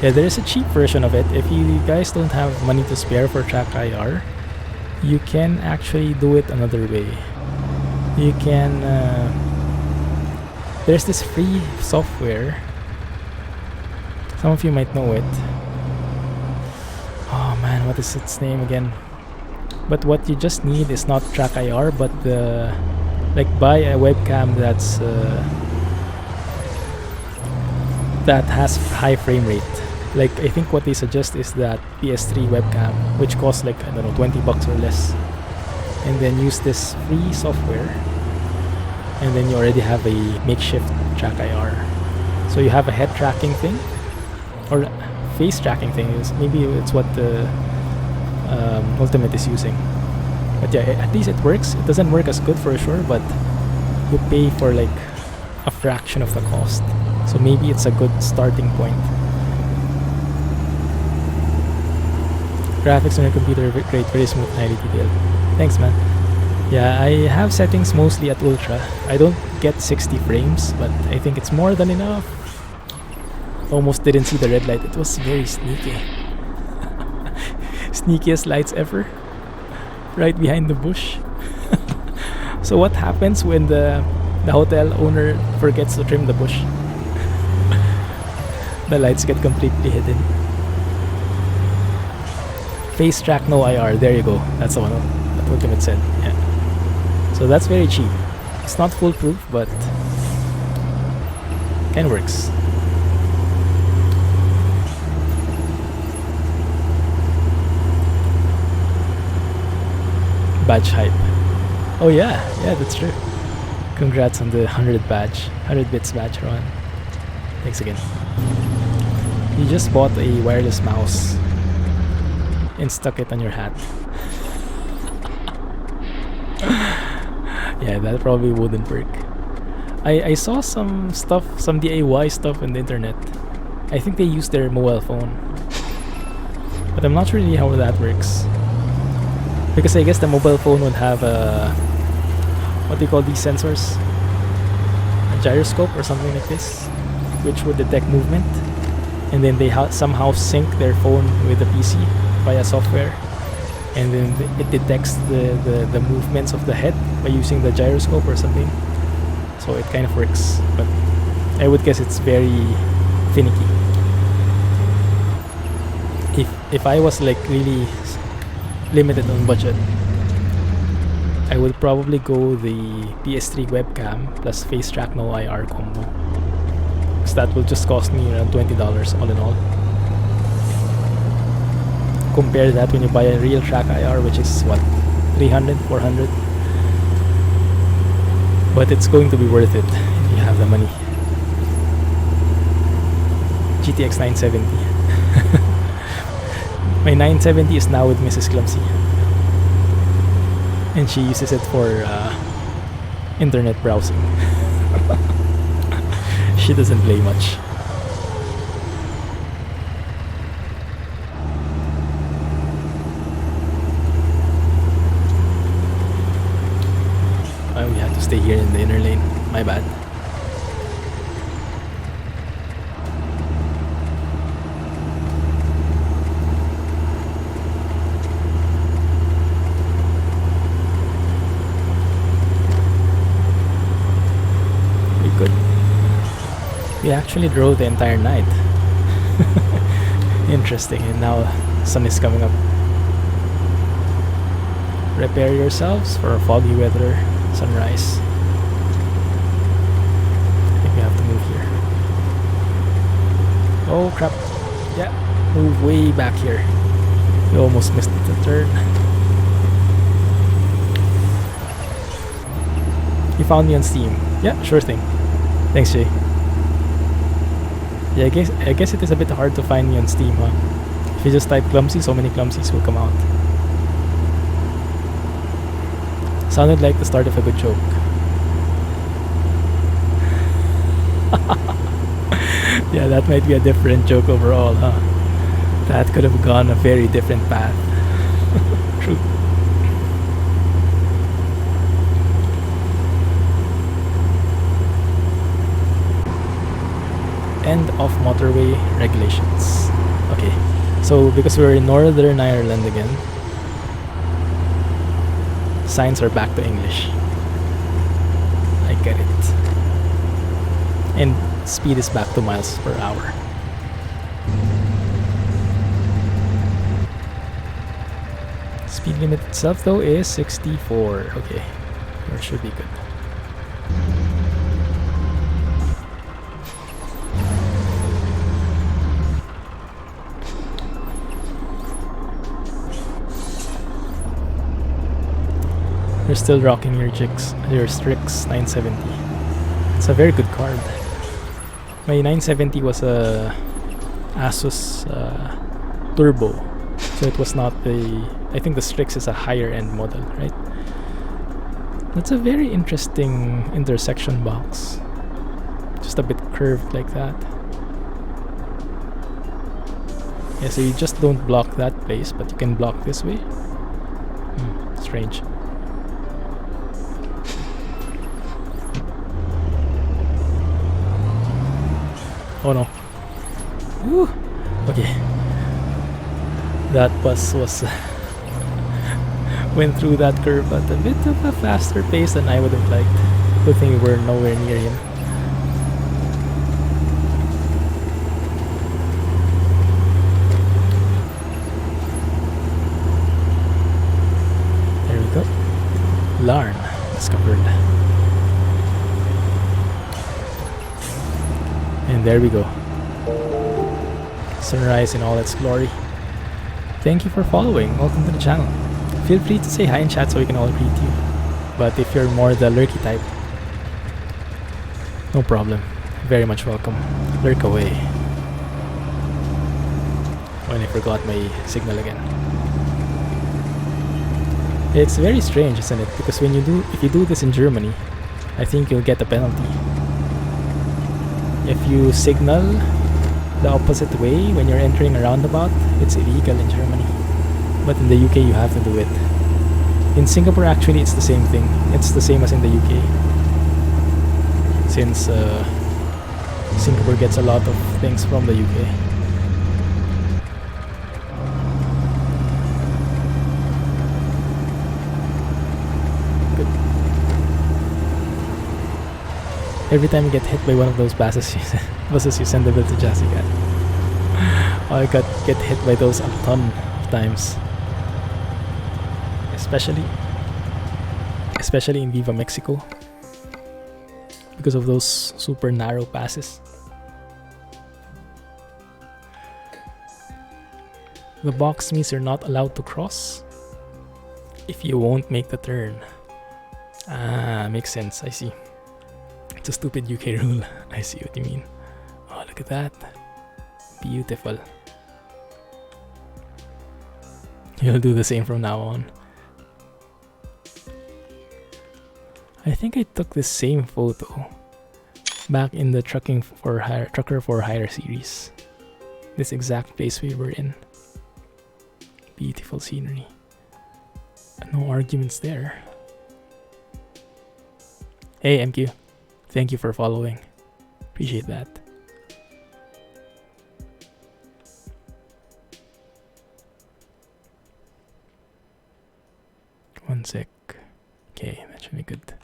Yeah, there is a cheap version of it. If you guys don't have money to spare for TrackIR, you can actually do it another way. You can there's this free software. Some of you might know it. Oh man, what is its name again? But what you just need is not TrackIR, but the buy a webcam that has high frame rate. Like, I think what they suggest is that PS3 webcam, which costs like, I don't know, 20 bucks or less. And then use this free software, and then you already have a makeshift TrackIR. So you have a head tracking thing, or face tracking thing. Maybe it's what the Ultimate is using. But yeah, at least it works. It doesn't work as good for sure, but you pay for like a fraction of the cost. So maybe it's a good starting point. Graphics on your computer are great, very smooth, highly detailed. Thanks, man. Yeah, I have settings mostly at ultra. I don't get 60 frames, but I think it's more than enough. Almost didn't see the red light. It was very sneaky. Sneakiest lights ever. Right behind the bush. So what happens when the hotel owner forgets to trim the bush? The lights get completely hidden. Face track, no IR. There you go. That's the one that Ultimate said. Yeah. So that's very cheap. It's not foolproof, but kind of works. Badge hype. Oh yeah, that's true. Congrats on the 100 bits badge, Ron. Thanks again. You just bought a wireless mouse and stuck it on your hat. Yeah, that probably wouldn't work. I saw some stuff, some DIY stuff on the internet. I think they use their mobile phone, but I'm not sure really how that works. Because I guess the mobile phone would have a, what do you call these sensors? A gyroscope or something like this, which would detect movement, and then they somehow sync their phone with the PC via software, and then it detects the movements of the head by using the gyroscope or something. So it kind of works, but I would guess it's very finicky. If I was like really limited on budget, I would probably go the PS3 webcam plus face track no IR combo, because that will just cost me around $20 all in all. Compare that when you buy a real TrackIR, which is what, 300, 400. But it's going to be worth it if you have the money. GTX 970. My 970 is now with Mrs. Clumsy, and she uses it for internet browsing. She doesn't play much. We have to stay here in the inner lane. My bad. Pretty good. We actually drove the entire night. Interesting. And now sun is coming up. Prepare yourselves for foggy weather. Sunrise. I think we have to move here. Oh crap. Yeah, move way back here. We almost missed the turn. You found me on Steam. Yeah, sure thing. Thanks, Jay. Yeah, I guess it is a bit hard to find me on Steam, huh? If you just type Clumsy, so many Clumsies will come out. Sounded like the start of a good joke. Yeah, that might be a different joke overall, huh? That could have gone a very different path. True. End of motorway regulations. Okay, so because we're in Northern Ireland again, signs are back to English. I get it. And speed is back to miles per hour. Speed limit itself though is 64. Okay, that should be good. You're still rocking your Strix 970. It's a very good card. My 970 was a Asus Turbo, so it was not the. I think the Strix is a higher end model, right? That's a very interesting intersection box. Just a bit curved like that. Yeah, so you just don't block that place, but you can block this way. Strange. Oh no. Woo. Okay. That bus was went through that curve at a bit of a faster pace than I would have liked. Good thing we were nowhere near him. There we go. Larn discovered. And there we go. Sunrise in all its glory. Thank you for following. Welcome to the channel. Feel free to say hi in chat so we can all greet you. But if you're more the lurky type, no problem. Very much welcome. Lurk away. Oh, and I forgot my signal again. It's very strange, isn't it? Because if you do this in Germany, I think you'll get a penalty. If you signal the opposite way when you're entering a roundabout, it's illegal in Germany. But in the UK, you have to do it. In Singapore, actually, it's the same thing. It's the same as in the UK. Since Singapore gets a lot of things from the UK. Good. Every time you get hit by one of those buses, you send the bill to Jessica. I get hit by those a ton of times. Especially in Viva Mexico. Because of those super narrow passes. The box means you're not allowed to cross if you won't make the turn. Ah, makes sense. I see. It's a stupid UK rule. I see what you mean. Oh, look at that. Beautiful. You'll do the same from now on. I think I took the same photo back in the Trucker for Hire series. This exact place we were in. Beautiful scenery. No arguments there. Hey MQ, thank you for following. Appreciate that. One sec. Okay, that should be good.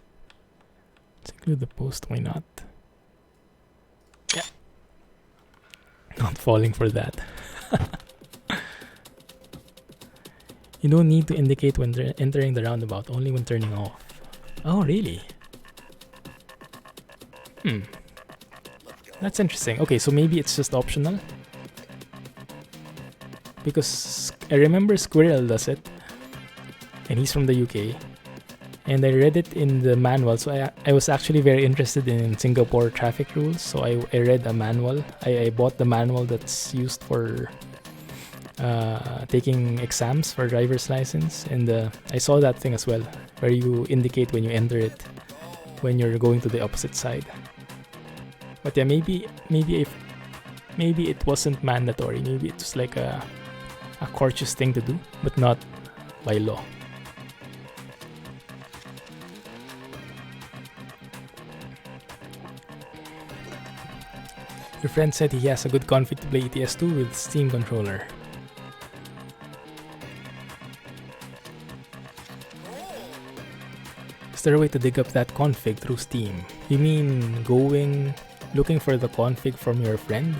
Let's include the post, why not? Yeah. Not falling for that. You don't need to indicate when entering the roundabout, only when turning off. Oh, really? That's interesting. Okay, so maybe it's just optional. Because I remember Squirrel does it. And he's from the UK. And I read it in the manual, so I was actually very interested in Singapore traffic rules. So I read a manual. I bought the manual that's used for taking exams for driver's license, and I saw that thing as well, where you indicate when you enter it, when you're going to the opposite side. But yeah, maybe it wasn't mandatory. Maybe it was like a courteous thing to do, but not by law. Your friend said he has a good config to play ETS2 with Steam controller. Is there a way to dig up that config through Steam? You mean looking for the config from your friend?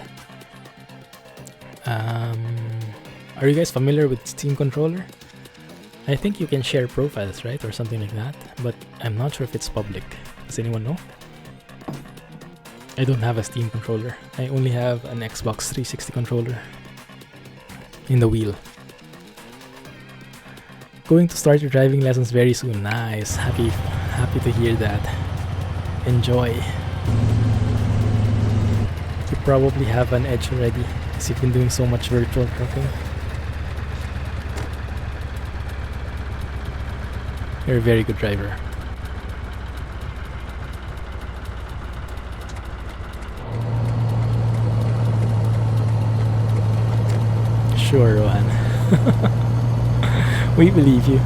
Are you guys familiar with Steam controller? I think you can share profiles, right? Or something like that. But I'm not sure if it's public. Does anyone know? I don't have a Steam controller. I only have an Xbox 360 controller in the wheel. Going to start your driving lessons very soon. Nice. Happy to hear that. Enjoy. You probably have an edge already because you've been doing so much virtual trucking. You're a very good driver. Sure, Rohan. We believe you.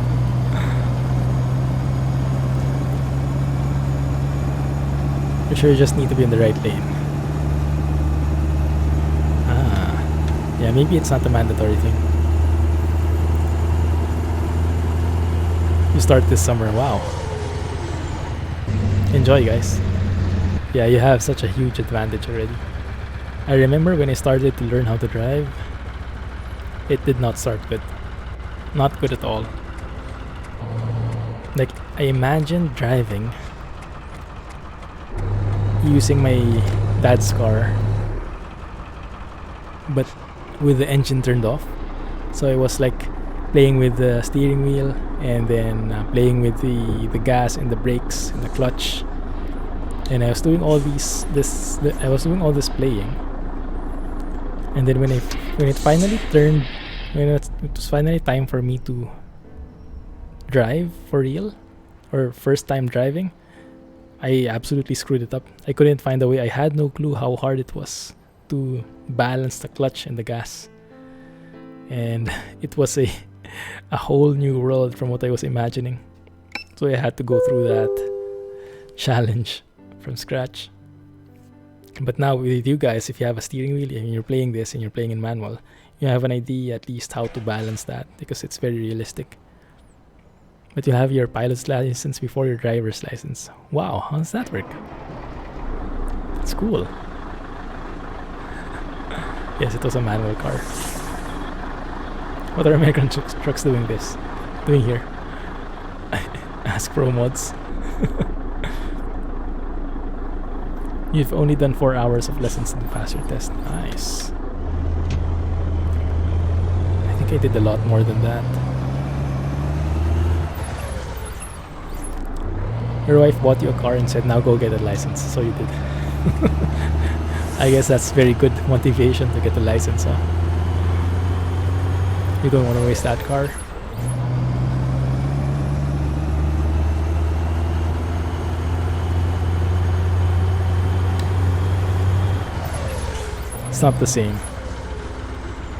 You sure just need to be in the right lane. Yeah, maybe it's not a mandatory thing. You start this summer, wow. Enjoy, guys. Yeah, you have such a huge advantage already. I remember when I started to learn how to drive, it did not start good. Not good at all. Like, I imagined driving using my dad's car, but with the engine turned off. So I was like playing with the steering wheel and then playing with the gas and the brakes and the clutch. And I was doing all this playing. And then when it finally turned, when it was finally time for me to drive for real, or first time driving, I absolutely screwed it up. I couldn't find a way. I had no clue how hard it was to balance the clutch and the gas. And it was a whole new world from what I was imagining. So I had to go through that challenge from scratch. But now with you guys, if you have a steering wheel and you're playing this and you're playing in manual, you have an idea at least how to balance that, because it's very realistic. But you'll have your pilot's license before your driver's license. Wow, how does that work? That's cool. Yes, it was a manual car. What are American trucks doing here? Ask ProMods. You've only done 4 hours of lessons to pass your test. Nice. I think I did a lot more than that. Your wife bought you a car and said, now go get a license. So you did. I guess that's very good motivation to get a license, huh? You don't want to waste that car. It's not the same.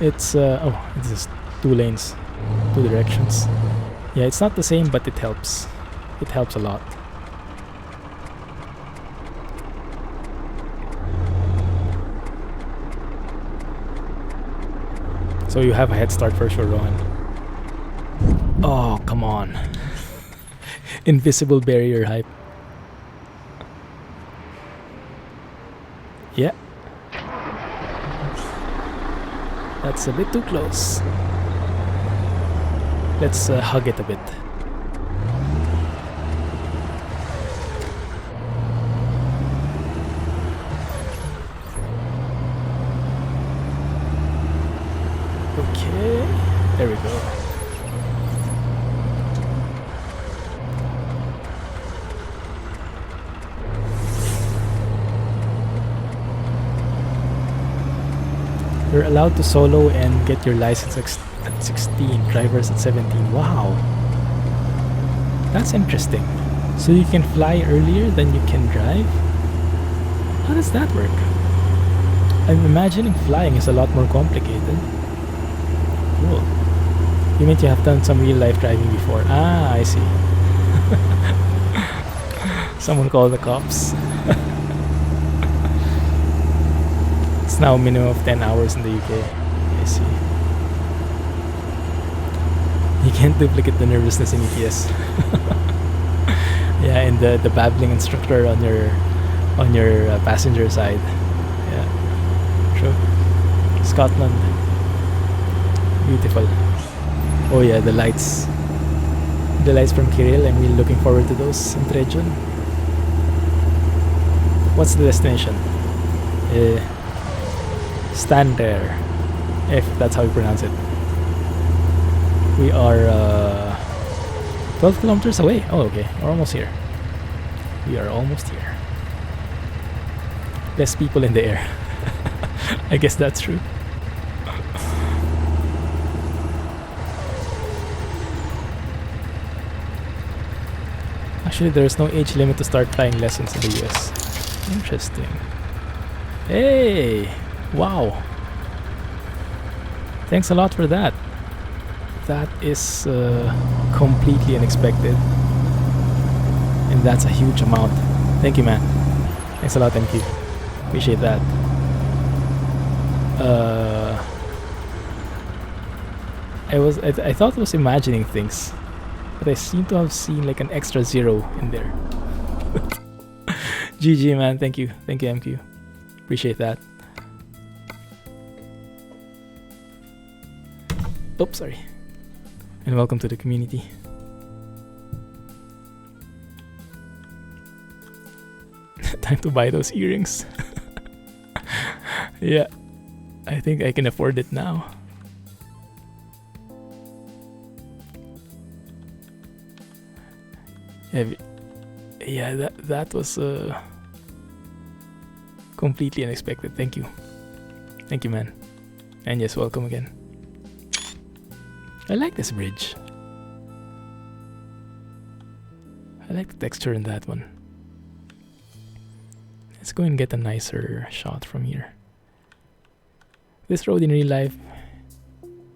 It's it's just 2 lanes, 2 directions. Yeah, it's not the same, but it helps. It helps a lot. So you have a head start for sure, Rohan. Oh, come on. Invisible barrier hype. Yeah. That's a bit too close. Let's hug it a bit. Okay, there we go. You're allowed to solo and get your license at 16, drivers at 17. Wow, that's interesting. So you can fly earlier than you can drive? How does that work? I'm imagining flying is a lot more complicated. Cool. You meant you have done some real life driving before. Ah, I see. Someone call the cops. It's now a minimum of 10 hours in the UK. I see. You can't duplicate the nervousness in ETS. Yeah, and the babbling instructor on your passenger side. Yeah, true. Scotland. Beautiful. Oh yeah, the lights. The lights from Kirill. I'm really looking forward to those in Trejon. What's the destination? Stand there, if that's how you pronounce it. We are 12 kilometers away. Oh, okay. We're almost here. We are almost here. Less people in the air. I guess that's true. Actually, there's no age limit to start flying lessons in the US. Interesting. Hey! Wow. Thanks a lot for that. That is completely unexpected. And that's a huge amount. Thank you, man. Thanks a lot, MQ. Appreciate that. I thought I was imagining things, but I seem to have seen like an extra 0 in there. GG, man. Thank you, MQ. Appreciate that. Oops, sorry. And welcome to the community. Time to buy those earrings. Yeah, I think I can afford it now. Yeah, that was completely unexpected. Thank you, man. And yes, welcome again. I like this bridge. I like the texture in that one. Let's go and get a nicer shot from here. This road in real life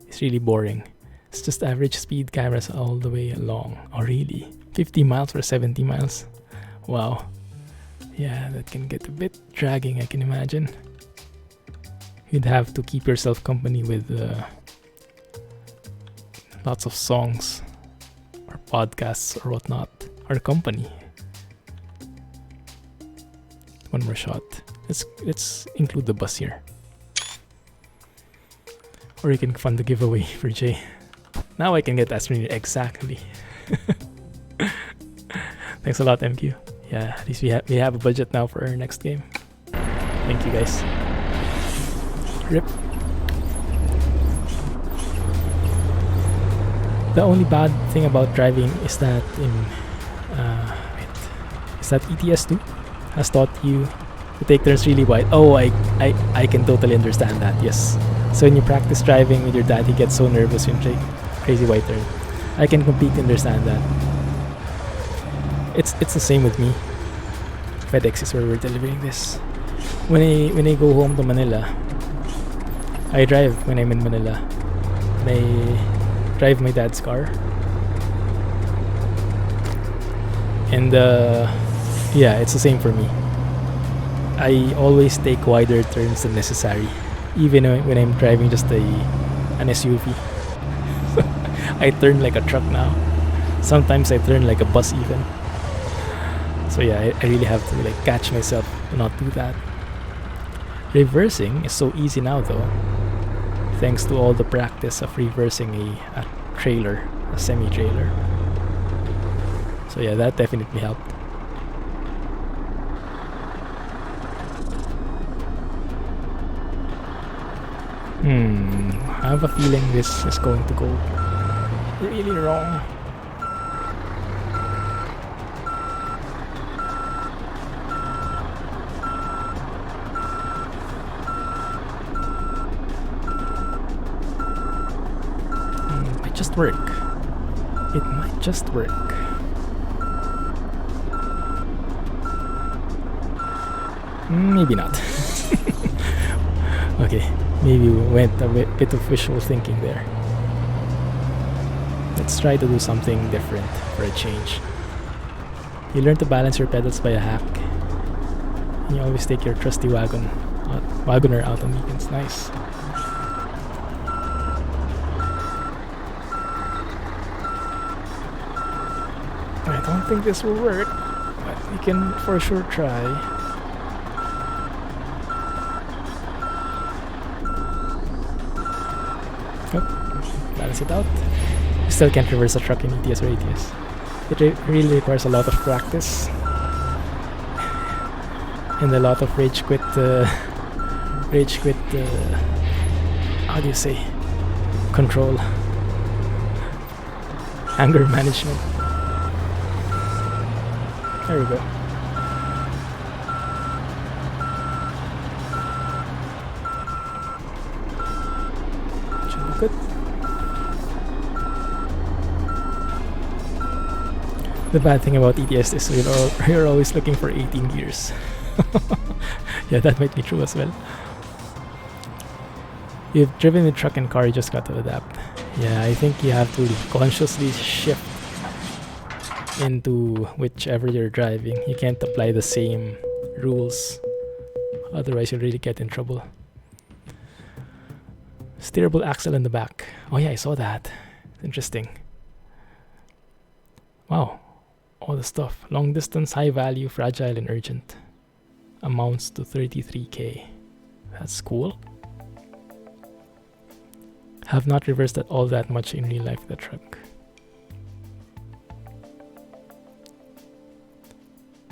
is really boring. It's just average speed cameras all the way along. Oh really? 50 miles for 70 miles? Wow. Yeah, that can get a bit dragging, I can imagine. You'd have to keep yourself company with lots of songs or podcasts or whatnot, or company. One more shot. Let's include the bus here. Or you can fund the giveaway for Jay. Now I can get Astroneer exactly. Thanks a lot, MQ. Yeah, at least we have a budget now for our next game. Thank you guys. Rip. The only bad thing about driving is that ETS2 has taught you to take turns really wide. Oh, I can totally understand that. Yes. So when you practice driving with your dad, he gets so nervous when you take crazy wide turn. I can completely understand that. It's the same with me. FedEx is where we're delivering this. When I go home to Manila, I drive when I'm in Manila. And I drive my dad's car. And yeah, it's the same for me. I always take wider turns than necessary, even when I'm driving just an SUV. I turn like a truck now. Sometimes I turn like a bus even. So yeah, I really have to like catch myself to not do that. Reversing is so easy now though, thanks to all the practice of reversing a trailer, a semi-trailer. So yeah, that definitely helped. I have a feeling this is going to go really wrong. It might just work. It might just work. Maybe not. Okay, maybe we went a bit of wishful thinking there. Let's try to do something different for a change. You learn to balance your pedals by a hack. And you always take your trusty wagoner out on weekends. Nice. I don't think this will work, but we can for sure try. Balance it out. You still can't reverse a truck in ETS or ATS. It really requires a lot of practice and a lot of rage quit. How do you say? Control, anger management. There we go. Should be good. The bad thing about ETS is you're always looking for 18 gears. Yeah, that might be true as well. You've driven with truck and car, you just got to adapt. Yeah, I think you have to consciously shift into whichever you're driving. You can't apply the same rules, otherwise you'll really get in trouble. Steerable axle in the back. Oh yeah, I saw that. Interesting. Wow. All the stuff. Long distance, high value, fragile, and urgent. Amounts to 33k. That's cool. Have not reversed that all that much in real life with the truck.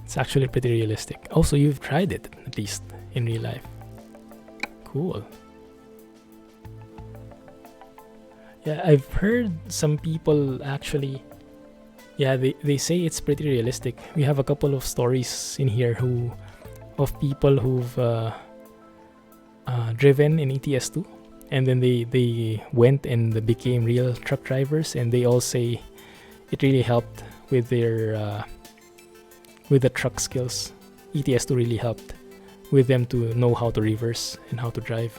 It's actually pretty realistic. Also, you've tried it, at least, in real life. Cool. Yeah, I've heard some people actually... Yeah, they say it's pretty realistic. We have a couple of stories in here of people who've driven in ETS2, and then they went and they became real truck drivers, and they all say it really helped with their with the truck skills. ETS2 really helped with them to know how to reverse and how to drive.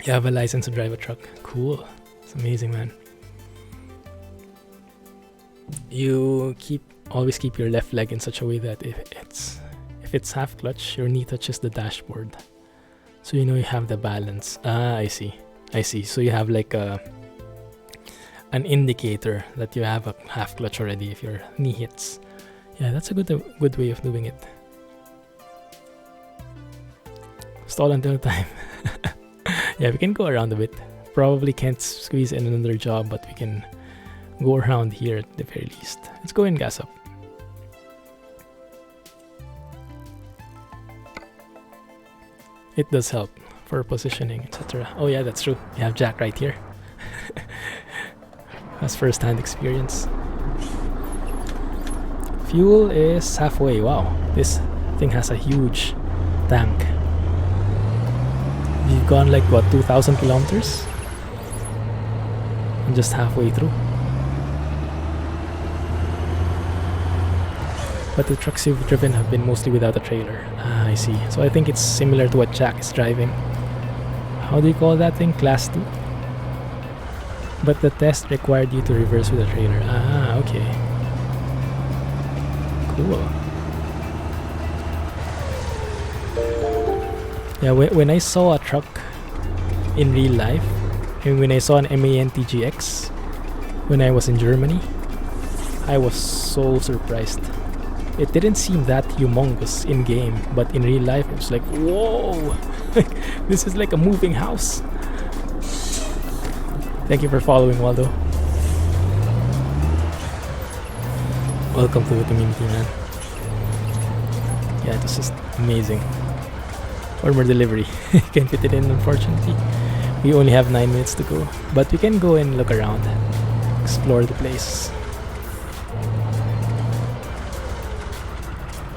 You have a license to drive a truck. Cool. It's amazing, man. You always keep your left leg in such a way that if it's half clutch, your knee touches the dashboard. So you know you have the balance. Ah, I see. So you have like an indicator that you have a half clutch already if your knee hits. Yeah, that's a good way of doing it. Stall until time. Yeah, we can go around a bit. Probably can't squeeze in another job, but we can go around here at the very least. Let's go and gas up. It does help for positioning, etc. Oh yeah, that's true. You have Jack right here. That's first-hand experience. Fuel is halfway. Wow, this thing has a huge tank. We've gone like what, 2,000 kilometers? I'm just halfway through. But the trucks you've driven have been mostly without a trailer. Ah, I see. So I think it's similar to what Jack is driving. How do you call that thing? Class 2? But the test required you to reverse with a trailer. Ah, okay. Cool. Yeah, when I saw a truck in real life, and when I saw an MAN TGX when I was in Germany, I was so surprised. It didn't seem that humongous in game, but in real life it was like, whoa! This is like a moving house. Thank you for following, Waldo. Welcome to the community, man. Yeah, this is amazing. Armor delivery. Can't fit it in, unfortunately. We only have 9 minutes to go, but we can go and look around, explore the place.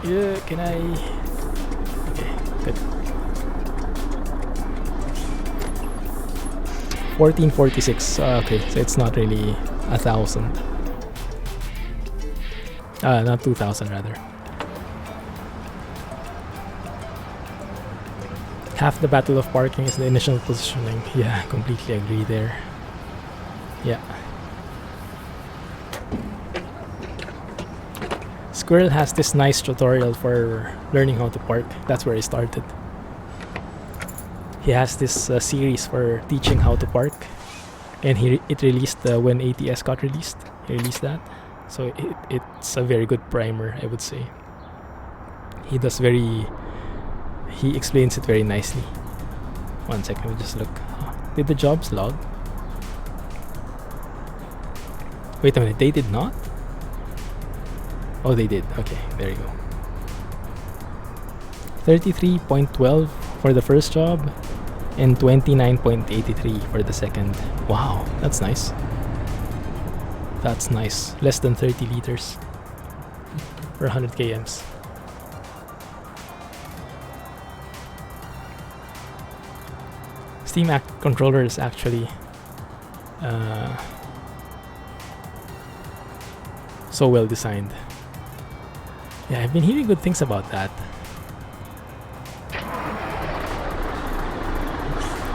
Yeah, can I? Okay, good. 1446. Okay, so it's not really 1,000. Not 2,000 rather. Half the battle of parking is the initial positioning. Yeah, completely agree there. Yeah. Squirrel has this nice tutorial for learning how to park. That's where I started. He has this series for teaching how to park, and it released when ATS got released. He released that, so it's a very good primer, I would say. He explains it very nicely. One second, we just look. Did the jobs log? Wait a minute, they did not? Oh, they did. Okay, there you go. 33.12 for the first job and 29.83 for the second. Wow, that's nice. That's nice. Less than 30 liters for 100 kms. Steam controller is actually so well designed. Yeah, I've been hearing good things about that.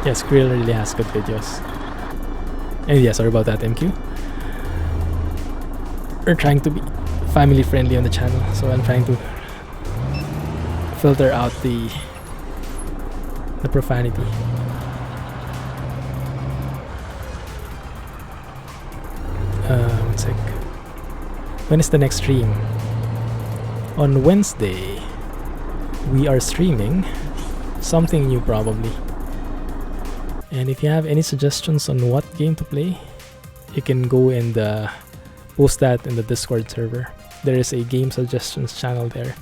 Yeah, Skrill really has good videos. And yeah, sorry about that, MQ. We're trying to be family friendly on the channel, so I'm trying to filter out the profanity. One sec. When is the next stream? On Wednesday, we are streaming something new probably. And if you have any suggestions on what game to play, you can go and post that in the Discord server. There is a game suggestions channel there,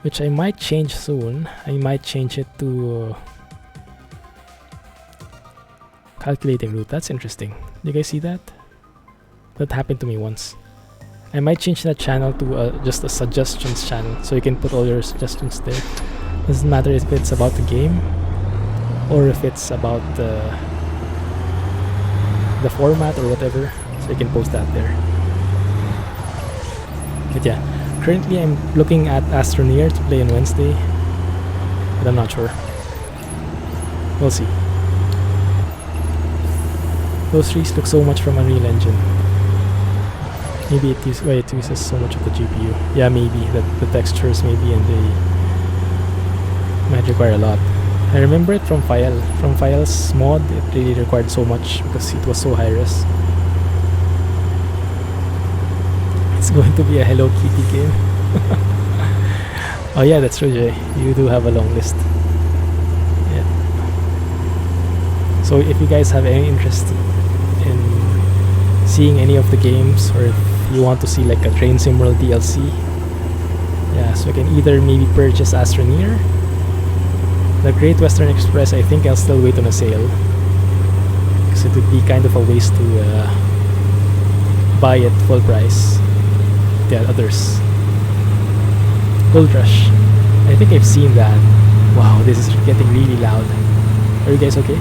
which I might change soon. I might change it to calculating route. That's interesting. You guys see that? That happened to me once. I might change that channel to just a suggestions channel, so you can put all your suggestions there. Doesn't matter if it's about the game or if it's about the format or whatever, so you can post that there. But yeah, currently I'm looking at Astroneer to play on Wednesday, but I'm not sure. We'll see. Those trees look so much from Unreal Engine. Maybe it uses so much of the GPU. Yeah, maybe the textures maybe, and they might require a lot. I remember it from File's mod. It really required so much because it was so high res. It's going to be a Hello Kitty game. Oh yeah, that's true, Jay. You do have a long list. Yeah. So if you guys have any interest in seeing any of the games, or if you want to see like a Train Sim World DLC, yeah, so you can either maybe purchase Astroneer. The Great Western Express, I think I'll still wait on a sale, because it would be kind of a waste to buy it full price. The others. Gold Rush, I think I've seen that. Wow, this is getting really loud. Are you guys okay?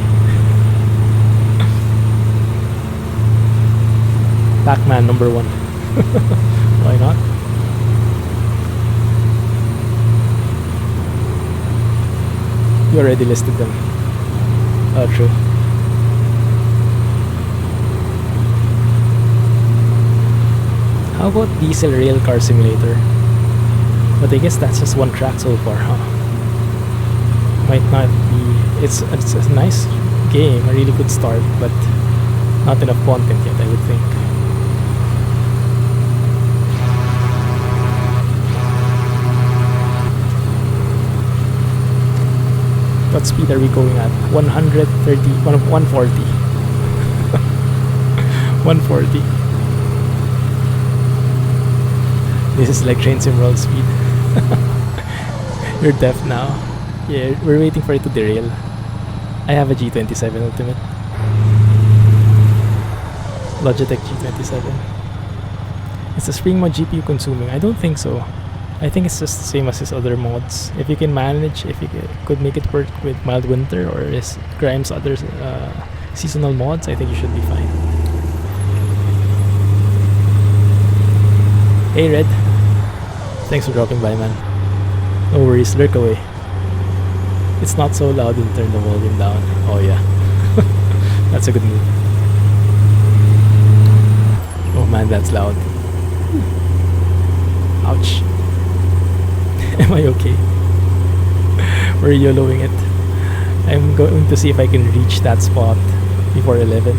Pac-Man number 1. Why not? You already listed them. Oh, true. How about Diesel Rail Car Simulator? But I guess that's just one track so far, huh? Might not be... It's a nice game, a really good start, but not enough content yet, I would think. What speed are we going at? 130, 140. 140. This is like Train Sim World speed. You're deaf now. Yeah, we're waiting for it to derail. I have a G27 Ultimate. Logitech G27. Is the Spring mod GPU consuming? I don't think so. I think it's just the same as his other mods. If you can manage, if you could make it work with Mild Winter or his Grimes' other seasonal mods, I think you should be fine. Hey Red, thanks for dropping by, man. No worries, lurk away. It's not so loud and turn the volume down. Oh yeah, that's a good move. Oh man, that's loud. Ouch. Am I okay? We're YOLOing it. I'm going to see if I can reach that spot before 11.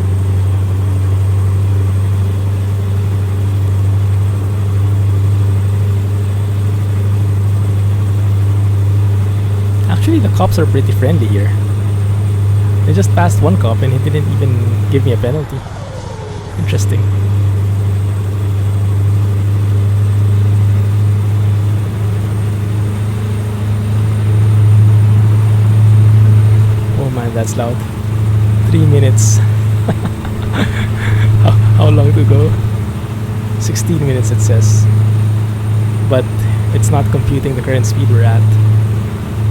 Actually, the cops are pretty friendly here. I just passed one cop and he didn't even give me a penalty. Interesting. Man, that's loud. 3 minutes. How long to go? 16 minutes it says. But it's not computing the current speed we're at.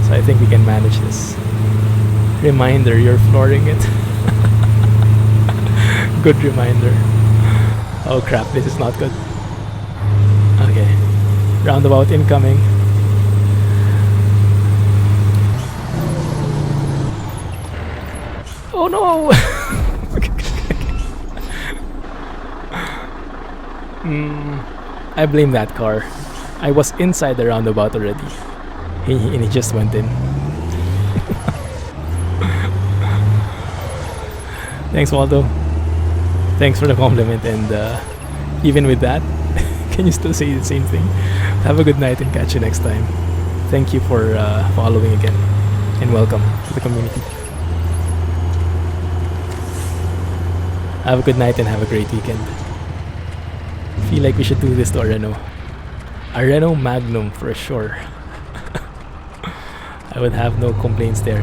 So I think we can manage this. Reminder, you're flooring it. Good reminder. Oh crap, this is not good. Okay. Roundabout incoming. Oh no! I blame that car. I was inside the roundabout already. And he just went in. Thanks, Waldo. Thanks for the compliment, and even with that, can you still say the same thing? Have a good night and catch you next time. Thank you for following again, and welcome to the community. Have a good night and have a great weekend. Feel like we should do this to a Renault. A Renault Magnum for sure. I would have no complaints there.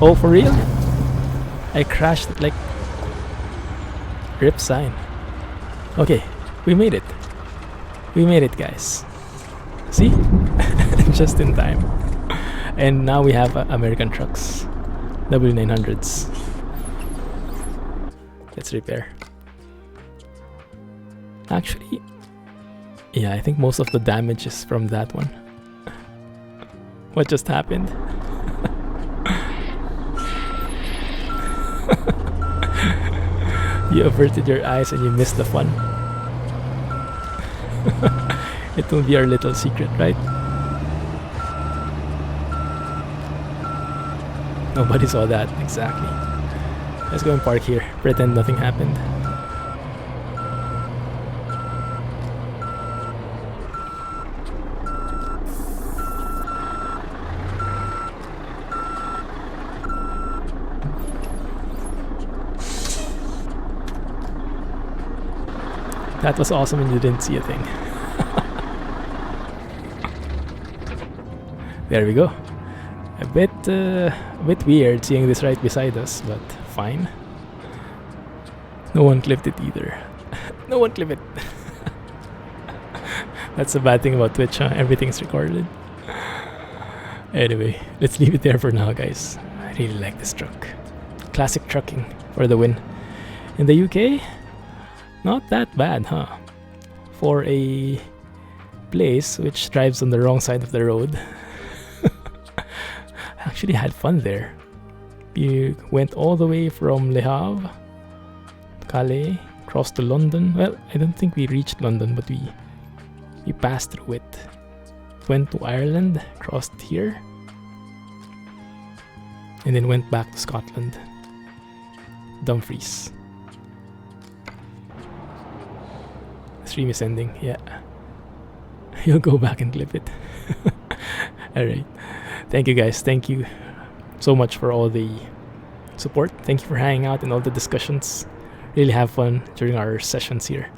Oh, for real? I crashed like... Rip sign. Okay, we made it. We made it, guys. See? Just in time. And now we have American trucks. W900s. Let's repair. Actually, yeah, I think most of the damage is from that one. What just happened? You averted your eyes and you missed the fun. It will be our little secret, right? Nobody saw that, exactly. Let's go and park here. Pretend nothing happened. That was awesome and you didn't see a thing. There we go. A bit weird seeing this right beside us, but fine. No one clipped it either. No one clipped it. That's the bad thing about Twitch, huh? Everything's recorded. Anyway, let's leave it there for now, guys. I really like this truck. Classic trucking for the win. In the UK, not that bad, huh? For a place which drives on the wrong side of the road. I actually had fun there. You went all the way from Le Havre, Calais, crossed to London. Well, I don't think we reached London, but we passed through it. Went to Ireland, crossed here, and then went back to Scotland. Dumfries. Stream is ending, yeah. You'll go back and clip it. Alright. Thank you guys. Thank you so much for all the support. Thank you for hanging out and all the discussions. Really have fun during our sessions here.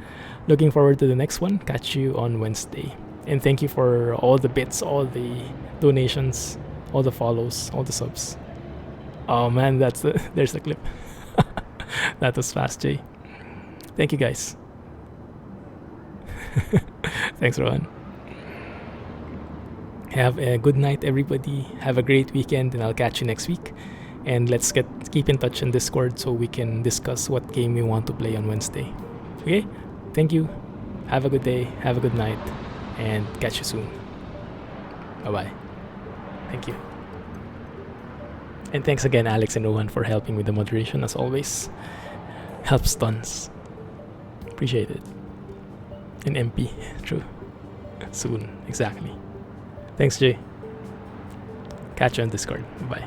Looking forward to the next one. Catch you on Wednesday. And thank you for all the bits, all the donations, all the follows, all the subs. Oh man, there's the clip. That was fast, Jay. Thank you guys. Thanks, Rohan. Have a good night, everybody. Have a great weekend, and I'll catch you next week. And let's keep in touch on Discord so we can discuss what game we want to play on Wednesday. Okay? Thank you. Have a good day. Have a good night. And catch you soon. Bye-bye. Thank you. And thanks again, Alex and Rohan, for helping with the moderation, as always. Helps tons. Appreciate it. And MP. True. Soon. Exactly. Thanks, Jay. Catch you on Discord. Bye.